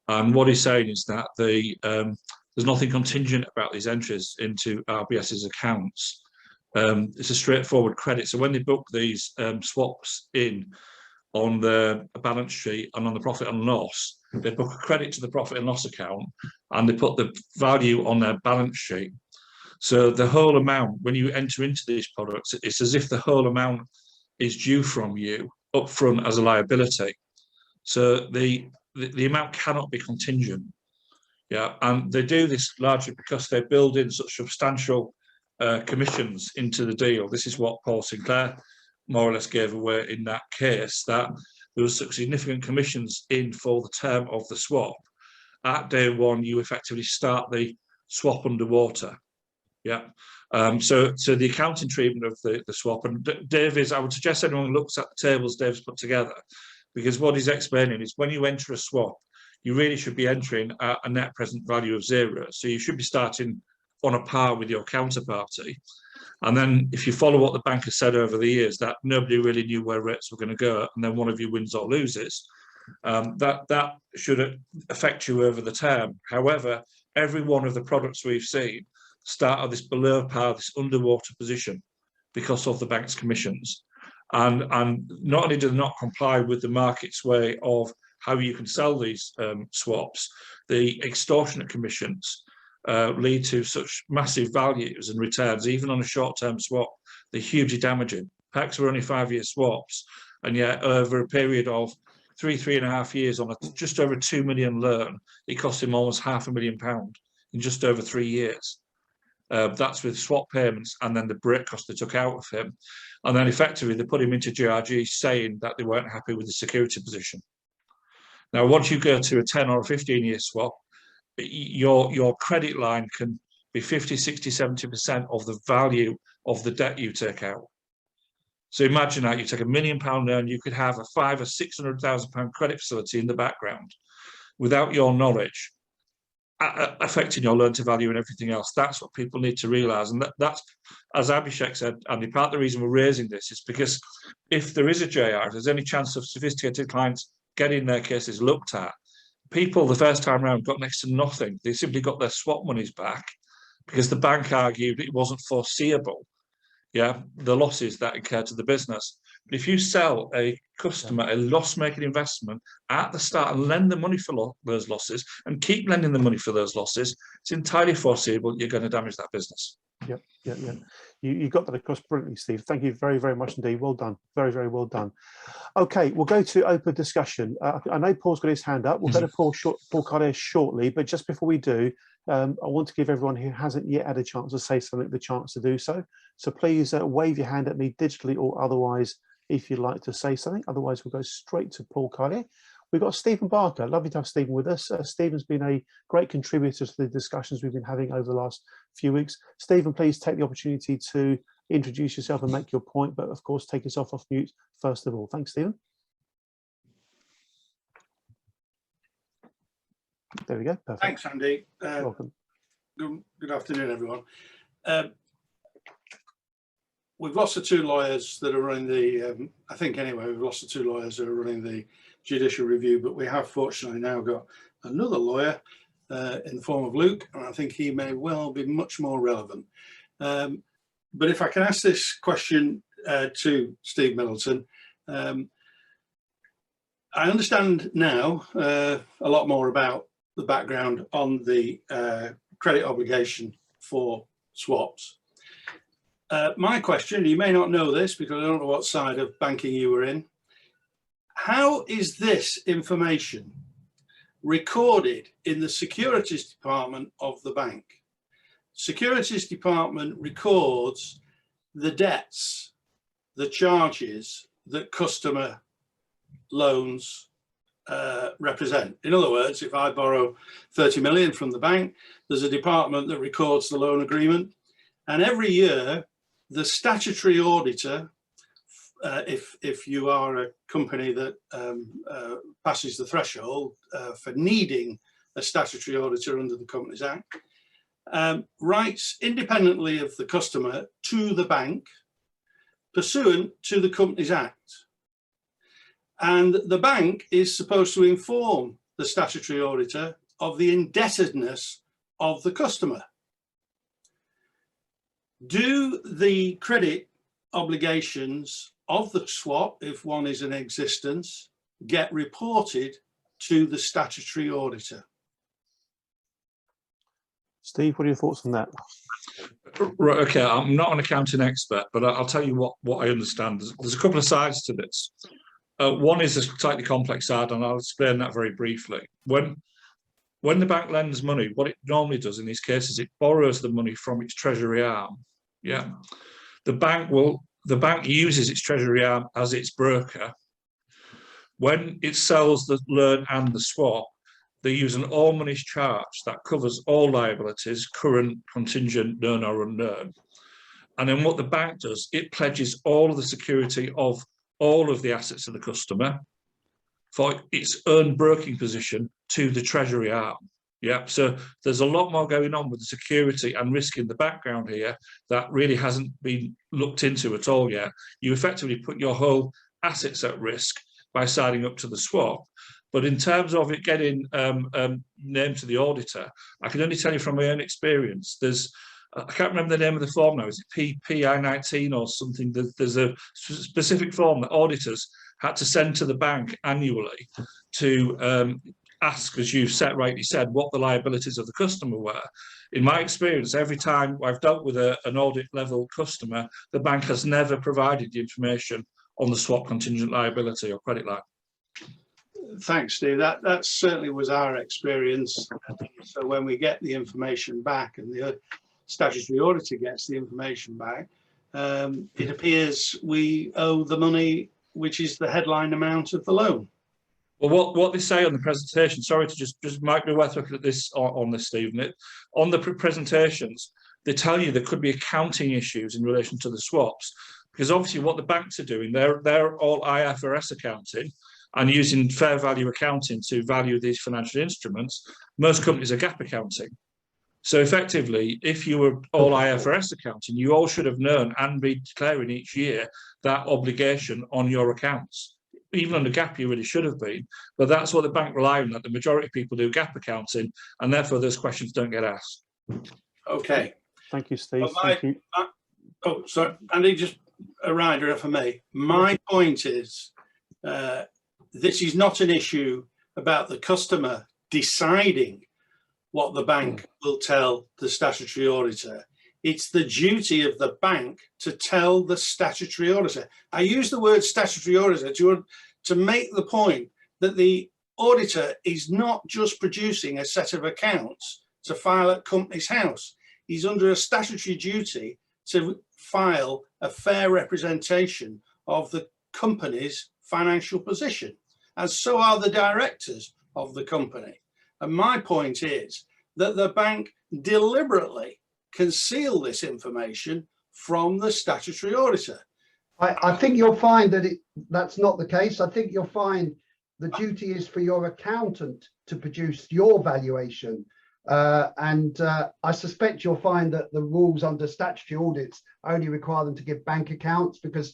and what he's saying is that there's nothing contingent about these entries into RBS's accounts. It's a straightforward credit. So when they book these swaps in on the balance sheet and on the profit and loss, they book a credit to the profit and loss account and they put the value on their balance sheet. So the whole amount, when you enter into these products, it's as if the whole amount is due from you up front as a liability. So the amount cannot be contingent. Yeah, and they do this largely because they build in such substantial commissions into the deal. This is what Paul Sinclair more or less gave away in that case, that there was significant commissions in for the term of the swap. At day one, you effectively start the swap underwater. Yeah. So the accounting treatment of the swap, and Dave is, I would suggest anyone looks at the tables Dave's put together, because what he's explaining is when you enter a swap, you really should be entering at a net present value of 0. So you should be starting on a par with your counterparty. And then if you follow what the bank has said over the years, that nobody really knew where rates were going to go, and then one of you wins or loses, that should affect you over the term. However, every one of the products we've seen start at this below par, this underwater position because of the bank's commissions. And not only do they not comply with the market's way of how you can sell these swaps, the extortionate commissions lead to such massive values and returns, even on a short-term swap. They're hugely damaging. PACs were only 5-year swaps, and yet over a period of 3.5 years on a just over £2 million loan, it cost him almost £500,000 in just over 3 years. That's with swap payments and then the break cost they took out of him. And then effectively they put him into GRG saying that they weren't happy with the security position. Now, once you go to a 10 or a 15-year swap, your credit line can be 50, 60, 70% of the value of the debt you take out. So imagine that you take £1 million loan, you could have a £500,000 or £600,000 credit facility in the background without your knowledge, affecting your loan to value and everything else. That's what people need to realise. And that's, as Abishek said, Andy, part of the reason we're raising this is because if there is a JR, if there's any chance of sophisticated clients getting their cases looked at, people the first time around got next to nothing. They simply got their swap monies back because the bank argued it wasn't foreseeable, the losses that incurred to the business. But if you sell a customer a loss-making investment at the start and lend the money for those losses and keep lending the money for those losses, it's entirely foreseeable you're going to damage that business. Yeah. You got that across brilliantly, Steve. Thank you very, very much indeed. Well done. Very, very well done. Okay, we'll go to open discussion. I know Paul's got his hand up. We'll go to Paul Carlier shortly, but just before we do, I want to give everyone who hasn't yet had a chance to say something the chance to do so. So please wave your hand at me digitally or otherwise if you'd like to say something. Otherwise, we'll go straight to Paul Carlier. We've got Stephen Barker. Lovely to have Stephen with us. Stephen's been a great contributor to the discussions we've been having over the last few weeks. Stephen, please take the opportunity to introduce yourself and make your point, but of course, take yourself off mute first of all. Thanks, Stephen. There we go. Perfect. Thanks, Andy. Welcome. Good afternoon, everyone. We've lost the two lawyers that are running the, I think anyway, we've lost the two lawyers that are running the judicial review, but we have fortunately now got another lawyer in the form of Luke, and I think he may well be much more relevant. But if I can ask this question to Steve Middleton, I understand now a lot more about the background on the credit obligation for swaps. My question, you may not know this because I don't know what side of banking you were in. How is this information recorded in the securities department of the bank? Securities department records the debts, the charges that customer loans represent. In other words, if I borrow 30 million from the bank, there's a department that records the loan agreement, and every year the statutory auditor, if you are a company that passes the threshold for needing a statutory auditor under the Companies Act, writes independently of the customer to the bank pursuant to the Companies Act. And the bank is supposed to inform the statutory auditor of the indebtedness of the customer. Do the credit obligations of the swap, if one is in existence, get reported to the statutory auditor? Steve, what are your thoughts on that? Right, okay, I'm not an accounting expert, but I'll tell you what I understand. There's a couple of sides to this. One is a slightly complex side, and I'll explain that very briefly. When the bank lends money, what it normally does in these cases, it borrows the money from its treasury arm. The bank uses its treasury arm as its broker. When it sells the loan and the swap, they use an all monies charge that covers all liabilities, current, contingent, known or unknown. And then what the bank does, it pledges all of the security of all of the assets of the customer for its own broking position to the treasury arm. So there's a lot more going on with the security and risk in the background here that really hasn't been looked into at all yet. You effectively put your whole assets at risk by signing up to the swap. But in terms of it getting named to the auditor, I can only tell you from my own experience, I can't remember the name of the form now, is it PI19 or something? There's a specific form that auditors had to send to the bank annually to ask, as you rightly said, what the liabilities of the customer were. In my experience, every time I've dealt with an audit level customer, the bank has never provided the information on the swap contingent liability or credit line. Thanks, Steve. That certainly was our experience. So when we get the information back and the statutory auditor gets the information back, it appears we owe the money, which is the headline amount of the loan. Well, what they say on the presentation, sorry to just might be worth looking at this on this, Stephen. On the presentations, they tell you there could be accounting issues in relation to the swaps, because obviously what the banks are doing, they're all IFRS accounting and using fair value accounting to value these financial instruments. Most companies are GAAP accounting. So effectively, if you were all IFRS accounting, you all should have known and be declaring each year that obligation on your accounts. Even under GAAP, you really should have been, but that's what the bank rely on, that the majority of people do GAAP accounting, and therefore those questions don't get asked. Okay. Thank you, Steve. Well, Thank you. Oh, sorry, Andy, just a rider if I may. My point is, this is not an issue about the customer deciding what the bank will tell the statutory auditor. It's the duty of the bank to tell the statutory auditor. I use the word statutory auditor to make the point that the auditor is not just producing a set of accounts to file at Companies House. He's under a statutory duty to file a fair representation of the company's financial position, and so are the directors of the company. And my point is that the bank deliberately conceal this information from the statutory auditor. I think you'll find that that's not the case. I think you'll find the duty is for your accountant to produce your valuation. I suspect you'll find that the rules under statutory audits only require them to give bank accounts, because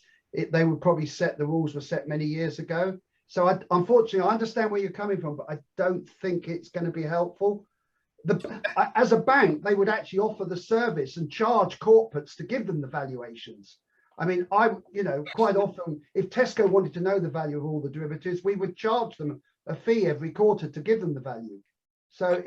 they would probably the rules were set many years ago. So unfortunately, I understand where you're coming from, but I don't think it's going to be helpful. As a bank, they would actually offer the service and charge corporates to give them the valuations. I mean, quite often, if Tesco wanted to know the value of all the derivatives, we would charge them a fee every quarter to give them the value. So,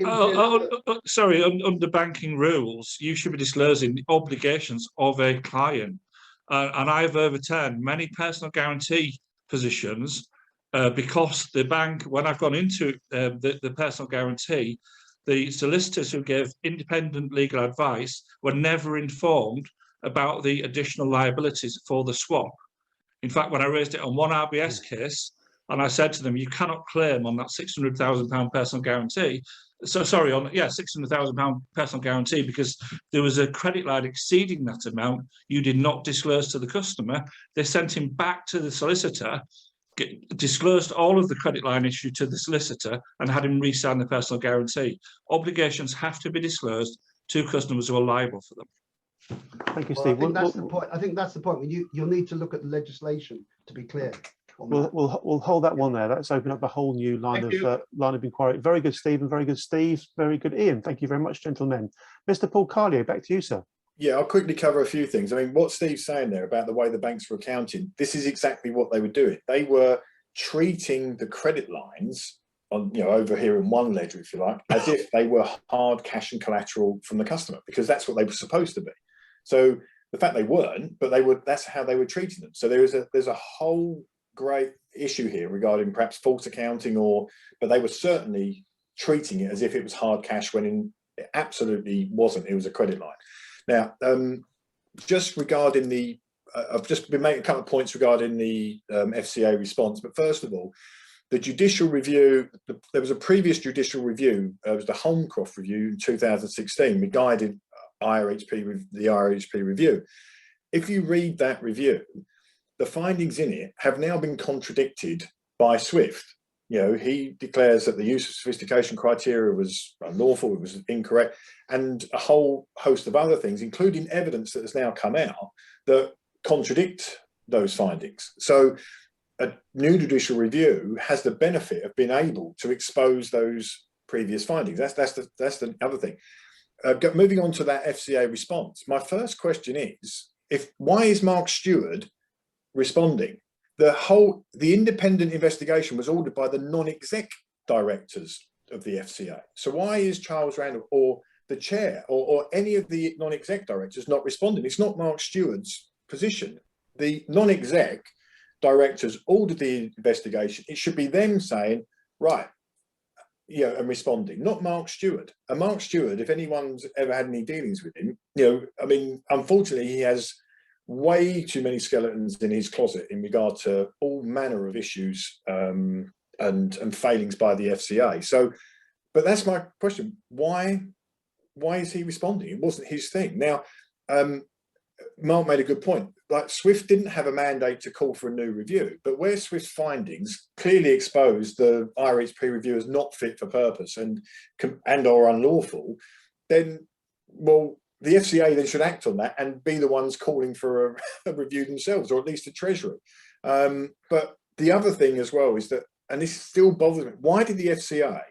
sorry, under banking rules, you should be disclosing the obligations of a client. And I've overturned many personal guarantee positions because the bank, when I've gone into the personal guarantee, the solicitors who gave independent legal advice were never informed about the additional liabilities for the swap. In fact, when I raised it on one RBS case, and I said to them, you cannot claim on that £600,000 personal guarantee. So sorry, £600,000 personal guarantee, because there was a credit line exceeding that amount you did not disclose to the customer. They sent him back to the solicitor, disclosed all of the credit line issue to the solicitor, and had him re-sign the personal guarantee. Obligations have to be disclosed to customers who are liable for them. Thank you, Steve. I think that's the point. I think that's the point. You'll need to look at the legislation to be clear. We'll hold that one there. That's opened up a whole new line of inquiry. Very good, Stephen. Very good, Steve. Very good, Ian. Thank you very much, gentlemen. Mr. Paul Carlier, back to you, sir. Yeah, I'll quickly cover a few things. I mean, what Steve's saying there about the way the banks were accounting, this is exactly what they were doing. They were treating the credit lines on, over here in one ledger, if you like, as if they were hard cash and collateral from the customer, because that's what they were supposed to be. So the fact they weren't, but that's how they were treating them. So there's a whole great issue here regarding perhaps false accounting, but they were certainly treating it as if it was hard cash when it absolutely wasn't. It was a credit line. Now, just regarding I've just been making a couple of points regarding the FCA response. But first of all, the judicial review, there was a previous judicial review, it was the Holmcroft review in 2016, guided the IRHP review. If you read that review, the findings in it have now been contradicted by Swift. He declares that the use of sophistication criteria was unlawful, it was incorrect, and a whole host of other things, including evidence that has now come out that contradict those findings. So a new judicial review has the benefit of being able to expose those previous findings. That's the other thing. Moving on to that FCA response, my first question is, why is Mark Stewart responding? The independent investigation was ordered by the non-exec directors of the FCA. So why is Charles Randall or the chair or any of the non-exec directors not responding? It's not Mark Stewart's position. The non-exec directors ordered the investigation, it should be them saying, right, you know, and responding, not Mark Stewart. And Mark Stewart, if anyone's ever had any dealings with him, you know, I mean, unfortunately, he has way too many skeletons in his closet in regard to all manner of issues and failings by the FCA. So, but that's my question. Why is he responding? It wasn't his thing. Now, Mark made a good point. Like, Swift didn't have a mandate to call for a new review, but where Swift's findings clearly exposed the IRHP review as not fit for purpose and or unlawful, then, well, the FCA then should act on that and be the ones calling for a review themselves, or at least the Treasury. But the other thing as well is that, and this still bothers me, why did the FCA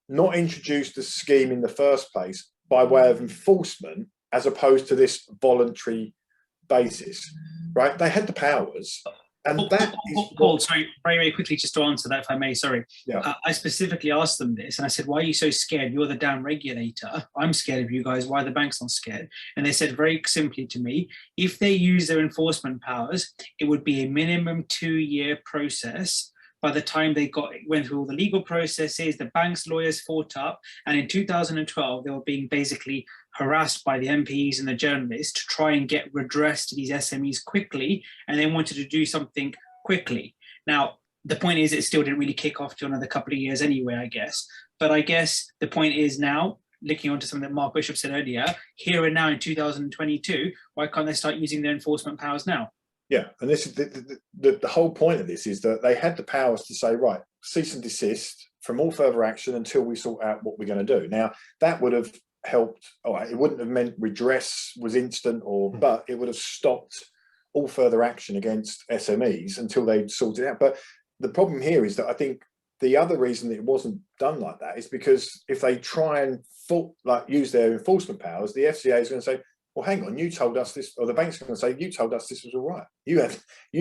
not introduce the scheme in the first place by way of enforcement, as opposed to this voluntary basis, right? They had the powers, and Paul, sorry, very, very quickly, just to answer that, if I may, sorry. Yeah. I specifically asked them this, and I said, why are you so scared? You're the damn regulator. I'm scared of you guys. Why are the banks not scared? And they said very simply to me, if they use their enforcement powers, it would be a minimum 2-year process. By the time they went through all the legal processes, the bank's lawyers fought up, and in 2012, they were being basically harassed by the MPs and the journalists to try and get redress to these SMEs quickly, and they wanted to do something quickly. Now, the point is, it still didn't really kick off to another couple of years anyway, I guess. But I guess the point is now, looking onto something that Mark Bishop said earlier, here and now in 2022, why can't they start using their enforcement powers now? Yeah, and this is the whole point of this, is that they had the powers to say, right, cease and desist from all further action until we sort out what we're going to do. Now, that would have helped. All right, it wouldn't have meant redress was instant, but it would have stopped all further action against SMEs until they'd sorted it out. But the problem here is that I think the other reason that it wasn't done like that is because if they try and use their enforcement powers, the FCA is going to say, well, hang on, you told us this, or the bank's going to say, you told us this was all right. You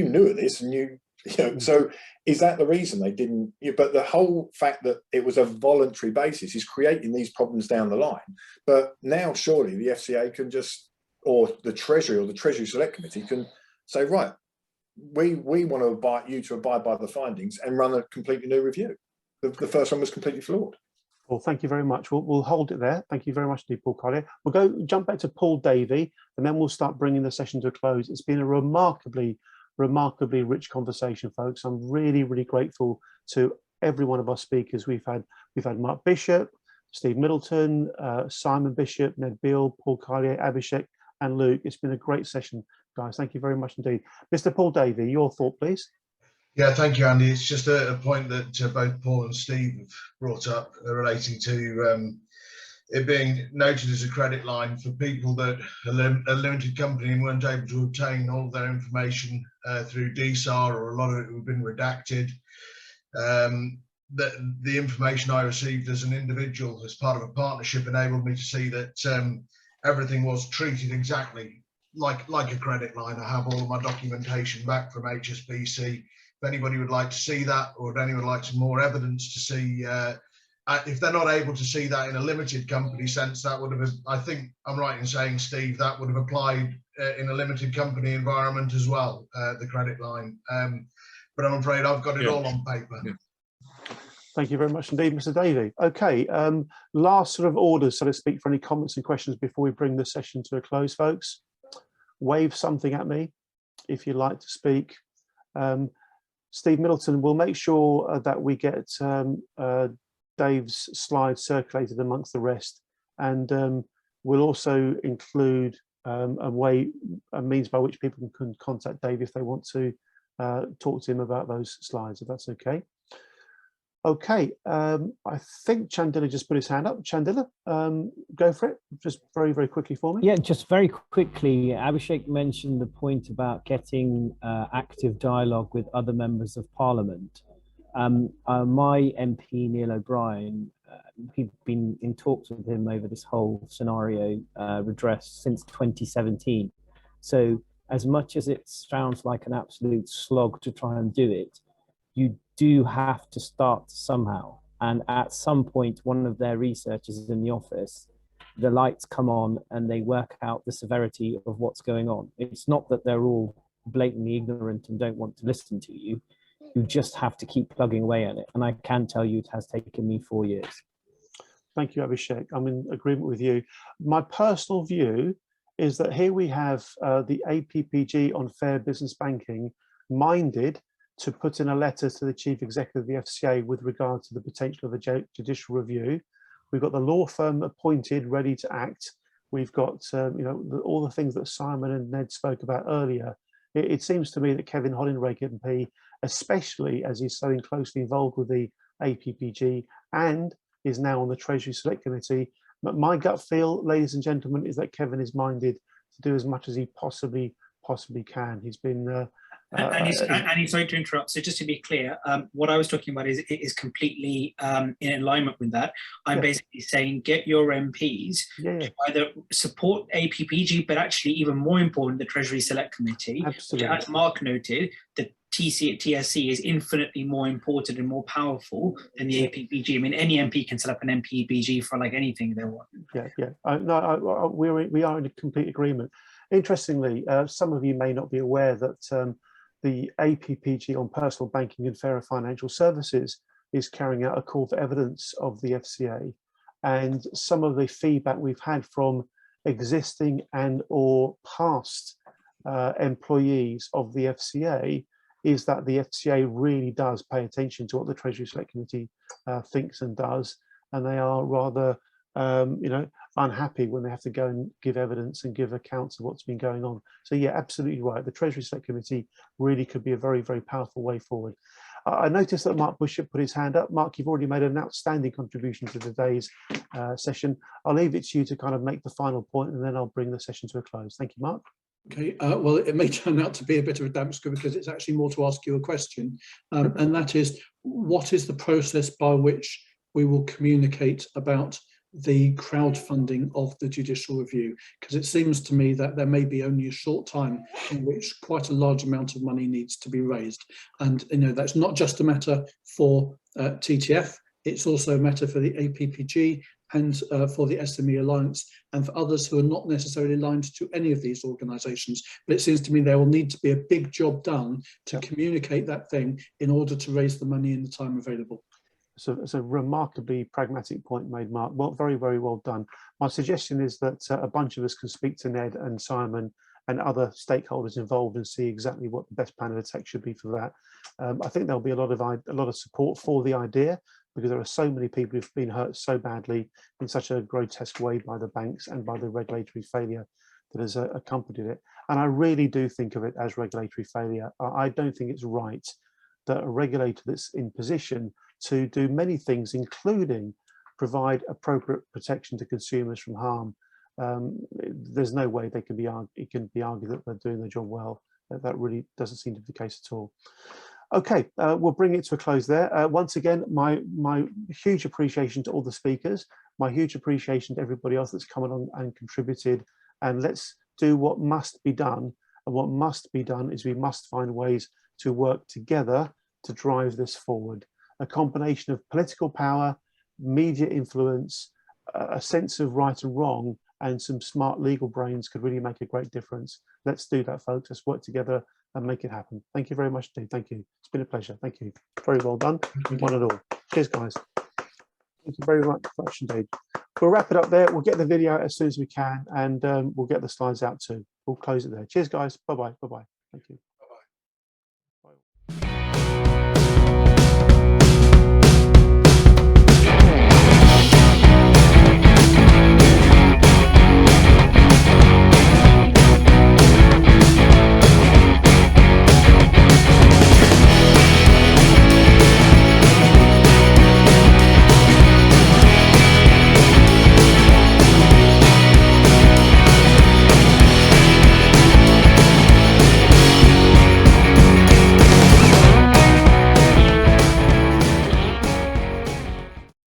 knew of this, and you know. So is that the reason they didn't? But the whole fact that it was a voluntary basis is creating these problems down the line. But now, surely the FCA can just, or the Treasury or the Treasury Select Committee can say, right, we want to abide by the findings and run a completely new review. The first one was completely flawed. Well, thank you very much. We'll hold it there. Thank you very much, Paul Carlier. We'll jump back to Paul Davey, and then we'll start bringing the session to a close. It's been a remarkably rich conversation, folks. I'm really, really grateful to every one of our speakers. We've had Mark Bishop, Steve Middleton, Simon Bishop, Ned Beale, Paul Carlier, Abishek, and Luke. It's been a great session, guys. Thank you very much indeed. Mr. Paul Davey, your thought, please. Yeah, thank you, Andy. It's just a point that both Paul and Steve have brought up relating to it being noted as a credit line for people that are a limited company and weren't able to obtain all their information through DSAR, or a lot of it had been redacted. The information I received as an individual, as part of a partnership, enabled me to see that everything was treated exactly like a credit line. I have all of my documentation back from HSBC. If anybody would like to see that, or if anyone would like some more evidence to see, if they're not able to see that in a limited company sense, that would have, I think I'm right in saying, Steve, that would have applied in a limited company environment as well, the credit line. But I'm afraid I've got it all on paper. Yeah. Thank you very much indeed, Mr. Davey. Okay, last sort of orders, so to speak, for any comments and questions before we bring the session to a close, folks. Wave something at me if you'd like to speak. Steve Middleton, we'll make sure that we get Dave's slides circulated amongst the rest, and we'll also include a means by which people can contact Dave if they want to talk to him about those slides, if that's okay. Okay, I think Chandila just put his hand up. Chandila, go for it, just very, very quickly for me. Yeah, just very quickly, Abhishek mentioned the point about getting active dialogue with other members of Parliament. My MP, Neil O'Brien, we've been in talks with him over this whole scenario redress since 2017. So as much as it sounds like an absolute slog to try and do it, you do have to start somehow. And at some point, one of their researchers in the office, the lights come on and they work out the severity of what's going on. It's not that they're all blatantly ignorant and don't want to listen to you. You just have to keep plugging away at it. And I can tell you it has taken me 4 years. Thank you, Abhishek. I'm in agreement with you. My personal view is that here we have the APPG on fair business banking minded to put in a letter to the chief executive of the FCA with regard to the potential of a judicial review. We've got the law firm appointed, ready to act. We've got all the things that Simon and Ned spoke about earlier. It seems to me that Kevin Hollingray MP, especially as he's so closely involved with the APPG and is now on the Treasury Select Committee, but my gut feel, ladies and gentlemen, is that Kevin is minded to do as much as he possibly can. He's been and sorry to interrupt. So just to be clear, what I was talking about is completely in alignment with that. I'm basically saying get your MPs to either support APPG, but actually even more important, the Treasury Select Committee. Absolutely. Which, as Mark noted, the TSC is infinitely more important and more powerful than the APPG. I mean, any MP can set up an MPBG for like anything they want. We are in complete agreement. Interestingly, some of you may not be aware that the APPG on personal banking and fairer financial services is carrying out a call for evidence of the FCA. And some of the feedback we've had from existing and or past employees of the FCA is that the FCA really does pay attention to what the Treasury Select Committee thinks and does, and they are rather unhappy when they have to go and give evidence and give accounts of what's been going on. So yeah, absolutely right. The Treasury Select Committee really could be a very, very powerful way forward. I noticed that Mark Bishop put his hand up. Mark, you've already made an outstanding contribution to today's session. I'll leave it to you to kind of make the final point, and then I'll bring the session to a close. Thank you, Mark. Okay, well, it may turn out to be a bit of a damp squib because it's actually more to ask you a question, and that is, what is the process by which we will communicate about the crowdfunding of the judicial review? Because it seems to me that there may be only a short time in which quite a large amount of money needs to be raised, and that's not just a matter for TTF, it's also a matter for the APPG and for the SME Alliance and for others who are not necessarily aligned to any of these organisations. But it seems to me there will need to be a big job done to communicate that thing in order to raise the money in the time available. So it's a remarkably pragmatic point made, Mark. Well, very, very well done. My suggestion is that a bunch of us can speak to Ned and Simon and other stakeholders involved and see exactly what the best plan of attack should be for that. I think there'll be a lot of support for the idea, because there are so many people who've been hurt so badly in such a grotesque way by the banks and by the regulatory failure that has accompanied it. And I really do think of it as regulatory failure. I don't think it's right that a regulator that's in position to do many things, including provide appropriate protection to consumers from harm, there's no way it can be argued that they're doing their job well. That really doesn't seem to be the case at all. Okay, we'll bring it to a close there. Once again, my huge appreciation to all the speakers, my huge appreciation to everybody else that's come on and contributed, and let's do what must be done. And what must be done is we must find ways to work together to drive this forward. A combination of political power, media influence, a sense of right and wrong, and some smart legal brains could really make a great difference. Let's do that, folks. Let's work together and make it happen. Thank you very much indeed. Thank you. It's been a pleasure. Thank you. Very well done. One and all. Cheers, guys. Thank you very much indeed. We'll wrap it up there. We'll get the video out as soon as we can, and we'll get the slides out too. We'll close it there. Cheers, guys. Bye-bye. Bye-bye. Thank you.